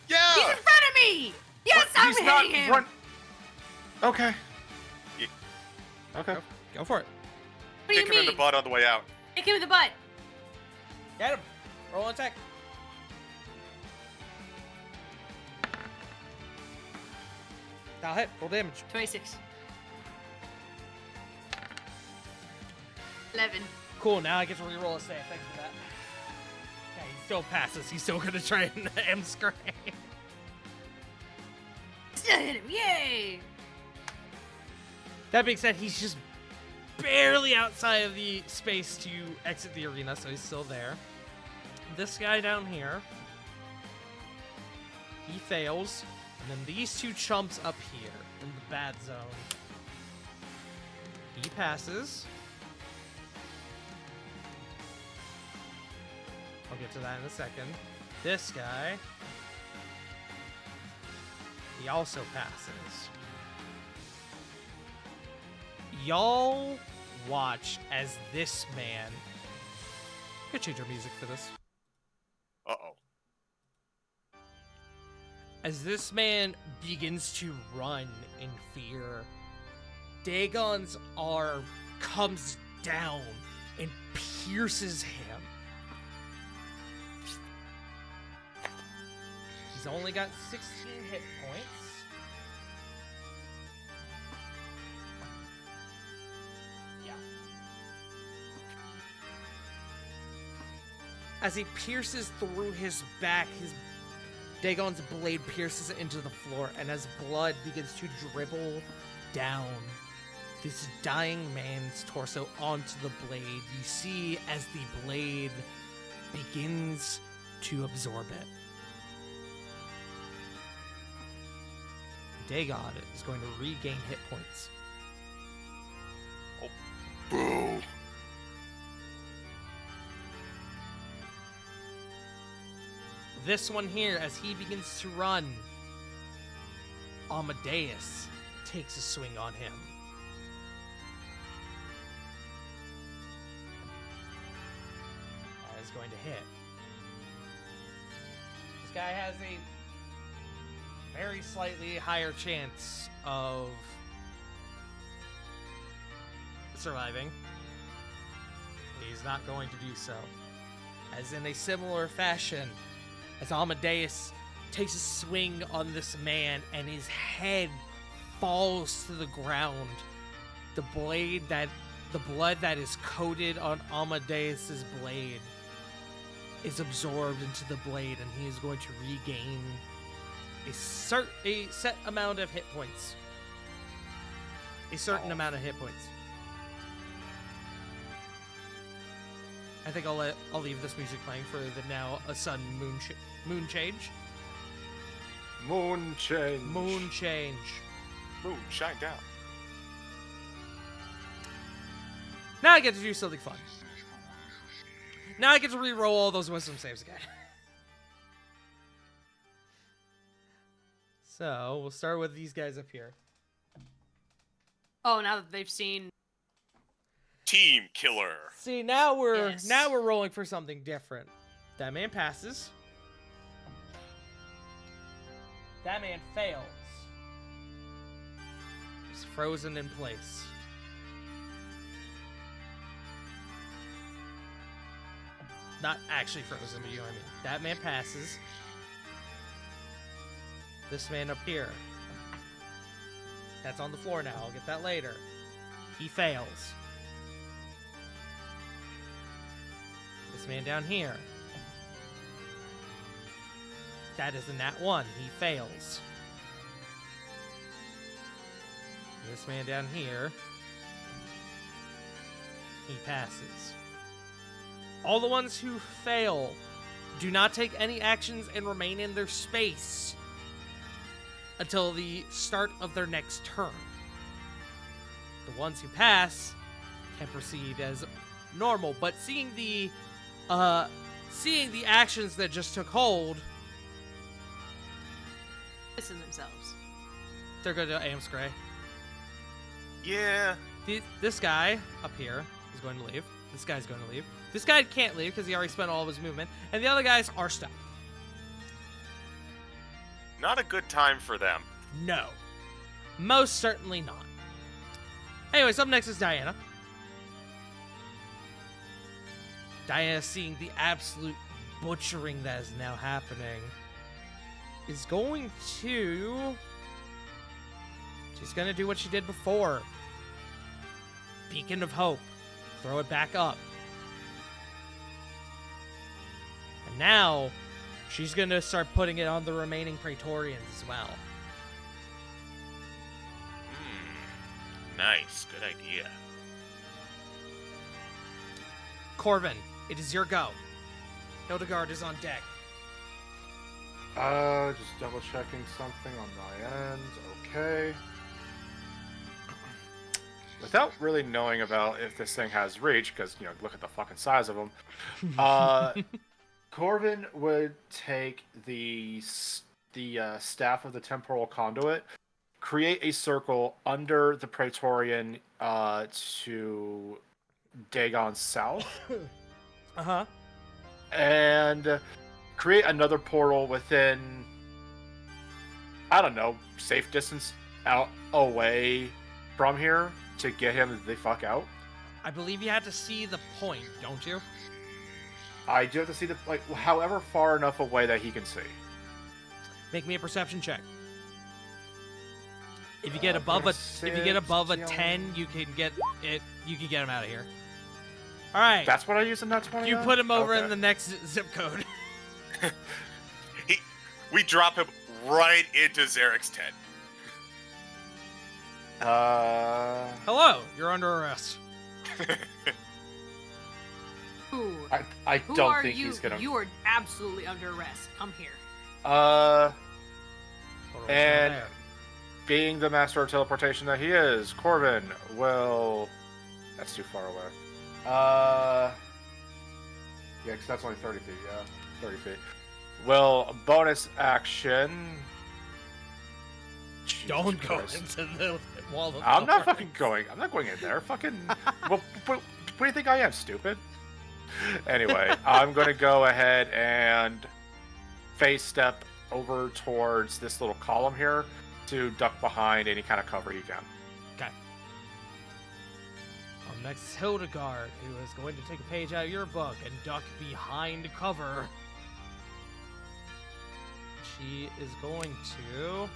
Yeah! He's in front of me! Yes, I'm he's not hitting him! run. Okay. Yeah. Okay. Go for it. What do you Kick him in the mean? butt on the way out. Kick him in the butt. Get him. Roll attack. I'll hit. Roll damage. 26. 11. Cool, now I get to reroll a save. Thanks for that. Okay, he still passes. He's still gonna try and M-scrape. Still hit him. Yay! That being said, he's just barely outside of the space to exit the arena, so he's still there. This guy down here, he fails. And then these two chumps up here in the bad zone. He passes. I'll get to that in a second. This guy, he also passes. Y'all watch as this man... I could change our music for this. Uh-oh. As this man begins to run in fear, Dagon's arm comes down and pierces him. He's only got 16 hit points. Yeah. As he pierces through his back, Dagon's blade pierces into the floor, and as blood begins to dribble down this dying man's torso onto the blade, you see as the blade begins to absorb it. Dagon is going to regain hit points. Boo! This one here, as he begins to run, Amadeus takes a swing on him. That is going to hit. This guy has a very slightly higher chance of surviving. He's not going to do so. As in a similar fashion, as Amadeus takes a swing on this man and his head falls to the ground, the blood that is coated on Amadeus's blade is absorbed into the blade, and he is going to regain a set amount of hit points. A certain amount of hit points. I think I'll leave this music playing for the now a sun moon change. Moon change. Moon change. Moon, shine down. Now I get to do something fun. Now I get to re-roll all those wisdom saves again. So, we'll start with these guys up here. Oh, now that they've seen. Team killer. See, now we're Yes. rolling for something different. That man passes. That man fails. He's frozen in place. Not actually frozen, but you know what I mean. That man passes. This man up here. That's on the floor now. I'll get that later. He fails. This man down here. That is a nat 1. He fails. This man down here. He passes. All the ones who fail do not take any actions and remain in their space until the start of their next turn. The ones who pass can proceed as normal, but seeing the actions that just took hold, Listen themselves. they're going to Amscray. Yeah. This guy up here is going to leave. This guy's going to leave. This guy can't leave because he already spent all of his movement, and the other guys are stuck. Not a good time for them. No. Most certainly not. Anyways, up next is Diana. Diana, seeing the absolute butchering that is now happening, is going to... She's going to do what she did before. Beacon of Hope. Throw it back up. And now, she's going to start putting it on the remaining Praetorians as well. Nice. Good idea. Corvin, it is your go. Hildegard is on deck. Just double checking something on my end. Okay. Without really knowing about if this thing has reach, because, you know, look at the fucking size of them, Corvin would take the staff of the temporal conduit, create a circle under the Praetorian to Dagon's south, Uh-huh. and create another portal within, I don't know, safe distance out away from here to get him the fuck out. I believe you have to see the point, don't you? I do have to see the, like, however far enough away that he can see. Make me a perception check. If you get above a 10, you can get it. You can get him out of here. All right. That's what I use in that 20. You put him over Okay. in the next zip code. We drop him right into Zarek's tent. Hello, you're under arrest. Ooh. I Who don't are think you? he's gonna. You are absolutely under arrest. Come here. Hold on, what's And- over there? Being the master of teleportation that he is, Corvin will. That's too far away. Yeah, because that's only 30 feet. Yeah, 30 feet. Will bonus action. Jesus Don't go Christ. into the wall of I'm not fire. fucking going. I'm not going in there. Fucking. Well, what do you think I am, stupid? Anyway, I'm going to go ahead and face step over towards this little column here to duck behind any kind of cover he can. Okay. Next is Hildegard, who is going to take a page out of your book and duck behind cover. She is going to...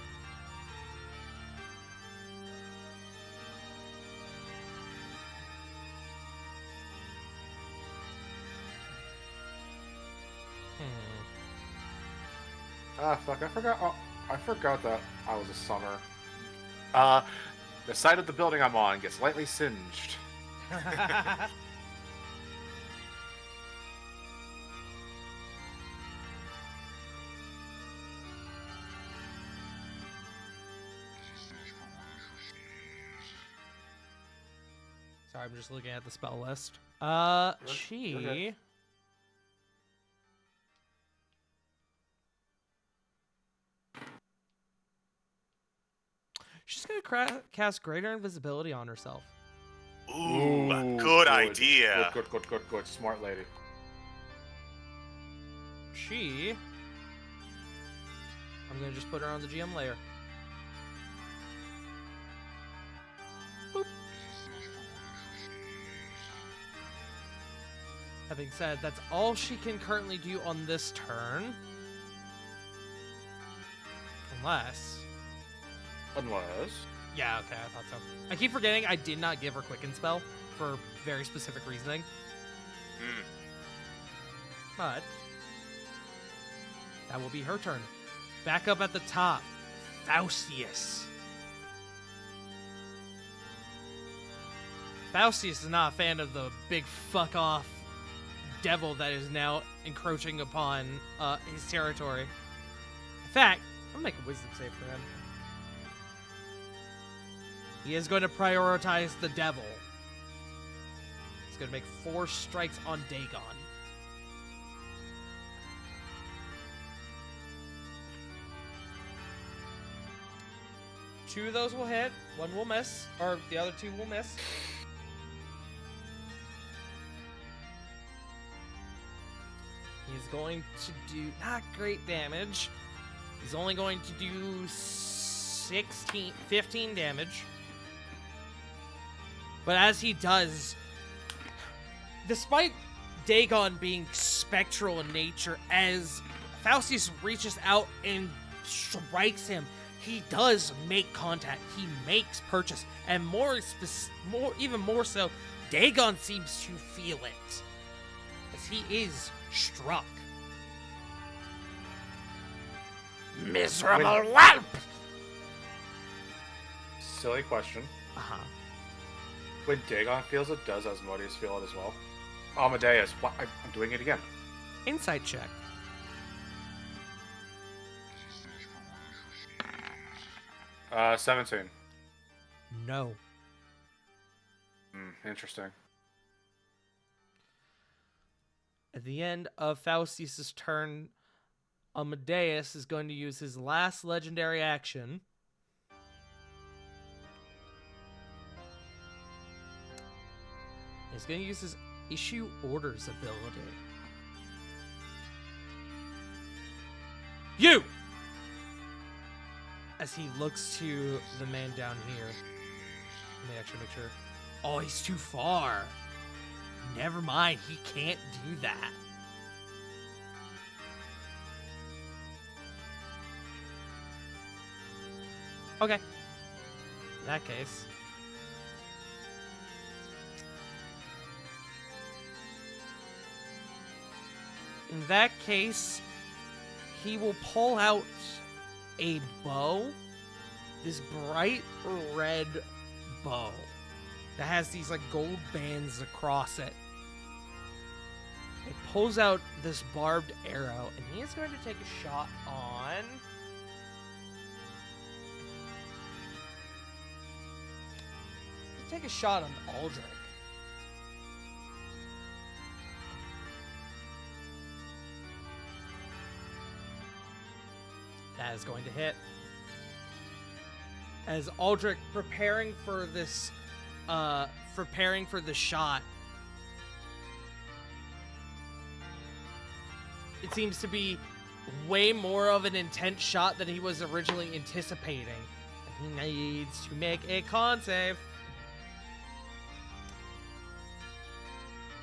Ah, fuck, I forgot. Oh, I forgot that I was a summer. The side of the building I'm on gets lightly singed. Sorry, I'm just looking at the spell list. You're She. good. She's gonna cast Greater Invisibility on herself. Ooh, good idea. Good. Smart lady. She. I'm gonna just put her on the GM layer. Boop. Having said, that's all she can currently do on this turn. Unless. Yeah, okay, I thought so. I keep forgetting I did not give her Quicken Spell for very specific reasoning. Hmm. But that will be her turn. Back up at the top, Faustius. Faustius is not a fan of the big fuck off devil that is now encroaching upon his territory. In fact, I'm gonna make a wisdom save for him. He is going to prioritize the devil. He's going to make 4 strikes on Dagon. Two of those will hit. One will miss. Or the other 2 will miss. He's going to do not great damage. He's only going to do 15 damage. But as he does, despite Dagon being spectral in nature, as Faustius reaches out and strikes him, he does make contact. He makes purchase, and even more so, Dagon seems to feel it, as he is struck. Miserable whelp! Silly question. When Dagon feels it, does Asmodeus feel it as well? Amadeus, what? I'm doing it again. Insight check. Uh, 17. No. Interesting. At the end of Faustius' turn, Amadeus is going to use his last legendary action. He's going to use his Issue Orders ability. You! As he looks to the man down here. Let me actually make sure. Oh, he's too far. Never mind, he can't do that. Okay. In that case. In that case, he will pull out a bow. This bright red bow that has these like gold bands across it. It pulls out this barbed arrow, and he is going to take a shot on. He's going to take a shot on Aldrich. That is going to hit. As Aldrich preparing for the shot, it seems to be way more of an intense shot than he was originally anticipating. And he needs to make a con save.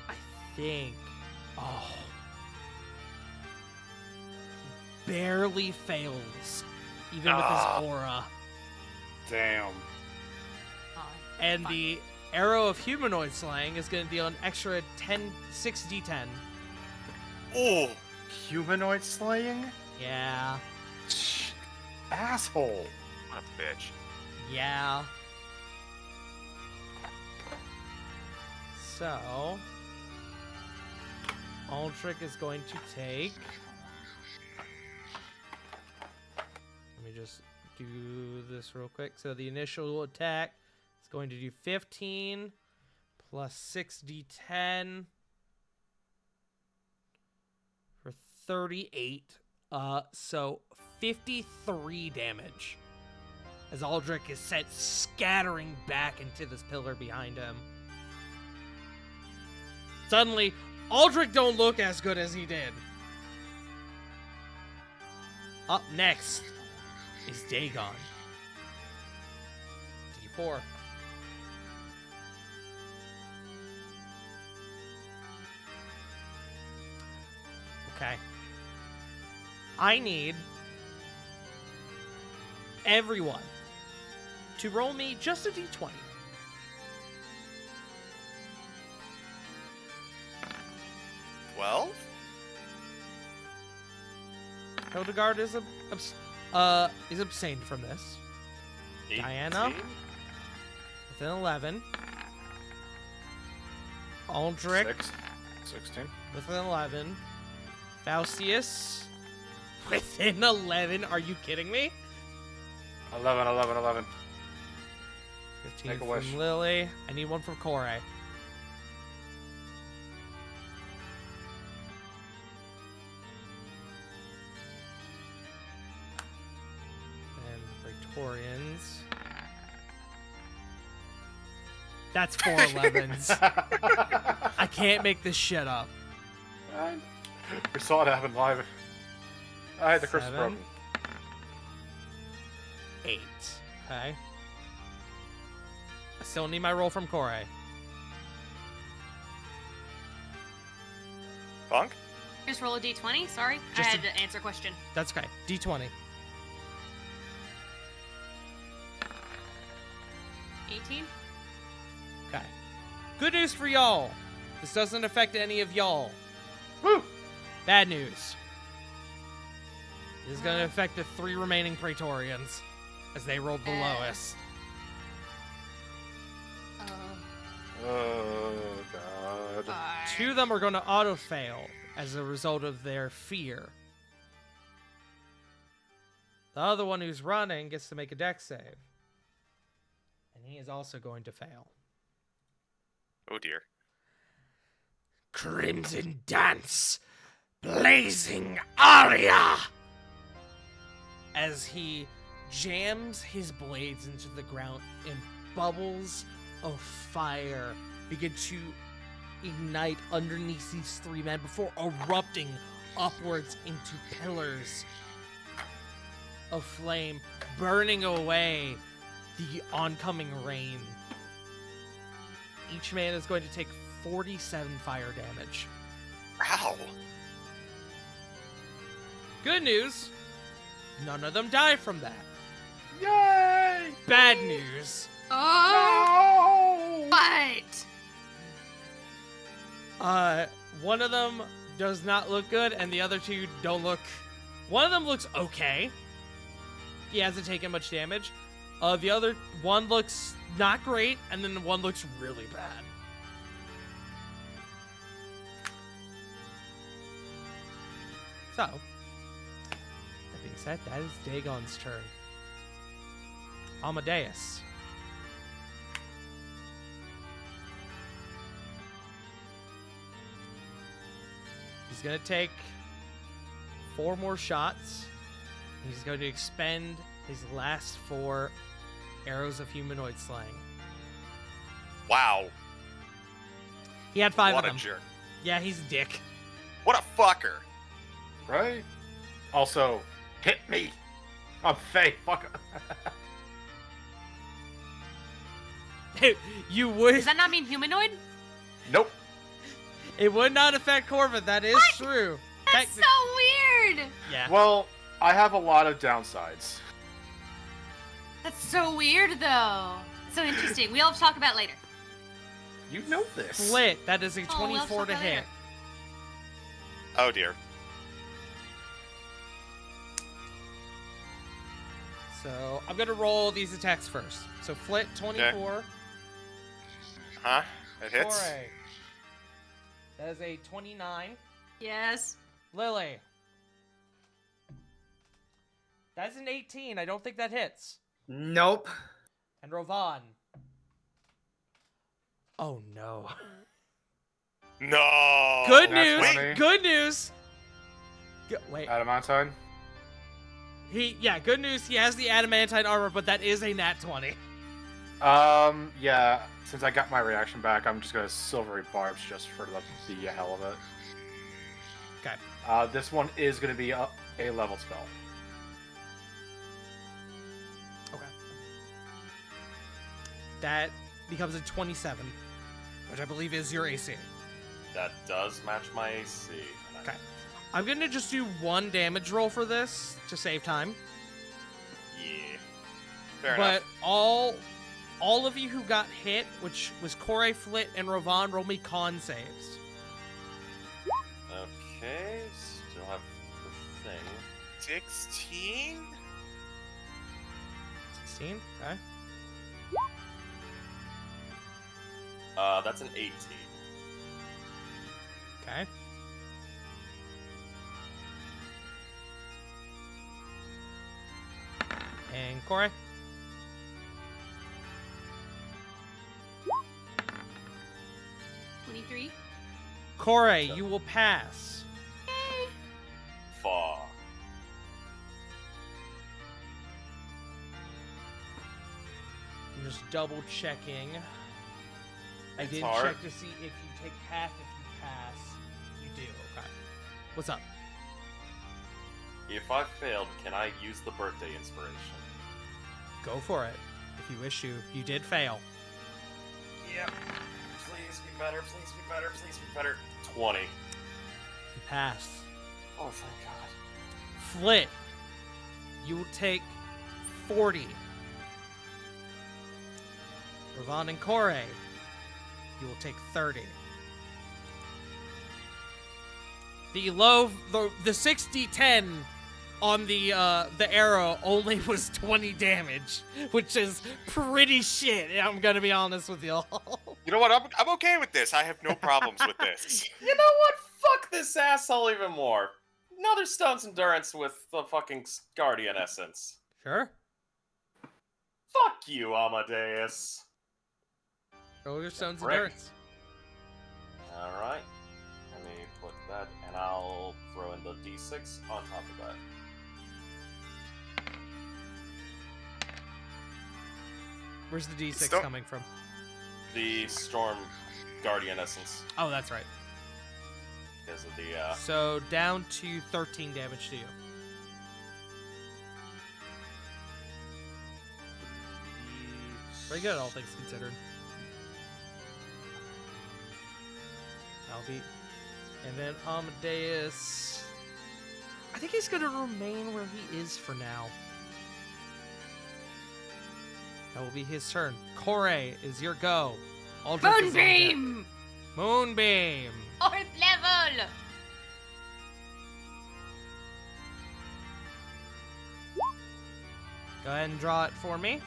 I think. Oh. He barely fails, even with his aura. Damn. And the arrow of humanoid slaying is going to deal an extra 6d10. Oh, Humanoid slaying? Yeah. Asshole. what a bitch. Yeah. So, Aldrich is going to take. Let me just do this real quick. So the initial attack is going to do 15 plus 6d10 for 38. So 53 damage. As Aldrich is sent scattering back into this pillar behind him. Suddenly, Aldrich don't look as good as he did. Up next is Dagon. D4. Okay. I need everyone to roll me just a d20. Well, Hildegard is abstained from this. Diana? 18? With an 11. Aldrich 16. with an 11. Faustius with an 11. Are you kidding me? 11. 15 Make a from wish. Lily. I need one from Corey. And Praetorians. That's 4 11s. I can't make this shit up. We saw it happen live. I had the curse is 7. broken. 8. Okay. I still need my roll from Corey. Bunk? Just roll a d20. Sorry, Just I had to answer a question. That's okay. D20. 18. Okay. Good news for y'all. This doesn't affect any of y'all. Woo! Bad news. This is going to affect the 3 remaining Praetorians as they rolled the lowest. Oh god. 2 of them are going to auto-fail as a result of their fear. The other one who's running gets to make a dex save. And he is also going to fail. Oh dear. Crimson Dance, Blazing Aria! As he jams his blades into the ground and bubbles of fire begin to ignite underneath these 3 men before erupting upwards into pillars of flame, burning away the oncoming rain. Each man is going to take 47 fire damage. Ow. Good news, none of them die from that. Yay! Bad news, Oh, what? one of them does not look good, and the other 2 don't look. One of them looks okay. He hasn't taken much damage. The other one looks not great, and then the one looks really bad. So, that being said, that is Dagon's turn. Amadeus. He's going to take 4 more shots. He's going to expend his last 4 arrows of humanoid slaying. Wow. He had 5 What of a them. jerk. Yeah, he's a dick. What a fucker. Right? Also, hit me. I'm fake. Fuck. You would. Does that not mean humanoid? Nope. It would not affect Corvin. That is true. That's Techni- so weird. Yeah. Well, I have a lot of downsides. That's so weird, though. So interesting. We'll have to talk about it later. You know this. Split. That is a Oh, we'll 24 to talk about hit. later. Oh dear. So I'm gonna roll these attacks first. So Flit 24. Huh? It hits? Foray. That is a 29. Yes. Lily. That's an 18. I don't think that hits. Nope. And Rovan. Oh no. No. Good Nat news. 20. Good news. Wait. Adamantine. Good news. He has the adamantine armor, but that is a nat 20. Yeah. Since I got my reaction back, I'm just gonna silvery barbs just for the hell of it. Okay. This one is gonna be a level spell. Okay. That becomes a 27, which I believe is your AC. That does match my AC. Okay. I'm gonna just do 1 damage roll for this to save time. Yeah. Fair But enough. all of you who got hit, which was Corey, Flit, and Ravon, roll me con saves. Okay, still have the thing. 16? 16. Okay. That's an 18. Okay. And Corey. $23. Corey, you will pass. Fuck. I'm just double checking. I It's did hard. check to see if you take half if you pass. You do. Okay. What's up? If I failed, can I use the birthday inspiration? Go for it. If you wish to. You did fail. Yep. Please be better, please be better, please be better. 20. You pass. Oh, thank God. Flit, you will take 40. Ravon and Corey, you will take 30. The 60-10 on the arrow only was 20 damage, which is pretty shit. I'm gonna be honest with y'all. You know what? I'm okay with this. I have no problems with this. You know what? Fuck this asshole even more. Another Stone's Endurance with the fucking Guardian Essence. Sure. Fuck you, Amadeus. Roll your stone's Frick. endurance. Alright. Let me put that, and I'll throw in the d6 on top of that. Where's the D6 Stop. coming from? The Storm Guardian Essence. Oh, that's right. Because of the, So down to 13 damage to you. Pretty good, all things considered. I'll be. And then Amadeus. I think he's gonna remain where he is for now. That will be his turn. Corey, is your go. Aldrich is on deck. Moonbeam! Moonbeam. 4th level! Go ahead and draw it for me.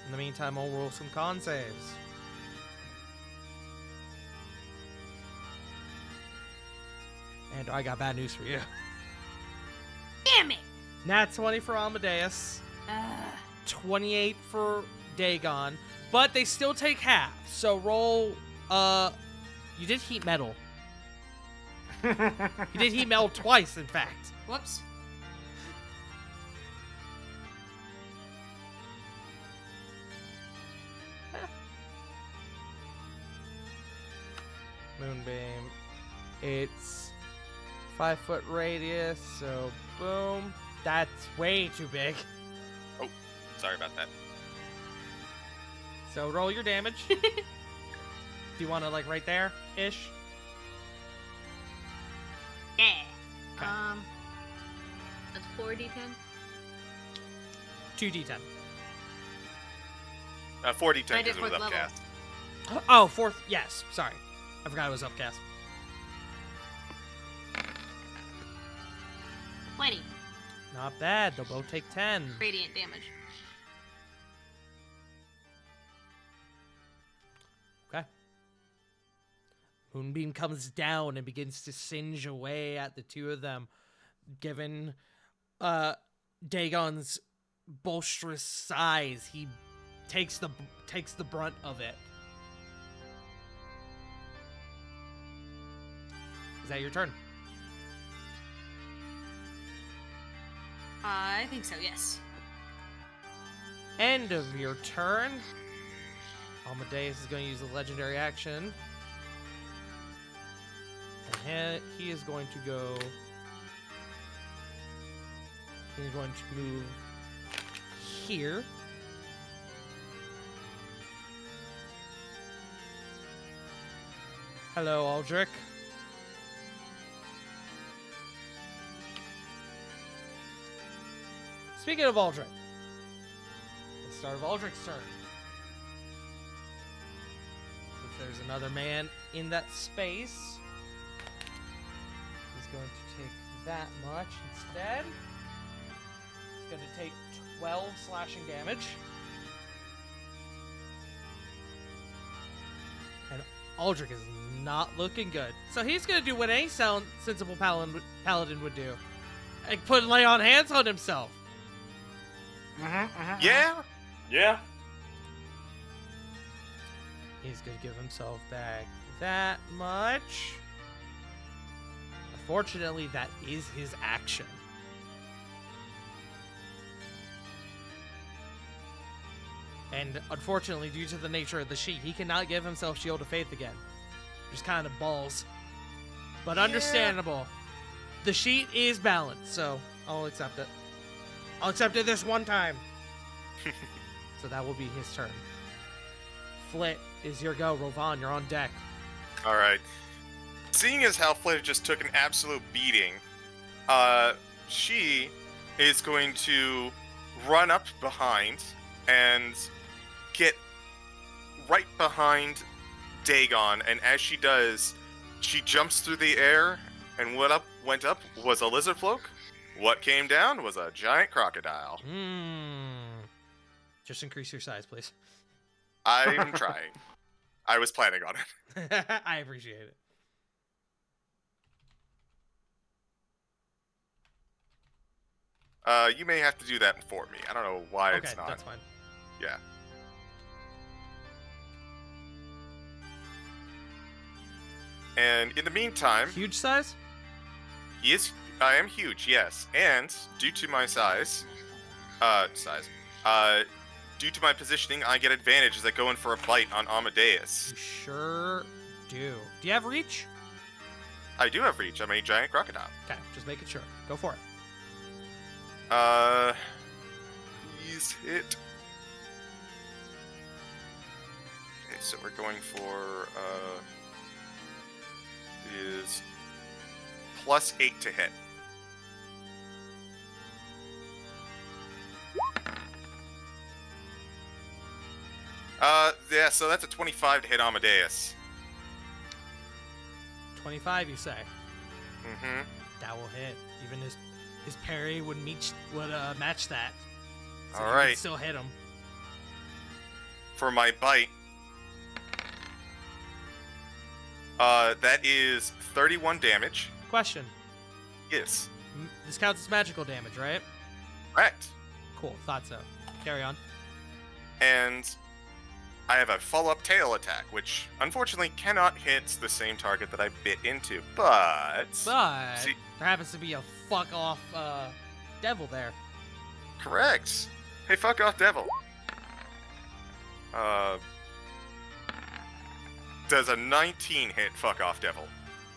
In the meantime, I'll roll some con saves. And I got bad news for you. Damn it! Nat 20 for Amadeus, Ugh. 28 for Dagon, but they still take half. So roll, you did heat metal. You did heat metal twice, in fact. Whoops. Moonbeam. It's 5-foot radius, so boom. That's way too big. Sorry about that. So roll your damage. Do you want to like right there ish? Yeah. Okay. That's 4d10. 2d10. 40 I 10 did because it was 4th level. upcast. Oh, fourth. Yes, sorry. I forgot it was upcast. 20 Not bad. They'll both take 10. radiant damage. Okay. Moonbeam comes down and begins to singe away at the two of them. Given Dagon's bolsterous size, he takes the brunt of it. Is that your turn? I think so, yes. End of your turn. Amadeus is going to use a legendary action. And he is going to go... He's going to move here. Hello, Aldrich. Speaking of Aldrich, the start of Aldrich's turn. Since there's another man in that space, he's going to take that much instead. He's going to take 12 slashing damage. And Aldrich is not looking good. So he's going to do what any sensible paladin would do. And lay on hands on himself. Yeah. Yeah. He's going to give himself back that much. Unfortunately, that is his action. And unfortunately, due to the nature of the sheet, he cannot give himself Shield of Faith again. Just kind of balls. But understandable. The sheet is balanced, so I'll accept it. I'll accept it this one time. So that will be his turn. Flit is your go. Rovan, you're on deck. All right. Seeing as how Flit just took an absolute beating, she is going to run up behind and get right behind Dagon, and as she does, she jumps through the air, and what went up was a lizard folk. What came down was a giant crocodile. Just increase your size, please. I'm trying. I was planning on it. I appreciate it. You may have to do that for me. I don't know why Okay, it's not. that's fine. Yeah. And in the meantime, Huge size? I am huge, yes. And due to my due to my positioning, I get advantage as I go in for a bite on Amadeus. You sure do. Do you have reach? I do have reach. I'm a giant crocodile. Okay, just making sure. Go for it. Please hit. Okay, so we're going for, is +8 to hit. Yeah, so that's a 25 to hit Amadeus. 25, you say? Mm-hmm. That will hit. Even his parry would match that. So All you right. could still hit him. For my bite, that is 31 damage. Question. Yes. This counts as magical damage, right? Correct. Cool. Thought so. Carry on. And I have a follow-up tail attack, which unfortunately cannot hit the same target that I bit into, but... But See- there happens to be a fuck off devil there. Correct. Hey, fuck off, devil. Does a 19 hit fuck off, devil?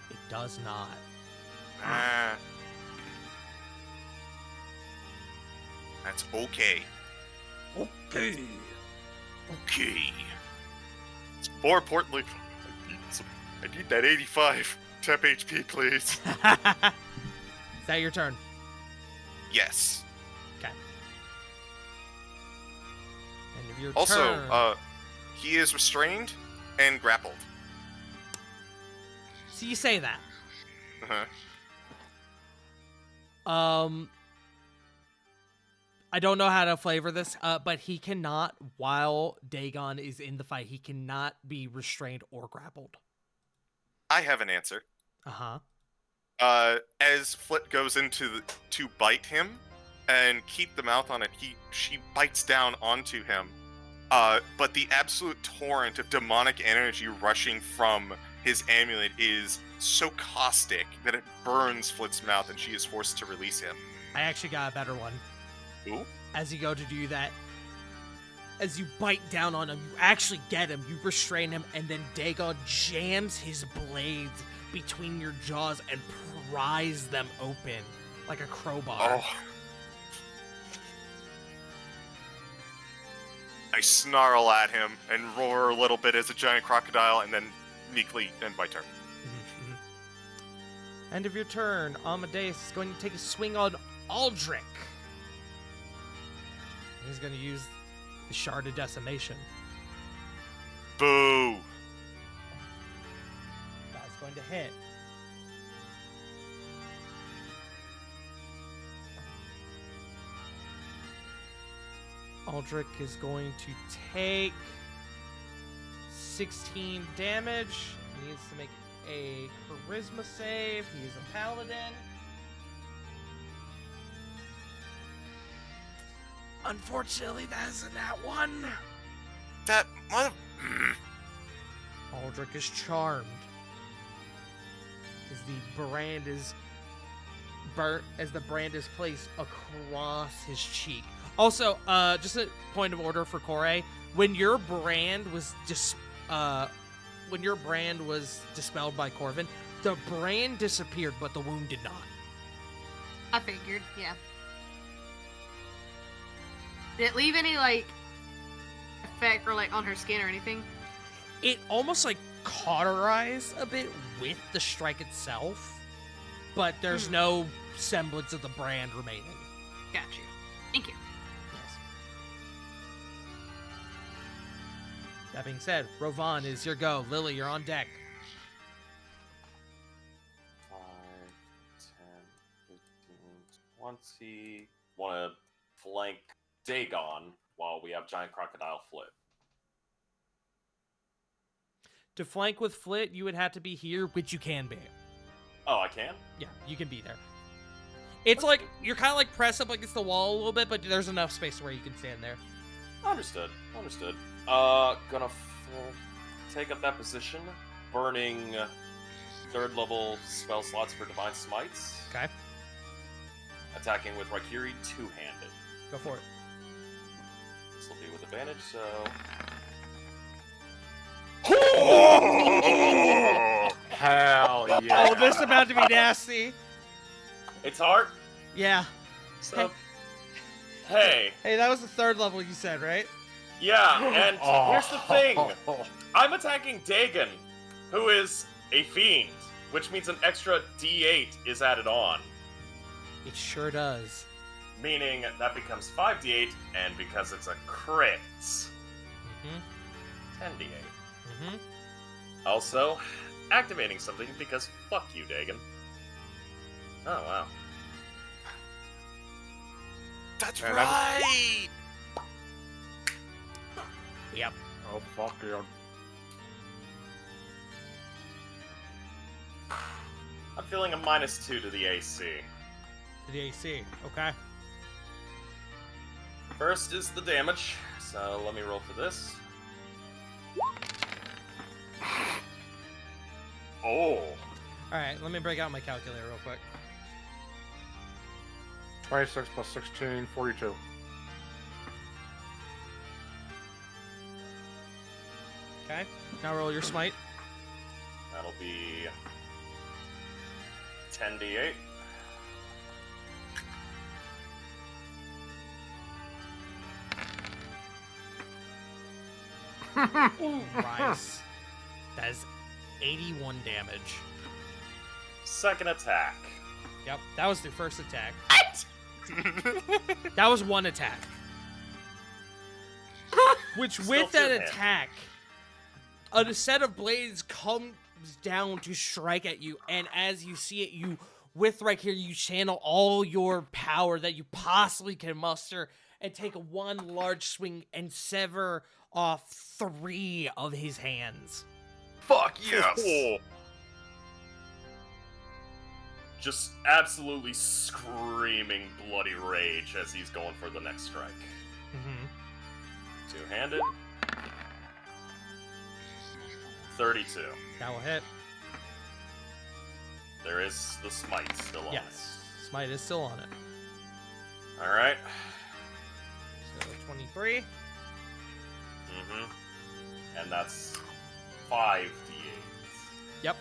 It does not. Ah. That's okay. Okay. Okay. More importantly, I need that 85 temp HP, please. Is that your turn? Yes. Okay. End of your Also, turn. he is restrained and grappled. So you say that. Uh-huh. I don't know how to flavor this, but he cannot, while Dagon is in the fight, he cannot be restrained or grappled. I have an answer. Uh-huh. As Flit goes to bite him and keep the mouth on it, she bites down onto him. But the absolute torrent of demonic energy rushing from his amulet is so caustic that it burns Flit's mouth and she is forced to release him. I actually got a better one. Ooh. As you go to do that, as you bite down on him, you actually get him, you restrain him, and then Dagon jams his blades between your jaws and pries them open like a crowbar. Oh. I snarl at him and roar a little bit as a giant crocodile, and then meekly end my turn. End of your turn. Amadeus is going to take a swing on Aldrich. He's going to use the Shard of Decimation. Boo! That's going to hit. Aldrich is going to take 16 damage. He needs to make a charisma save. He is a paladin. Unfortunately, that isn't that one. That mother... Aldrich is charmed. As the brand is burnt, as the brand is placed across his cheek. Also, just a point of order for Corey. When your brand was dispelled by Corvin, the brand disappeared, but the wound did not. I figured, yeah. Did it leave any, like, effect or, like, on her skin or anything? It almost, like, cauterized a bit with the strike itself, but there's no semblance of the brand remaining. Got you. Thank you. Yes. That being said, Rovan is your go. Lily, you're on deck. 5, 10, 15, 20. Want to flank Dagon while we have Giant Crocodile Flit. To flank with Flit, you would have to be here, which you can be. Oh, I can? Yeah, you can be there. It's like, you're kind of like pressed up against the wall a little bit, but there's enough space where you can stand there. Understood. Gonna take up that position, burning 3rd level spell slots for Divine Smites. Okay, Attacking with Raikiri two-handed. go for it. This will be with advantage, so... Hell yeah. Oh, this is about to be nasty. It's hard. Yeah. So... Hey, Hey, that was the 3rd level you said, right? yeah, and here's the thing. Oh. I'm attacking Dagon, who is a fiend, which means an extra D8 is added on. It sure does. Meaning that becomes 5d8, and because it's a crit, Mm-hmm. 10d8. Mm-hmm. Also, activating something because fuck you, Dagon. Oh, wow. That's Man, right! Yep. Oh, fuck yeah. I'm feeling a -2 to the AC. To the AC. Okay. First is the damage, so let me roll for this. Oh! Alright, let me break out my calculator real quick. 26 plus 16, 42. Okay. Now roll your smite. That'll be 10d8. Rise. That is 81 damage. Second attack. Yep, that was the first attack. What? That was one attack. Which, Still with that two-handed. attack, a set of blades comes down to strike at you, and as you see it, you, with right here, you channel all your power that you possibly can muster and take one large swing and sever off 3 of his hands. Fuck Yes. Just absolutely screaming bloody rage as he's going for the next strike. Mm-hmm. Two-handed. 32. That will hit. There is the smite still on Yes. Smite is still on it. it. Alright. So 23. Mm-hmm. And that's 5 d8s. Yep.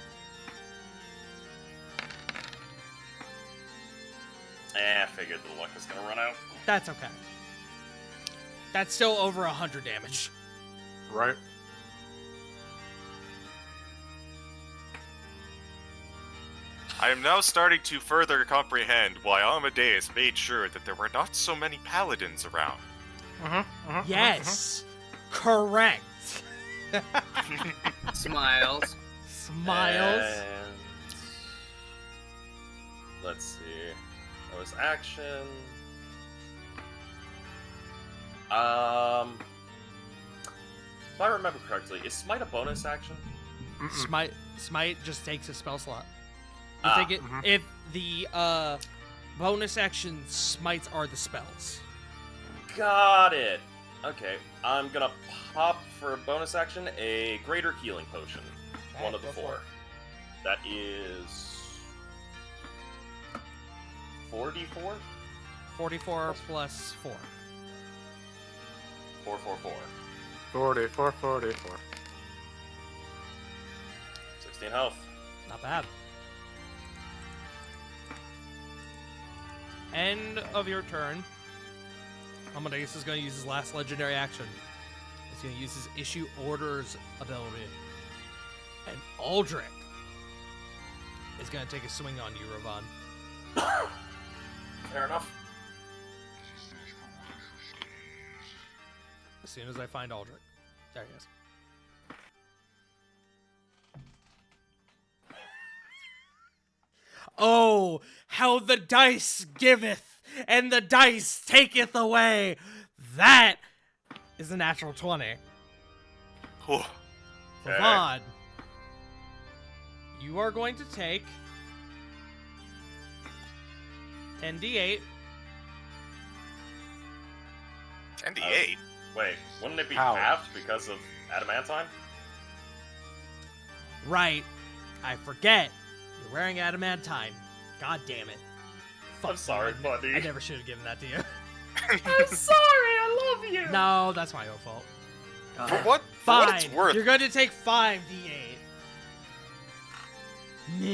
I figured the luck was gonna run out. That's okay. That's still over 100 damage. Right. I am now starting to further comprehend why Amadeus made sure that there were not so many paladins around. Yes. Correct. Smiles. Smiles. And... Let's see. That was action. If I remember correctly, is smite a bonus action? Smite just takes a spell slot. Ah, Take it, if the bonus action smites are the spells. Got it. Okay, I'm gonna pop for a bonus action a greater healing potion. Okay, One of the go for 4. it. That is 4d4? 44 plus 4. 444. 44. 16 health. Not bad. End of your turn. Amadeus is going to use his last legendary action. He's going to use his Issue Orders ability. And Aldrich is going to take a swing on you, Ravon. Fair enough. As soon as I find Aldrich. There he is. Oh, how the dice giveth, and the dice taketh away. That is a natural 20. Whew. Okay. Ravon, you are going to take 10d8. 10d8. Wait, wouldn't it be How? halved because of adamantine? Right. I forget. You're wearing adamantine. God damn it. Fuck I'm sorry, me. buddy. I never should have given that to you. I'm sorry, I love you! No, that's my own fault. For what it's Fine. worth, You're going to take 5d8. Nah.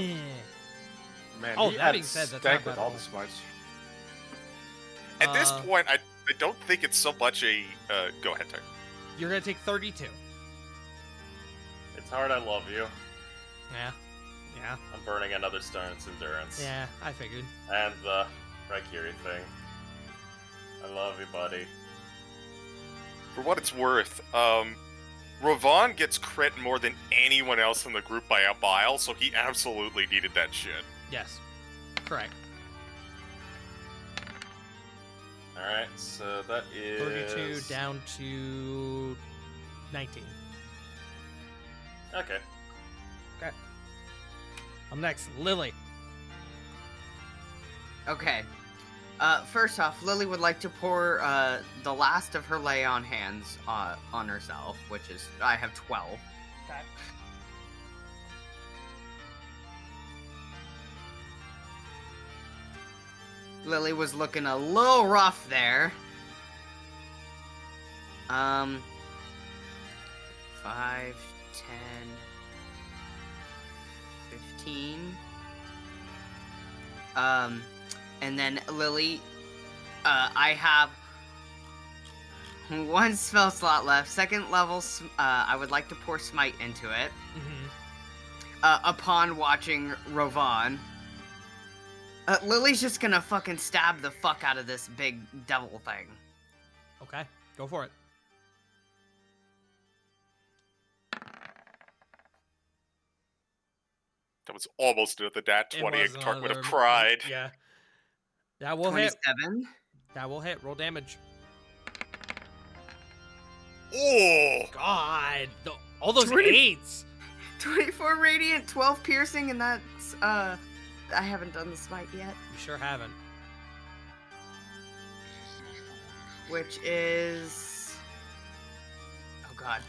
Man, Oh, he that had being said, that's stank not with bad all at the smites. at this Uh, point, I don't think it's so much a. Go ahead, Tyler. You're going to take 32. It's hard, I love you. Yeah. Yeah. I'm burning another Starn's endurance. Yeah, I figured. And the Raikiri thing. I love you, buddy. For what it's worth, Ravon gets crit more than anyone else in the group by a mile, so he absolutely needed that shit. Yes. Correct. Alright, so that is... 32 down to 19. Okay. Okay. I'm next. Lily. Okay. First off, Lily would like to pour the last of her lay on hands on herself, which is I have 12. Okay. Lily was looking a little rough there. 5, 10, 15. And then Lily, I have 1 spell slot left. Second level, I would like to pour Smite into it. Mm-hmm. Upon watching Ravon. Lily's just gonna fucking stab the fuck out of this big devil thing. Okay. Go for it. That was almost another nat It 20, was and Tart would have another- cried. Yeah. That will hit. 27. That will hit. Roll damage. Oh! God. All those 20. 8s. 24 radiant, 12 piercing, and that's I haven't done the smite yet, You sure haven't. which is oh god.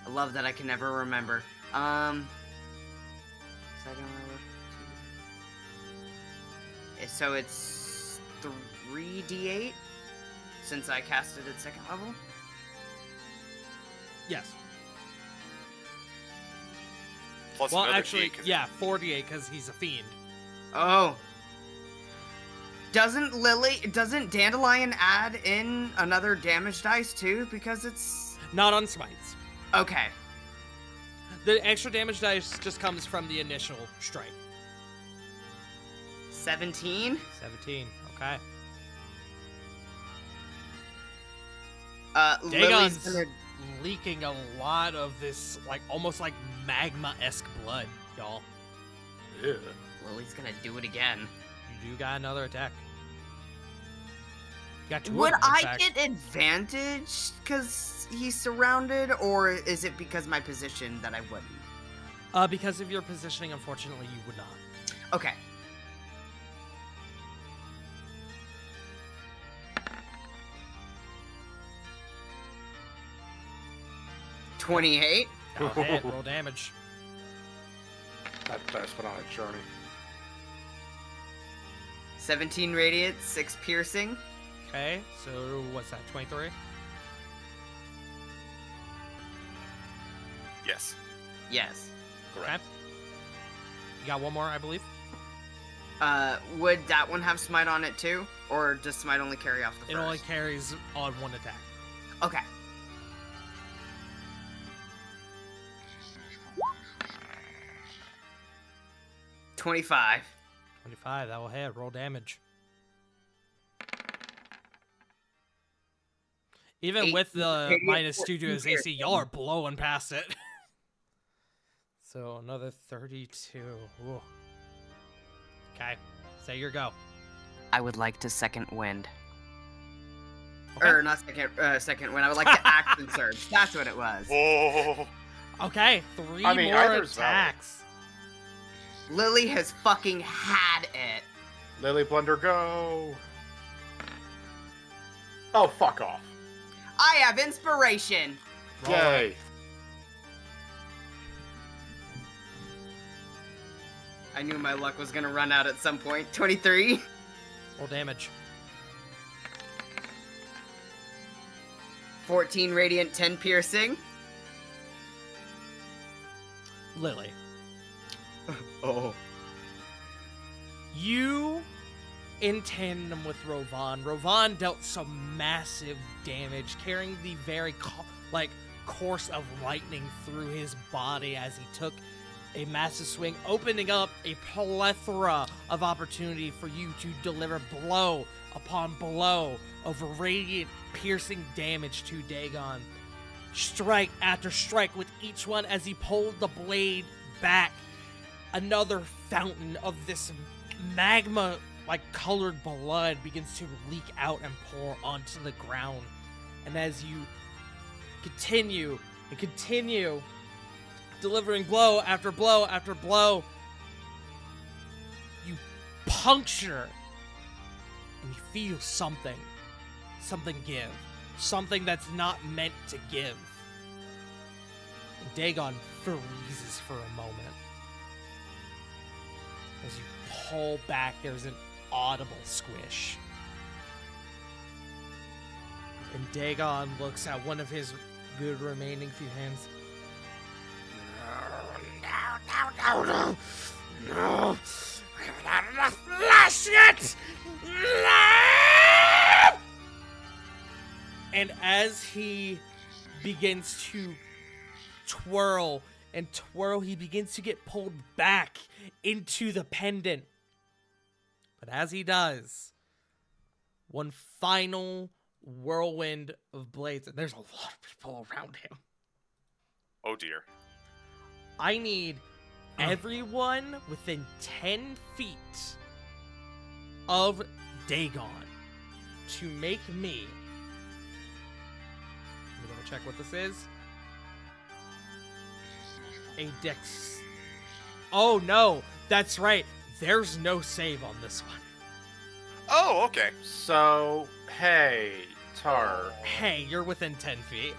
I love that I can never remember. Second level. So it's 3d8 since I casted at second level. Yes. Plus Well, another actually, D8 'cause- yeah, 48 because he's a fiend. Oh. Doesn't Dandelion add in another damage dice too? Because it's Not on smites. okay. The extra damage dice just comes from the initial strike. 17. 17. Okay. Lily's Dagon's gonna. leaking a lot of this, like, almost like magma-esque blood, y'all. Yeah. Lily's gonna do it again. You do got another attack. You got two Would of them, in I fact. get advantage because he's surrounded, or is it because my position that I wouldn't? Because of your positioning, unfortunately, you would not. Okay. $28. That'll hit. Roll damage. That dice went on a journey. 17 radiant, 6 piercing. Okay, so what's that, 23? Yes. Yes. Okay. You got one more, I believe? Would that one have smite on it too? Or does smite only carry off the first? It only carries on one attack. Okay. $25. 25, that will hit. Roll damage. Even Eight- with the radiant minus 2 to 14 his AC, piercing. y'all are blowing past it. So another 32. Ooh. Okay, say your go. I would like to second wind. Okay. Or not second wind. I would like to action surge. That's what it was. Oh. Okay, 3 I mean, more either's valid. attacks. Lily has fucking had it. Lily Blunder, go! Oh, fuck off. I have inspiration. Roll. Yay. I knew my luck was gonna run out at some point. 23. Roll damage. 14 radiant, 10 piercing. Lily. Oh. You, in tandem with Rovan, Rovan dealt some massive damage, carrying the very course of lightning through his body as he took a massive swing, opening up a plethora of opportunity for you to deliver blow upon blow of radiant, piercing damage to Dagon. Strike after strike with each one as he pulled the blade back. Another fountain of this magma colored blood begins to leak out and pour onto the ground. And as you continue delivering blow after blow after blow, you puncture and you feel something give, something that's not meant to give. And Dagon freezes for a moment. As you pull back, there's an audible squish. And Dagon looks at one of his good remaining few hands. No. No. I haven't had enough flesh yet. No! And as he begins to twirl and twirl, he begins to get pulled back into the pendant. But as he does, one final whirlwind of blades, and there's a lot of people around him. Oh dear. I need everyone within 10 feet of Dagon to make me. Let me double check what this is. A dex. Oh no, that's right. There's no save on this one. Oh, okay. So, hey, Tar. Hey, you're within 10 feet.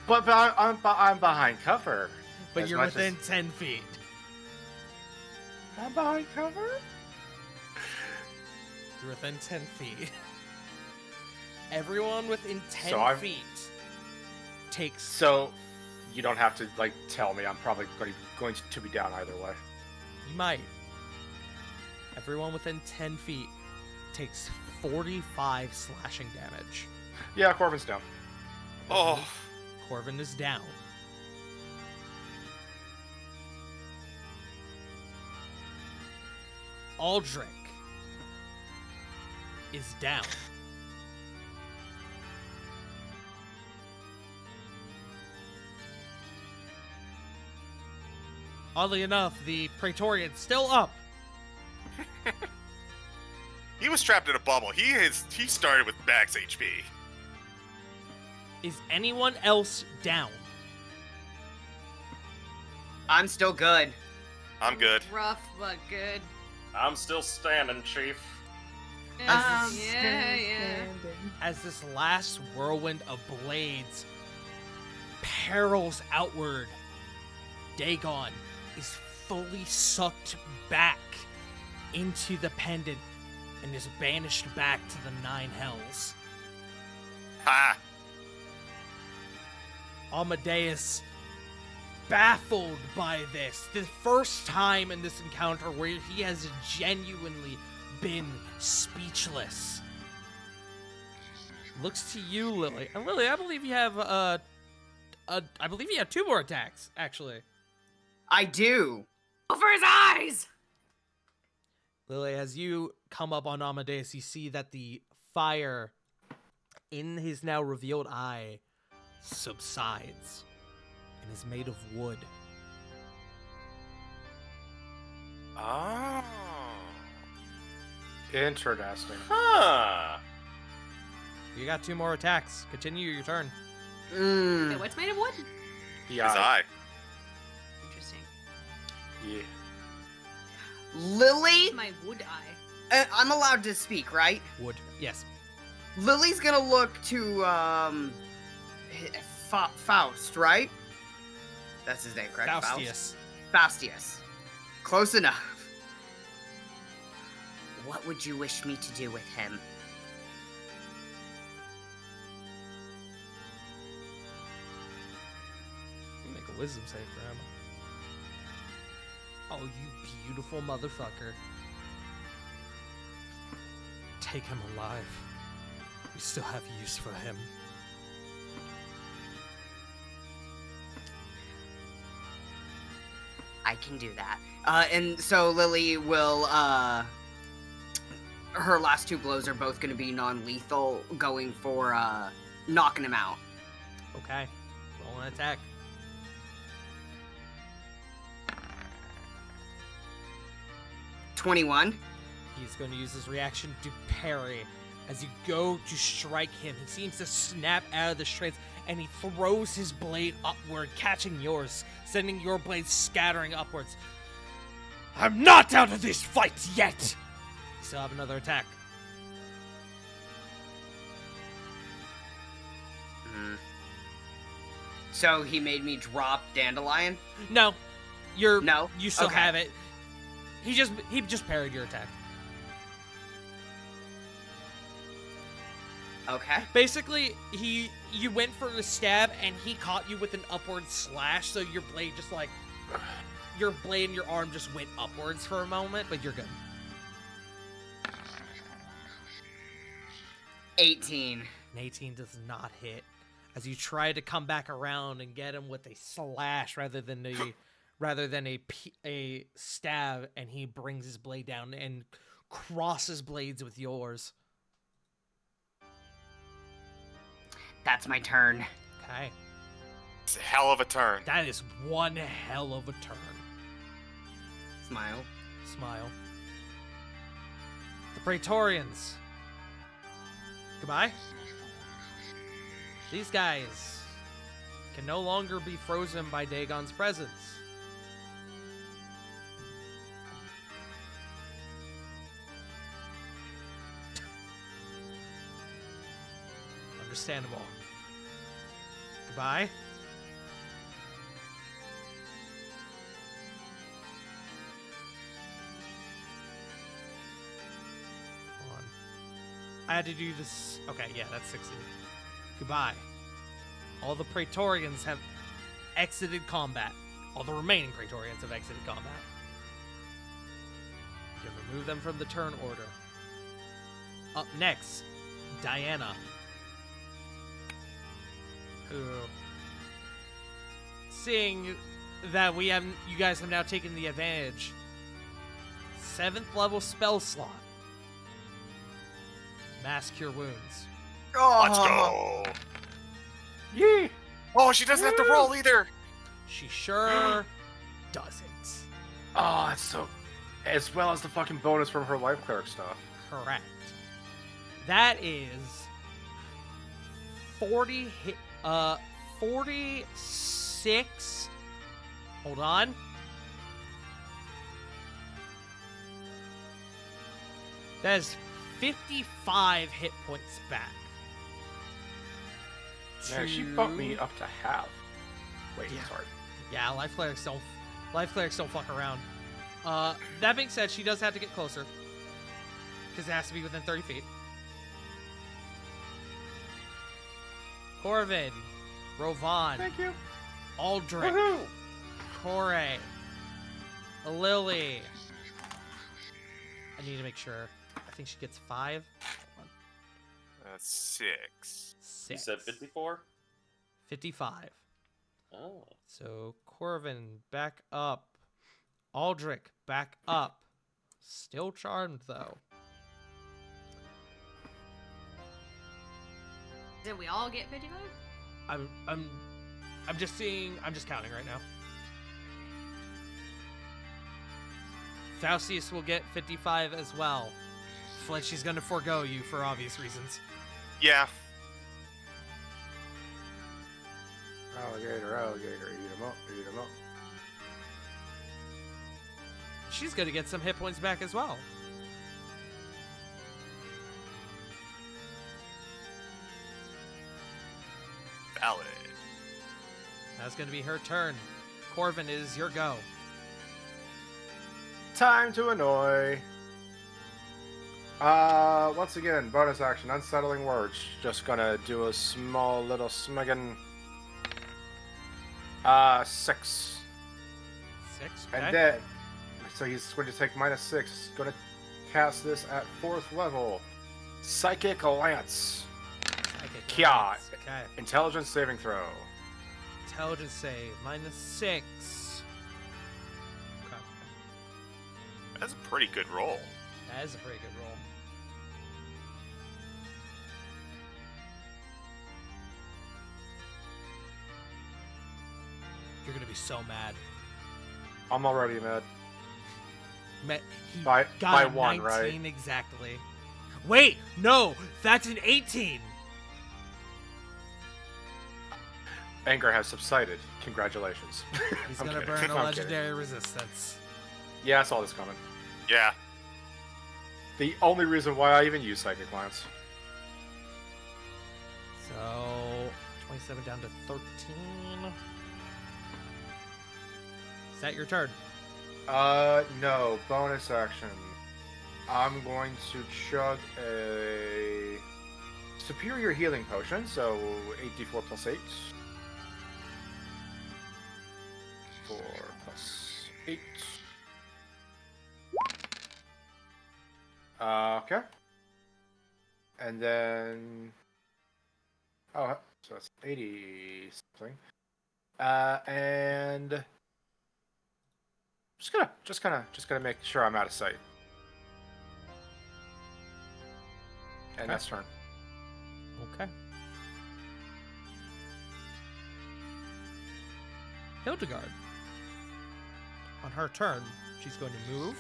But I'm behind cover. But As you're much within 10 feet. I'm behind cover? You're within 10 feet. Everyone within 10 So I'm- feet takes. So, you don't have to, like, tell me. I'm probably going to be down either way. You might. Everyone within 10 feet takes 45 slashing damage. Yeah, Corbin's down. Oh, Corvin is down. Aldrich is down. Oddly enough, the Praetorian's still up. he was trapped in a bubble. He started with max HP. Is anyone else down? I'm still good. I'm good. Rough but good. I'm still standing, Chief. Yeah, Um, yeah. As this last whirlwind of blades perils outward, Dagon is fully sucked back into the pendant and is banished back to the Nine Hells. Ha! Amadeus, baffled by this, the first time in this encounter where he has genuinely been speechless, looks to you, Lily. And Lily, I believe you have I believe you have 2 more attacks, actually. I do. Over his eyes! Lily, as you come up on Amadeus, you see that the fire in his now revealed eye subsides and is made of wood. Oh. Interesting. Huh. You got 2 more attacks. Continue your turn. Okay, what's made of wood? His Yeah. eye. Interesting. Yeah. Lily, My wood eye. I'm allowed to speak, right? Wood. Yes. Lily's gonna look to Faust, right? That's his name, correct? Faustius. Faustius. Close enough. What would you wish me to do with him? You make a wisdom save for him. Oh, you beautiful motherfucker. Take him alive. We still have use for him. I can do that. And so Lily will, her last 2 blows are both gonna be non-lethal, going for, knocking him out. Okay. Roll an attack. $21. He's going to use his reaction to parry. As you go to strike him, he seems to snap out of the straights and he throws his blade upward, catching yours, sending your blade scattering upwards. I'm not out of this fight yet! You still have another attack. So he made me drop Dandelion? No, No? you still Okay. have it. He just parried your attack. Okay. Basically, you went for the stab and he caught you with an upward slash, so your blade just like your blade and your arm just went upwards for a moment, but you're good. 18. An 18 does not hit. As you try to come back around and get him with a slash rather than a stab, and he brings his blade down and crosses blades with yours. That's my turn. Okay, It's a hell of a turn. that is one hell of a turn. Smile. Smile. The Praetorians. Goodbye. These guys can no longer be frozen by Dagon's presence. Understandable. Goodbye. I had to do this. Okay, yeah, that's 16. Goodbye. All the Praetorians have exited combat. All the remaining Praetorians have exited combat. You can remove them from the turn order. Up next, Diana. Who, seeing that you guys have now taken the advantage, 7th level spell slot. Mass Cure Wounds. Let's go. Yee! Oh, she doesn't have to roll either. She sure doesn't. Oh, that's so. As well as the fucking bonus from her life cleric stuff. Correct. That is 46. Hold on. That is 55 hit points back. Man, she bumped me up to half. Wait, Yeah. sorry. Yeah, life clerics don't fuck around. That being said, she does have to get closer because it has to be within 30 feet. Corvin, Rovan, Thank you. Aldrich, Woohoo! Corey, Lily. I need to make sure. I think she gets 5. Hold on. That's 6. 6. You said 54? 55. Oh. So Corvin, back up. Aldrich, back up. Still charmed though. Did we all get 55? I'm just counting right now. Faustius will get 55 as well. Fletch, she's gonna forego you for obvious reasons. Yeah. Alligator, alligator, eat 'em up, eat 'em up. She's gonna get some hit points back as well. Valid. That's gonna be her turn. Corvin, it is your go. Time to annoy. Once again, bonus action, unsettling words. Just gonna do a small little smiggin. 6. 6. Okay. And then, so he's going to take -6. He's going to cast this at 4th level. Psychic Lance. Psychic Kya. Lance. Okay. Intelligence saving throw. Intelligence save -6. Okay. That's a pretty good roll. That is a pretty good roll. You're gonna be so mad. I'm already mad. He By got a 1, 19 right? exactly. Wait, no, that's an 18. Anger has subsided. Congratulations. He's I'm gonna kidding. burn a I'm kidding. legendary resistance. Yeah, I saw this coming. Yeah. The only reason why I even use Psychic Lance. So 27 down to 13. Is that your turn? No. Bonus action. I'm going to chug a superior healing potion, so 8d4 plus 8. 4 plus 8. Okay. And then... Oh, so that's 80 something. And... Just gonna make sure I'm out of sight. And that's turn. Okay. Hildegard. On her turn, she's going to move.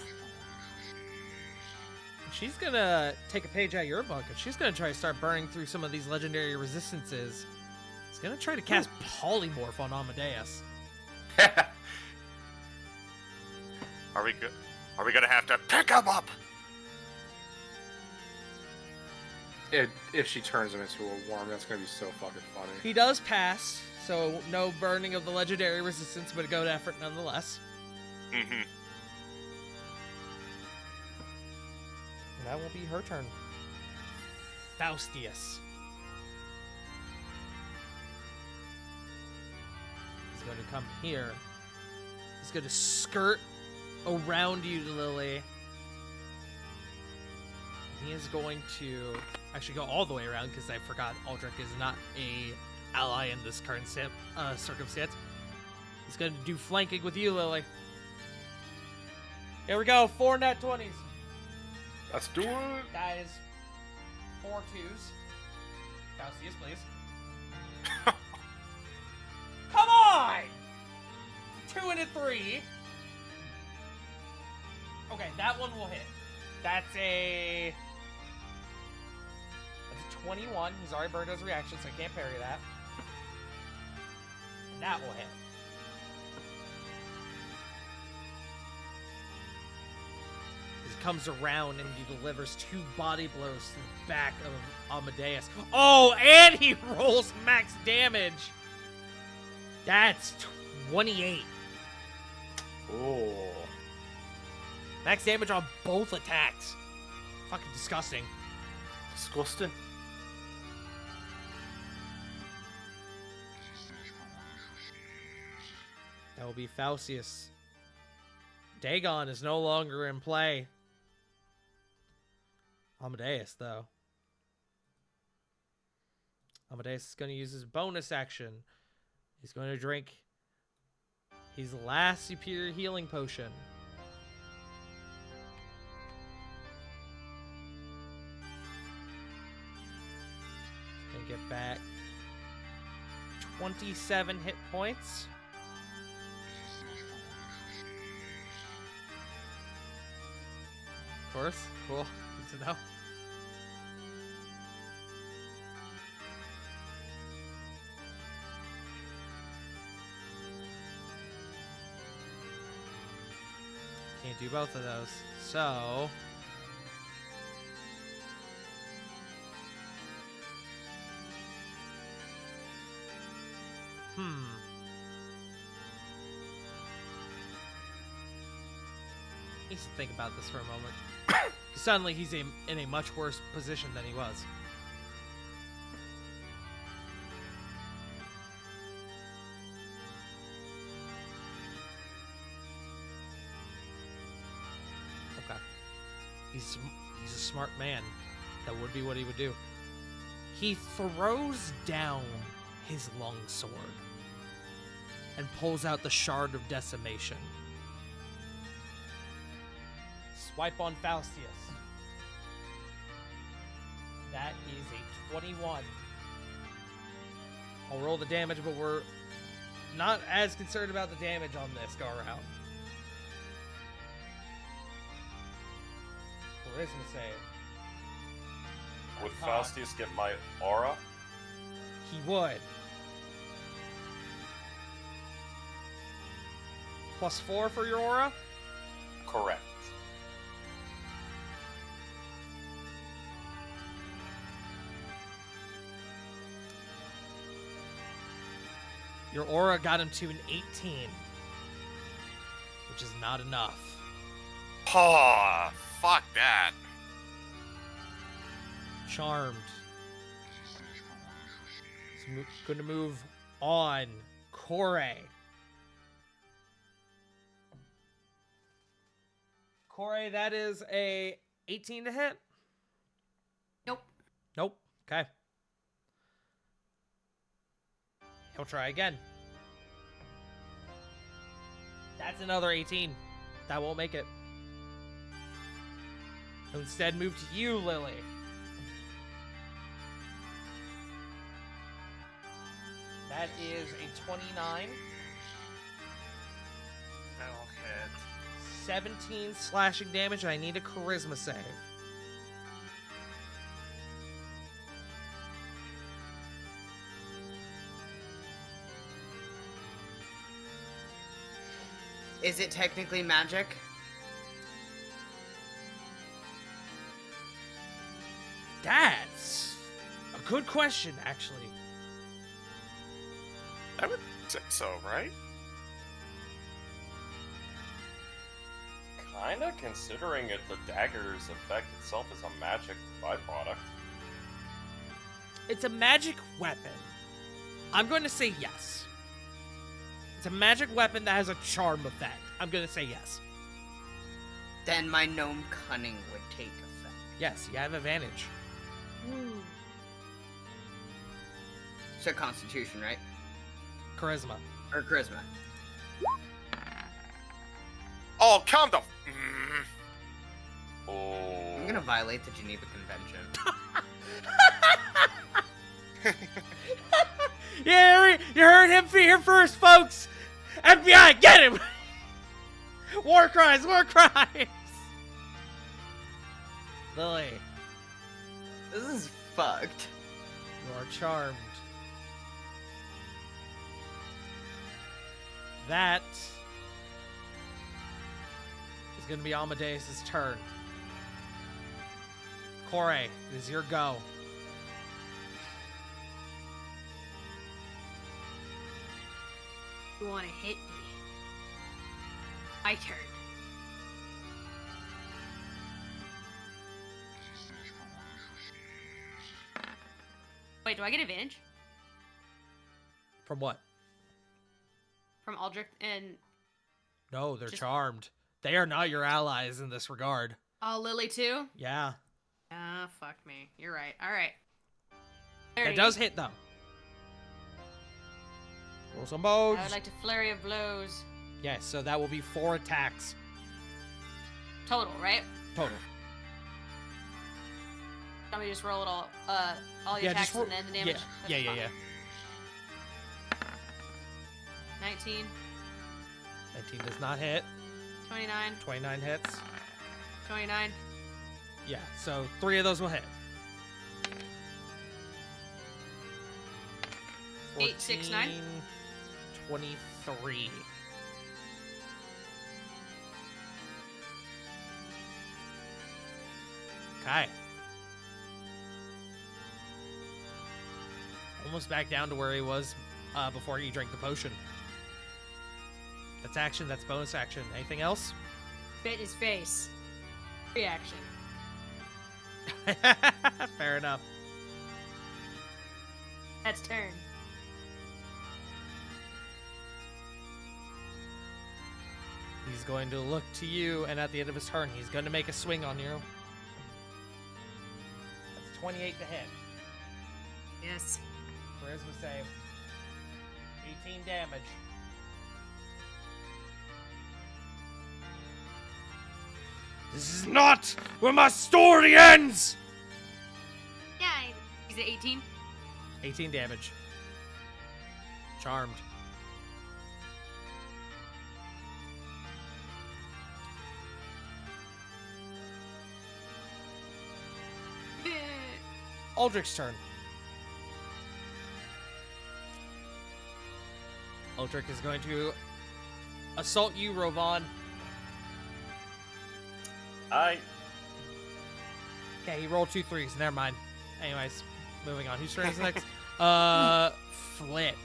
She's gonna take a page out of your book, and she's gonna try to start burning through some of these legendary resistances. She's gonna try to cast Polymorph on Amadeus. Are we gonna have to pick him up? If she turns him into a worm, that's gonna be so fucking funny. He does pass, so no burning of the legendary resistance, but a good effort nonetheless. Mm-hmm. And that will be her turn. Faustius. He's going to come here. He's going to skirt around you, Lily. He is going to actually go all the way around because I forgot Aldrich is not a ally in this current circumstance. He's going to do flanking with you, Lily. Here we go. 4 nat 20s. Let's do it. That is 4 2s. Faustius, please. Come on! 2 and a 3. Okay, that one will hit. That's a 21. He's already burned his reaction, so I can't parry that. And that will hit. He comes around and he delivers 2 body blows to the back of Amadeus. Oh, and he rolls max damage. That's 28. Oh. Max damage on both attacks. Fucking disgusting. Disgusting. That will be Faustius. Dagon is no longer in play. Amadeus, though. Amadeus is going to use his bonus action. He's going to drink his last superior healing potion. He's going to get back 27 hit points. Of course. Cool. Good to know. Can't do both of those. So... Needs to think about this for a moment. Suddenly he's in a much worse position than he was. Okay. He's a smart man. That would be what he would do. He throws down his longsword and pulls out the Shard of Decimation. Swipe on Faustius. That is a 21. I'll roll the damage, but we're not as concerned about the damage on this go around. Charisma save. Would Faustius get my aura? He would. +4 for your aura? Correct. Your aura got him to an 18, which is not enough. Oh, fuck that. Charmed. He's going to move on. Corey. Corey, that is a 18 to hit? Nope. Nope. Okay. He'll try again. That's another 18. That won't make it. He'll instead move to you, Lily. That is a 29. That'll hit. 17 slashing damage, and I need a charisma save. Is it technically magic? That's a good question, actually. I would say so, right? Kinda, considering it, the dagger's effect itself is a magic byproduct. It's a magic weapon. I'm going to say yes. It's a magic weapon that has a charm effect. I'm going to say yes. Then my gnome cunning would take effect. Yes, you have advantage. So Constitution, right? Charisma. Or Charisma. Oh, calm down. Oh. I'm gonna violate the Geneva Convention. Yeah, you heard him here first, folks. FBI, get him! War crimes, war crimes. Lily, This is fucked. you are charmed. That is going to be Amadeus' turn. Corey, it is your go. You want to hit me? My turn. Wait, do I get advantage From what? from Aldrich and No, they're Just- charmed. They are not your allies in this regard. Lily too? Yeah. Ah, fuck me. You're right. All right. That does hit, though. Roll some I bones. would like to flurry of blows. Yes, so that will be 4 attacks Total, right? total. Let me just roll it all the Yeah, attacks just roll- and then the damage. Yeah, That's yeah, fine. yeah. 19, 19 does not hit. 29, 29 hits. 29. Yeah, so 3 of those will hit. 8, 6, 9. 14, 23. Okay. Almost back down to where he was before he drank the potion. That's action, that's bonus action. Anything else? Spit in his face. Reaction. Fair enough. That's turn. He's going to look to you, and at the end of his turn, he's going to make a swing on you. That's 28 to hit. Yes. Charisma save. 18 damage. This is not where my story ends! Yeah. He's at 18. 18 damage. Charmed. Aldrich's turn. Aldrich is going to assault you, Rovan. I Okay, he rolled 2 3s. Never mind. Anyways, moving on. Whose turn is next? Flit.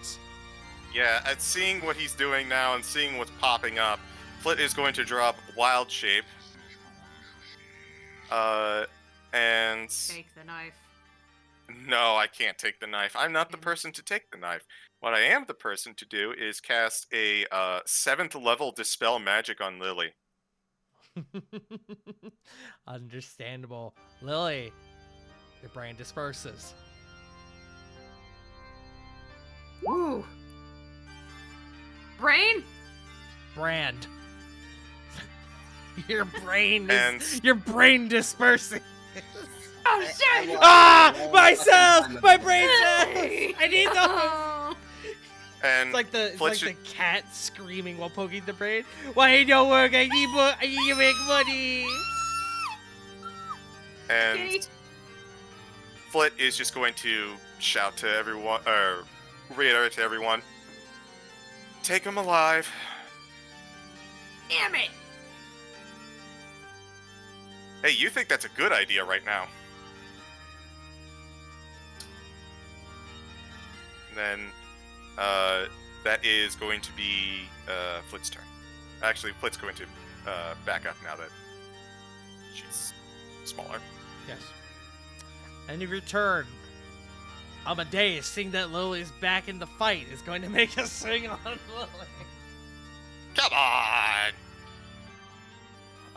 Yeah, at seeing what he's doing now and seeing what's popping up, Flit is going to drop Wild Shape. And Take the knife. no, I can't take the knife. I'm not the person to take the knife. What I am the person to do is cast a 7th level Dispel Magic on Lily. Understandable. Lily, your brain disperses. Woo! Brain? Brand. Your brain And- is your brain dispersing. Oh shit! My cells! My brain cells! I need those! Oh. And It's like the Flit should- cat screaming while poking the brain. Why it don't work? I need to make money. and Kitty. Flit is just going to shout to everyone, or reiterate to everyone, take him alive. Damn it! Hey, you think that's a good idea right now? And then, that is going to be Flit's turn. Actually, Flit's going to back up now that she's smaller. Yes. End of your turn. Amadeus, seeing that Lily's back in the fight, is going to make a swing on Lily. Come on!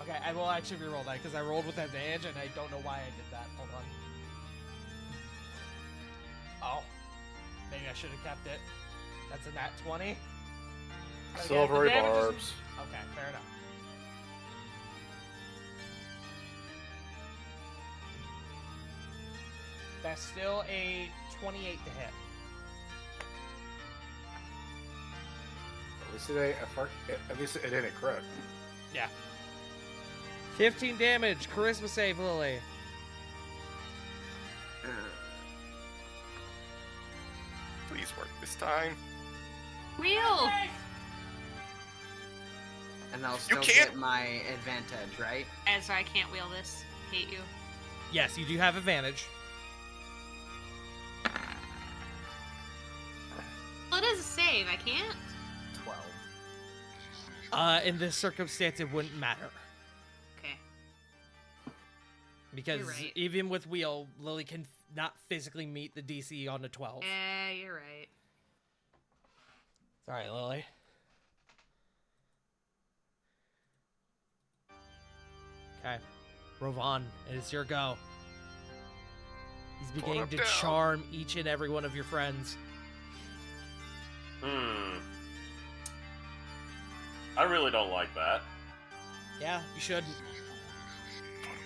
Okay, I will actually reroll that because I rolled with advantage and I don't know why I did that. Hold on. Oh. Maybe I should have kept it. That's a nat 20. Can I get Silvery the damages? barbs. Okay, fair enough. That's still a 28 to hit. At least it didn't crit. Yeah. 15 damage. Charisma save, Lily. Please work this time. Wheel! And I'll still can't- get my advantage, right? And so I can't wheel this. Hate you. Yes, you do have advantage. Well, it is a save. I can't. 12. In this circumstance, it wouldn't matter. Okay. Because You're right. even with wheel, Lily can not physically meet the DC on a 12. You're right. Sorry, Lily. Okay. Rovan, it is your go. He's beginning him to down. charm each and every one of your friends. I really don't like that. Yeah, you should.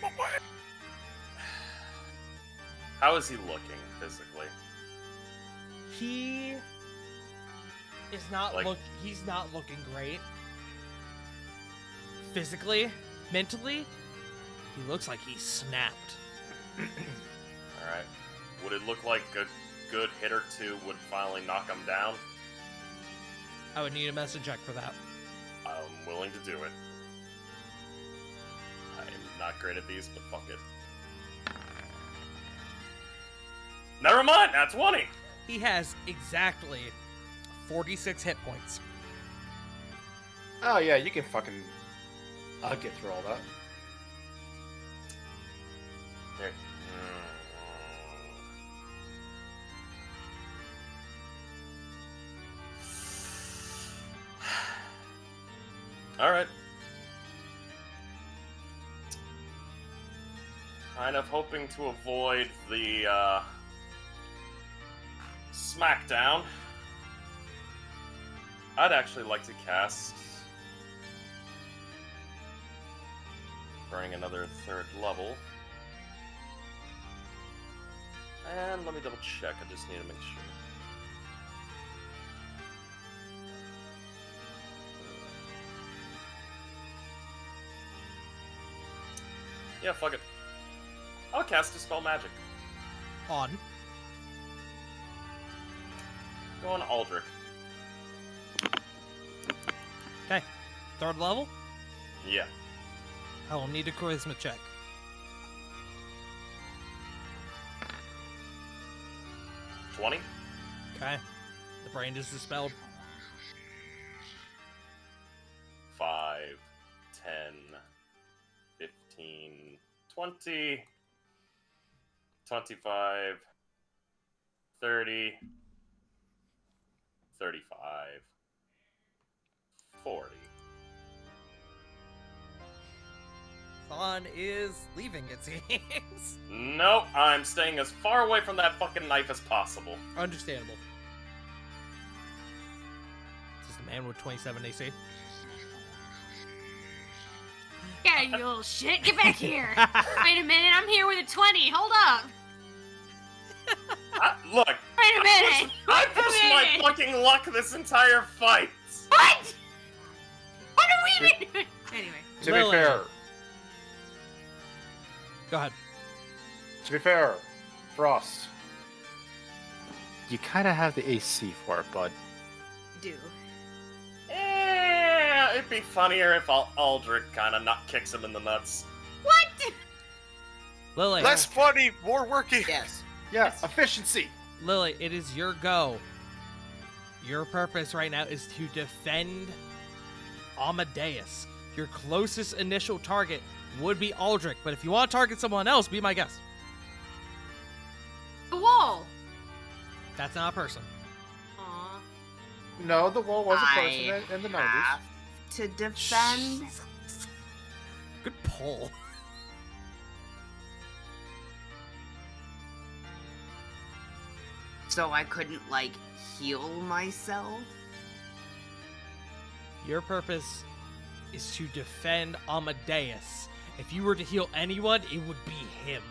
Put him away. How is he looking physically? He is not Like- he's not looking great. Physically, mentally, he looks like he's snapped. Alright. Would it look like a good hit or two would finally knock him down? I would need a medicine check for that. I'm willing to do it. I'm not great at these, but fuck it. Never mind, that's 20! He has exactly 46 hit points. Oh yeah, you can fucking. I'll get through all that. Here. Alright. Kind of hoping to avoid the, smackdown. I'd actually like to cast... Burning another 3rd level. And let me double check, I just need to make sure. Yeah, fuck it. I'll cast Dispel Magic. On. Go on Aldrich. Okay. 3rd level? Yeah. I will need a charisma check. $20. Okay. The brain is dispelled. 5, 10, 15, 20, 25, 30, 35, 40. Thon is leaving, it seems. Nope, I'm staying as far away from that fucking knife as possible. Understandable. This is the man with 27 AC. Yeah, you little shit. Get back here. Wait a minute. I'm here with a 20. Hold up. Look, Wait a minute. I Wait a pushed my minute. fucking luck this entire fight. What? What are we doing? Anyway. To be Lily. fair, Go ahead. Frost. You kind of have the AC for it, bud. Do. It'd be funnier if Aldrich kind of not kicks him in the nuts. What? Lily. Less funny, more worky. Yes. Yes, efficiency. Lily, it is your go. Your purpose right now is to defend Amadeus. Your closest initial target would be Aldrich, but if you want to target someone else, be my guest. The wall. That's not a person. Aw. No, the wall was a person I in the 90s. have to defend. Good pull. So I couldn't, like, heal myself? Your purpose is to defend Amadeus. If you were to heal anyone, it would be him.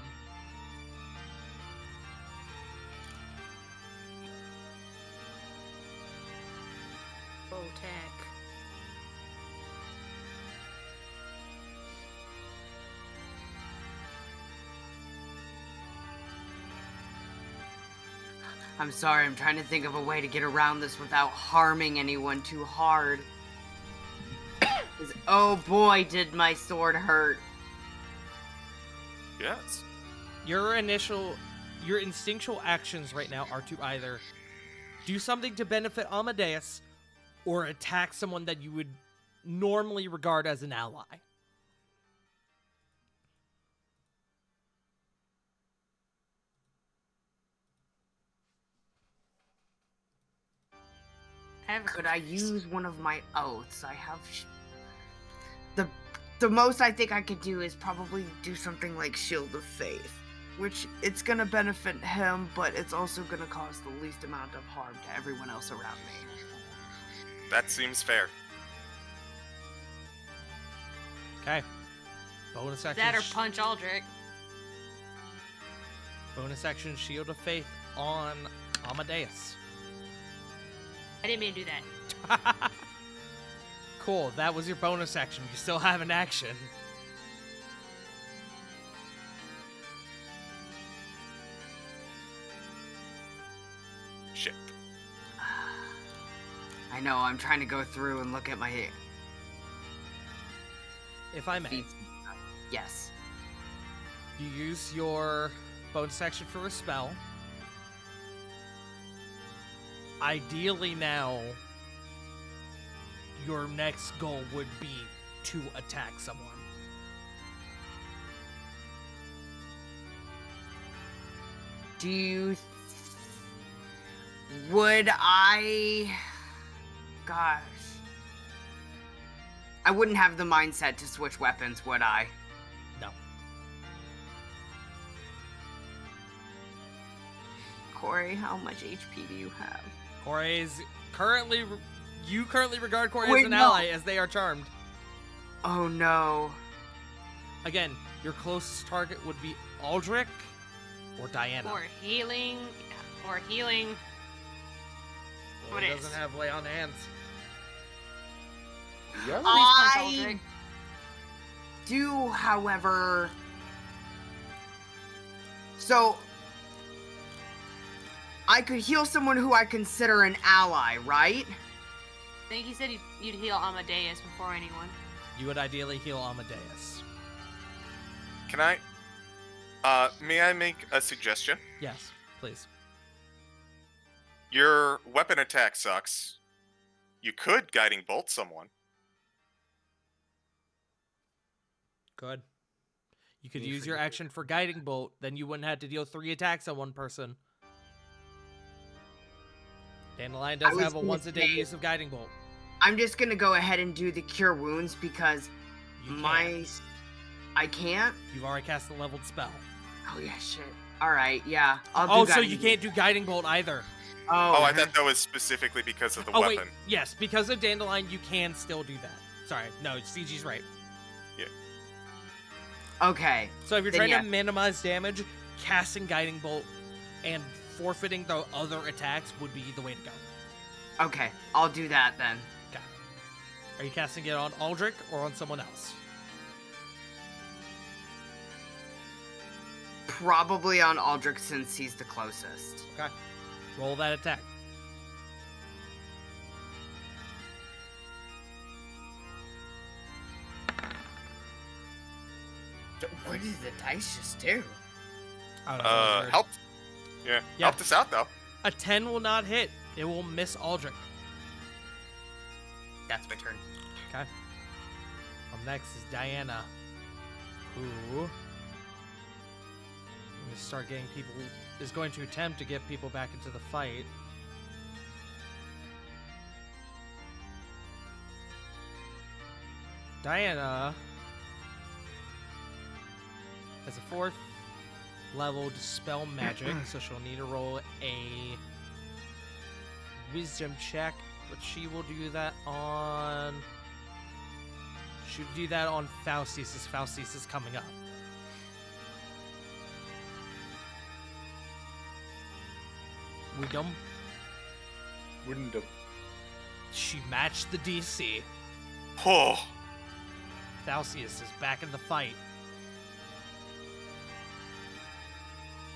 Tech. I'm sorry, I'm trying to think of a way to get around this without harming anyone too hard. 'Cause, oh boy, did my sword hurt. Yes. Your instinctual actions right now are to either do something to benefit Amadeus or attack someone that you would normally regard as an ally. Could I use one of my oaths? I have... The most I think I could do is probably do something like Shield of Faith. Which, it's gonna benefit him, but it's also gonna cause the least amount of harm to everyone else around me. That seems fair. Okay. Bonus action. That or punch Aldrich. Bonus action Shield of Faith on Amadeus. I didn't mean to do that. Cool, that was your bonus action. You still have an action. Shit. I know, I'm trying to go through and look at my If I may, feats. Yes. you use your bonus action for a spell. Ideally now, your next goal would be to attack someone. Do you... Would I... Gosh. I wouldn't have the mindset to switch weapons, would I? No. Corey, how much HP do you have? Corey is currently... You currently regard Corey as Wait, an no. ally, as they are charmed. Oh no. Again, your closest target would be Aldrich or Diana. Or healing. Or healing. Well, what he is? doesn't have lay on hands. Yeah. Please punch I Aldrich. do, however... So... I could heal someone who I consider an ally, right? I think he said you'd heal Amadeus before anyone. You would ideally heal Amadeus. Can I? May I make a suggestion? Yes, please. Your weapon attack sucks. You could guiding bolt someone. Good. You could use your action for guiding bolt, then you wouldn't have to deal 3 attacks on one person. Dandelion I does was have a gonna once a day say- use of guiding bolt. I'm just gonna go ahead and do the Cure Wounds because You my... can't. I can't? You've already cast a leveled spell. Oh yeah, shit. Alright, yeah. I'll do Oh, so guiding you bolt. can't do guiding bolt either. Oh, Oh, I thought that was specifically because of the Oh weapon. wait, yes, because of Dandelion, you can still do that. Sorry, no, CG's right. Okay. So if you're Then trying yeah. to minimize damage, casting guiding bolt and forfeiting the other attacks would be the way to go. Okay, I'll do that then. Okay. Are you casting it on Aldrich or on someone else? Probably on Aldrich since he's the closest. Okay. Roll that attack. What did the dice just do? I don't know, that was weird. Helped. Yeah, Yeah. helped us out though. A 10 will not hit. It will miss Aldrich. That's my turn. Okay. Up next is Diana, who... I'm gonna start getting people is going to attempt to get people back into the fight. Diana has a 4th level Dispel Magic, so she'll need to roll a Wisdom check, but she will do that on... She'll do that on Faustus, as Faustus is coming up. Wisdom. Wouldn't have. She matched the DC. Oh, Faustus is back in the fight.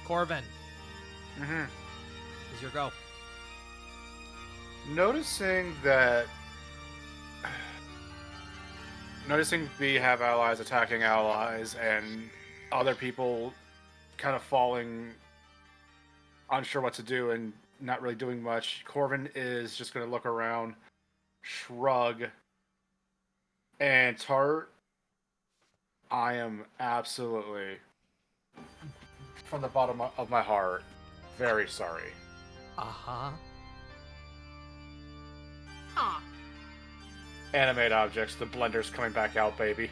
Corvin, Mm-hmm. is your go. Noticing we have allies attacking allies and other people kind of falling unsure what to do and not really doing much, Corvin is just going to look around, shrug, and Tart, I am absolutely, from the bottom of my heart, very sorry. Uh-huh. Aw. Animate objects, the blender's coming back out, baby.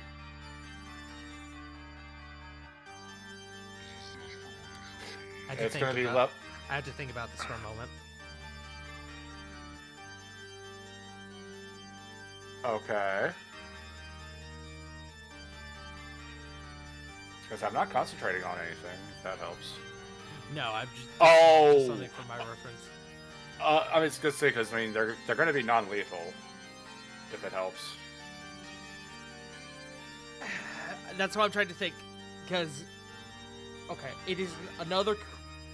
I had to It's think going to be about- I had to think about this for a moment. Okay. Because I'm not concentrating on anything, if that helps. No, I'm just... Oh! just something for my reference. I mean, it's good to say, because, I mean, they're going to be non-lethal, if it helps. That's what I'm trying to think, because... Okay, it is another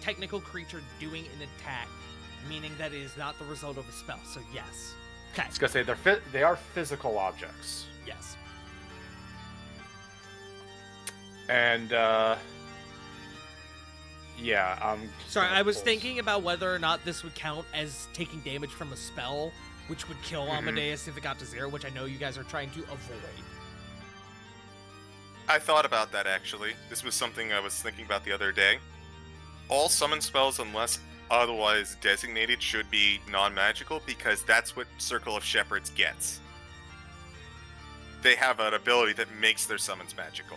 technical creature doing an attack, meaning that it is not the result of a spell, so yes. Okay, I was going to say, they are physical objects. yes. And, yeah, I'm... Sorry, I was thinking about whether or not this would count as taking damage from a spell, which would kill Amadeus if it got to 0, which I know you guys are trying to avoid. I thought about that actually. This was something I was thinking about the other day. All summon spells, unless otherwise designated, should be non-magical because that's what Circle of Shepherds gets. They have an ability that makes their summons magical.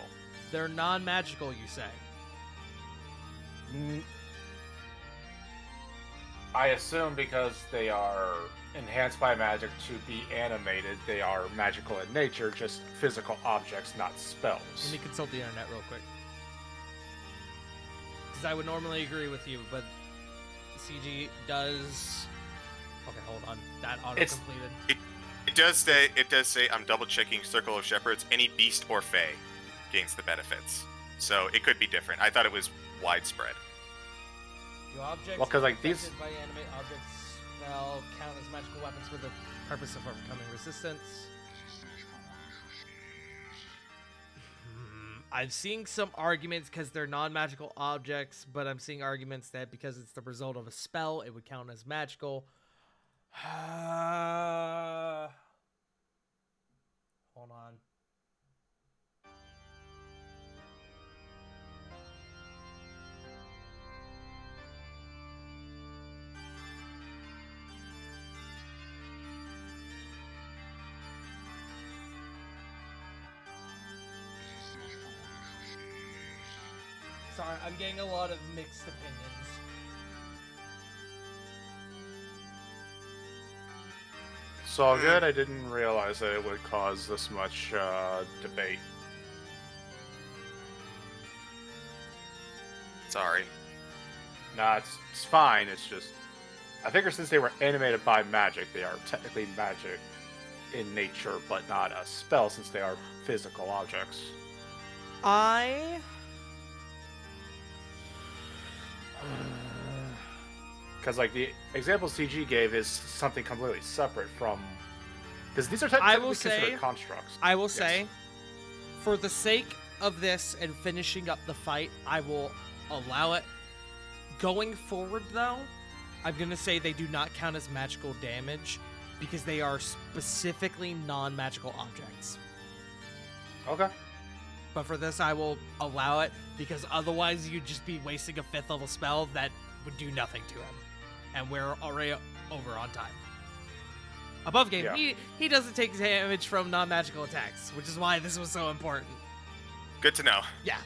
They're non-magical, you say? I assume because they are enhanced by magic to be animated, they are magical in nature, just physical objects, not Let spells. me consult the internet real quick. Because I would normally agree with you, but CG does... Okay, hold on. That auto-completed. It does say I'm double checking Circle of Shepherds, any beast or fae gains the benefits. So it could be different. I thought it was widespread. Do objects Well, 'cause, like, these- affected by animate objects spell count as magical weapons for the purpose of overcoming resistance? I'm seeing some arguments because they're non-magical objects, but I'm seeing arguments that because it's the result of a spell, it would count as magical. Hold on. Sorry, I'm getting a lot of mixed opinions. It's all good. I didn't realize that it would cause this much debate. Sorry. Nah, it's fine. It's just I figure since they were animated by magic, they are technically magic in nature, but not a spell since they are physical objects. Because like the example CG gave is something completely separate from. Because these are technically will considered say- constructs. I will Yes. say, for the sake of this and finishing up the fight, I will allow it. Going forward, though, I'm going to say they do not count as magical damage because they are specifically non-magical objects. Okay. but for this I will allow it because otherwise you'd just be wasting a 5th level spell that would do nothing to him. And we're already over on time. Above game, Yeah. he doesn't take damage from non-magical attacks, which is why this was so important. Good to know. Yeah.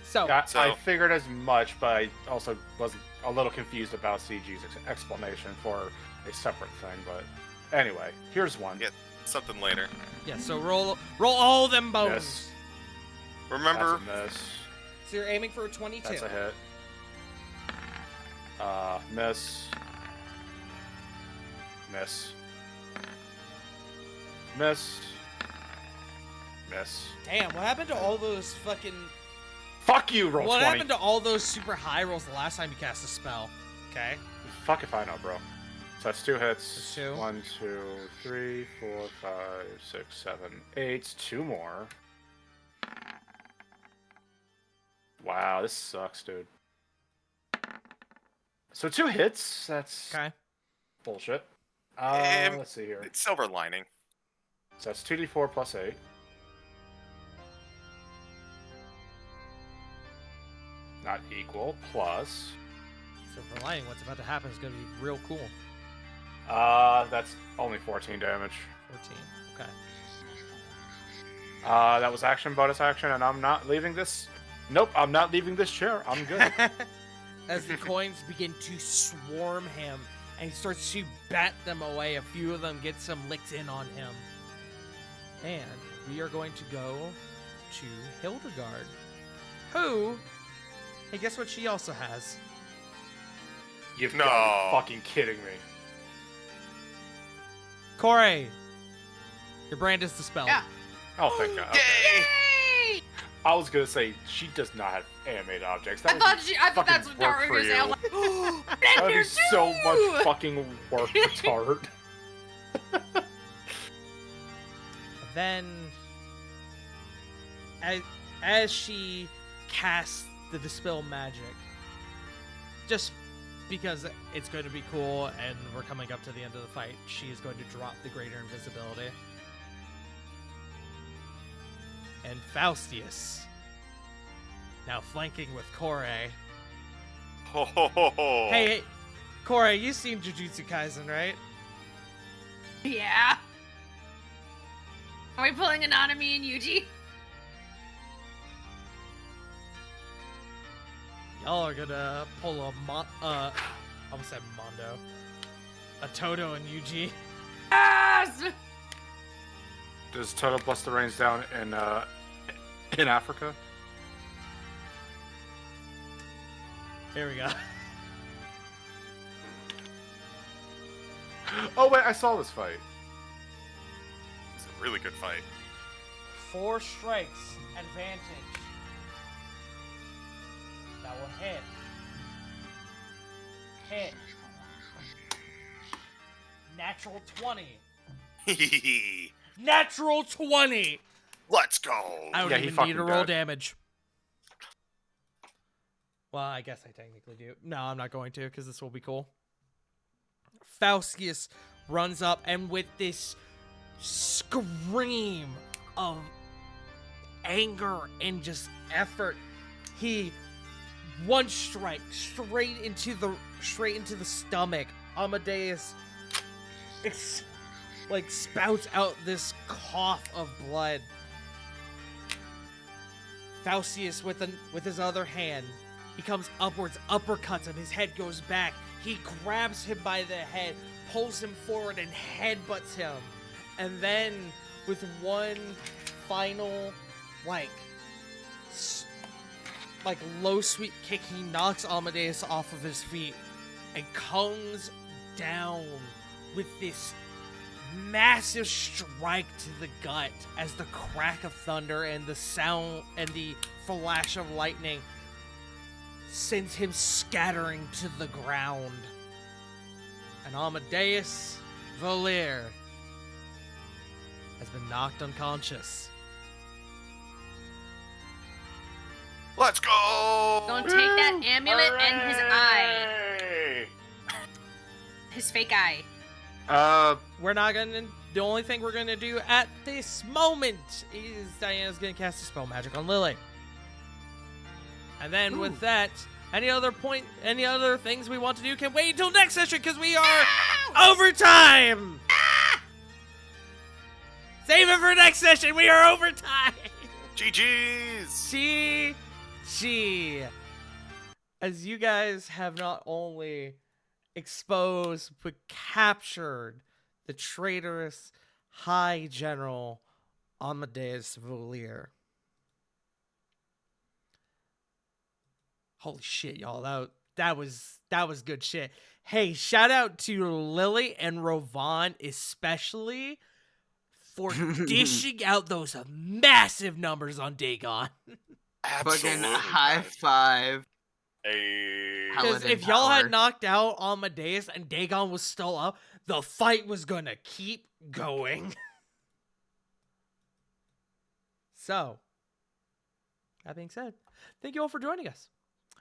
So, I figured as much, but I also was a little confused about CG's explanation for a separate thing. But anyway, here's one. Yeah. Something later. yeah, so roll all them bones. Miss. Remember, That's a miss. So you're aiming for a 22. That's a hit. Miss. Miss. Miss. Miss. Damn, what happened to all those fucking... Fuck you, roll What 20. happened to all those super high rolls the last time you cast a spell? Okay. Fuck if I know, bro. So that's 2 hits. That's 2. 1, 2, 3, 4, 5, 6, 7, 8. 2 more. Wow, this sucks, dude. So 2 hits. That's Okay. bullshit. Um, Let's see here. it's silver lining. So that's 2d4 plus 8. Not equal. Plus. So for lining, what's about to happen is going to be real cool. That's only 14 damage. 14. Okay. That was action, bonus action, and I'm not leaving this. Nope, I'm not leaving this chair. I'm good. As the coins begin to swarm him, and he starts to bat them away, a few of them get some licks in on him. And we are going to go to Hildegard, who, hey, guess what she also has? You've No. got to be fucking kidding me. Corey, your brand is dispelled. Yeah. Oh, thank God. Okay. Yay! Yay! I was gonna say she does not have animated objects. That I would thought be that's fucking what work Tara for was saying. I'm you. like, oh, That would be Blender so too! much fucking work for Tart. Then, as she casts the dispel magic, just because it's going to be cool and we're coming up to the end of the fight, she is going to drop the greater invisibility. And Faustius, now flanking with Kore. Ho, ho, ho, ho. Hey, Kore, you've seen Jujutsu Kaisen, right? Yeah. Are we pulling Anonymous and Yuji? Y'all are gonna pull a I almost said Mondo. A Toto and Yuji. Yes! Does Toto bless the rains down in Africa? Here we go. Oh wait, I saw this fight. It's a really good fight. 4 strikes, advantage. That will hit. Hit. Natural 20. Natural 20! Let's go. I don't Yeah, he even fucking need to roll died. damage. Well, I guess I technically do. No, I'm not going to, because this will be cool. Faustius runs up, and with this scream of anger and just effort, he one strike straight into the stomach. Amadeus spouts out this cough of blood. Faustius with his other hand, he comes upwards, uppercuts him, his head goes back. He grabs him by the head, pulls him forward, and headbutts him. And then, with one final, low sweep kick, he knocks Amadeus off of his feet and comes down with this massive strike to the gut as the crack of thunder and the sound and the flash of lightning sends him scattering to the ground. And Amadeus Voliere has been knocked unconscious. Let's go. Don't take that amulet and his eye. Hooray! His fake eye. We're not gonna the only thing we're gonna do at this moment is Diana's gonna cast a spell magic on Lily. And then with that, any other things we want to do can wait until next session because we are overtime. Save it for next session. We are overtime. GG's. GG. As you guys have not only exposed but captured the traitorous High General Amadeus Voliere. Holy shit, y'all. That was good shit. Hey, shout out to Lily and Rovan especially for dishing out those massive numbers on Dagon. Fucking Absolutely. high five. Hey. Because Paladin if y'all power. had knocked out Amadeus and Dagon was still up, the fight was gonna keep going. So, that being said, thank you all for joining us.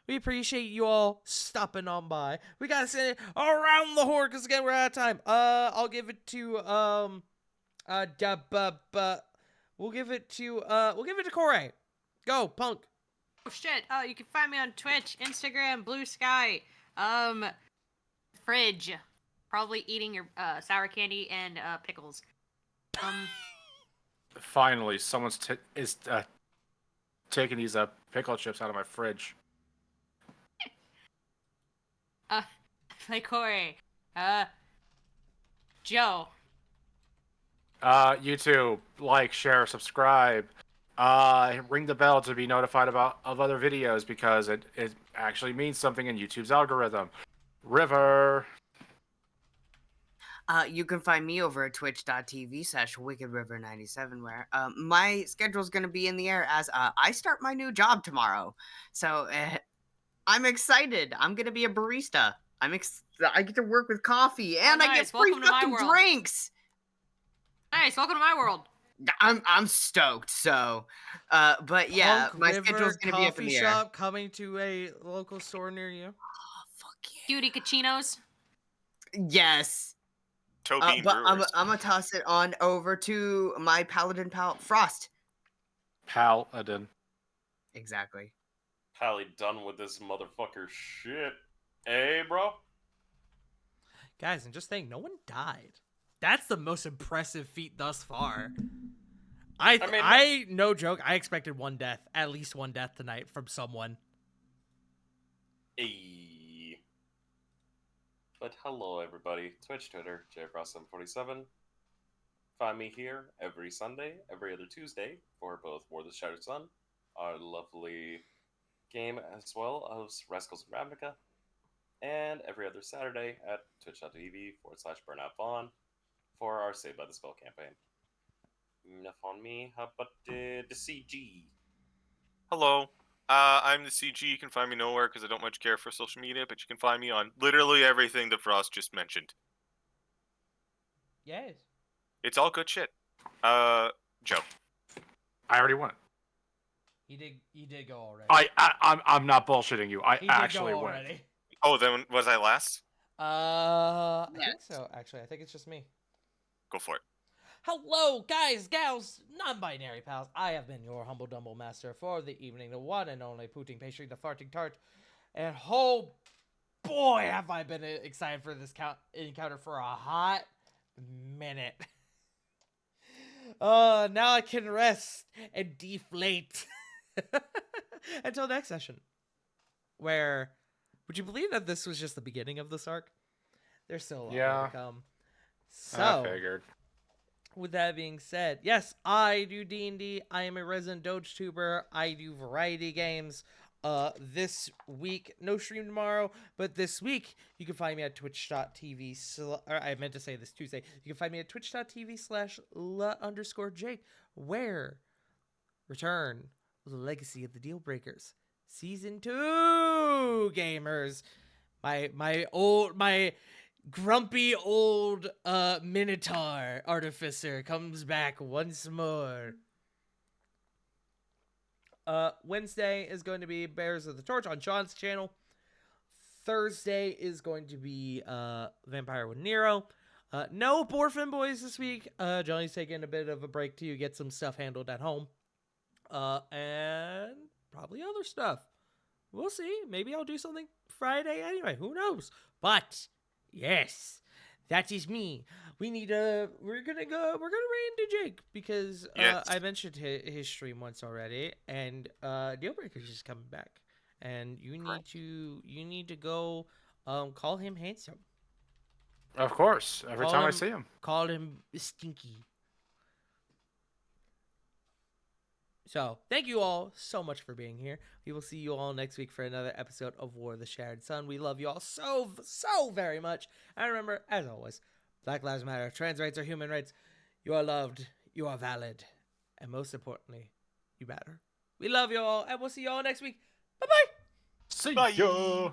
We appreciate you all stopping on by. We gotta send it around the horn because again we're out of time. I'll give it to we'll give it to Corey. Go, Punk. Oh shit! Oh, you can find me on Twitch, Instagram, Blue Sky, Fridge, probably eating your sour candy and pickles. Finally, someone's taking these pickle chips out of my fridge. Play Corey, Joe. YouTube, like, share, subscribe. Ring the bell to be notified of other videos because it actually means something in YouTube's algorithm. River. You can find me over at twitch.tv/WickedRiver97 where my schedule's going to be in the air as I start my new job tomorrow. So I'm excited. I'm going to be a barista. I get to work with coffee and I get nice. free Welcome to my fucking world. drinks. Nice, welcome to my world. I'm stoked. So, but yeah, Punk my River schedule's going to be up in coffee the air. shop coming to a local store near you. Oh, fuck yeah. Cutie Cachinos. Yes. Toe Bean But I'm Brewers. gonna toss it on over to my paladin pal, Frost. Paladin. Exactly. Pally done with this motherfucker shit. Hey, bro. Guys, and just saying, no one died. That's the most impressive feat thus far. I no joke, I expected one death, at least one death tonight from someone. Hey. But hello, everybody. Twitch, Twitter, JFrost747. Find me here every Sunday, every other Tuesday for both War of the Shattered Sun, our lovely game, as well as Rascals and Ravnica, and every other Saturday at twitch.tv/BurnoutVaughn for our Saved by the Spell campaign. Enough on me. How about the CG? Hello. I'm the CG. You can find me nowhere because I don't much care for social media, but you can find me on literally everything that Frost just mentioned. Yes. It's all good shit. Joe. I already went. He did go already. I'm not bullshitting you. I He did actually go went. already. Oh, then was I last? I think Yes. so, actually. I think it's just me. Go for it. Hello, guys, gals, non-binary pals. I have been your humble dumble master for the evening, the one and only Poutine Pastry, the farting tart. And oh boy, have I been excited for this encounter for a hot minute. Now I can rest and deflate until next session. Where, would you believe that this was just the beginning of this arc? There's still a lot more Yeah. to come. I So, figured. with that being said, yes, I do D&D. I am a resident Doge tuber. I do variety games. This week, no stream tomorrow, but this week, you can find me at twitch.tv, or I meant to say this Tuesday, you can find me at twitch.tv/la_Jake, where Return of the Legacy of the Deal Breakers, Season 2, gamers. My grumpy old Minotaur artificer comes back once more. Wednesday is going to be Bears of the Torch on Sean's channel. Thursday is going to be Vampire with Nero. No Borfin boys this week. Johnny's taking a bit of a break to get some stuff handled at home. And probably other stuff. We'll see. Maybe I'll do something Friday anyway. Who knows? But yes, that is me. We're gonna run into Jake because Yes. I mentioned his stream once already, and Dealbreaker's just coming back, and you need to go call him handsome. Of course. Every time I see him. Call him stinky. So, thank you all so much for being here. We will see you all next week for another episode of War of the Shattered Sun. We love you all so very much. And remember, as always, Black Lives Matter, trans rights are human rights. You are loved, you are valid, and most importantly, you matter. We love you all, and we'll see you all next week. Bye-bye! See Bye. ya!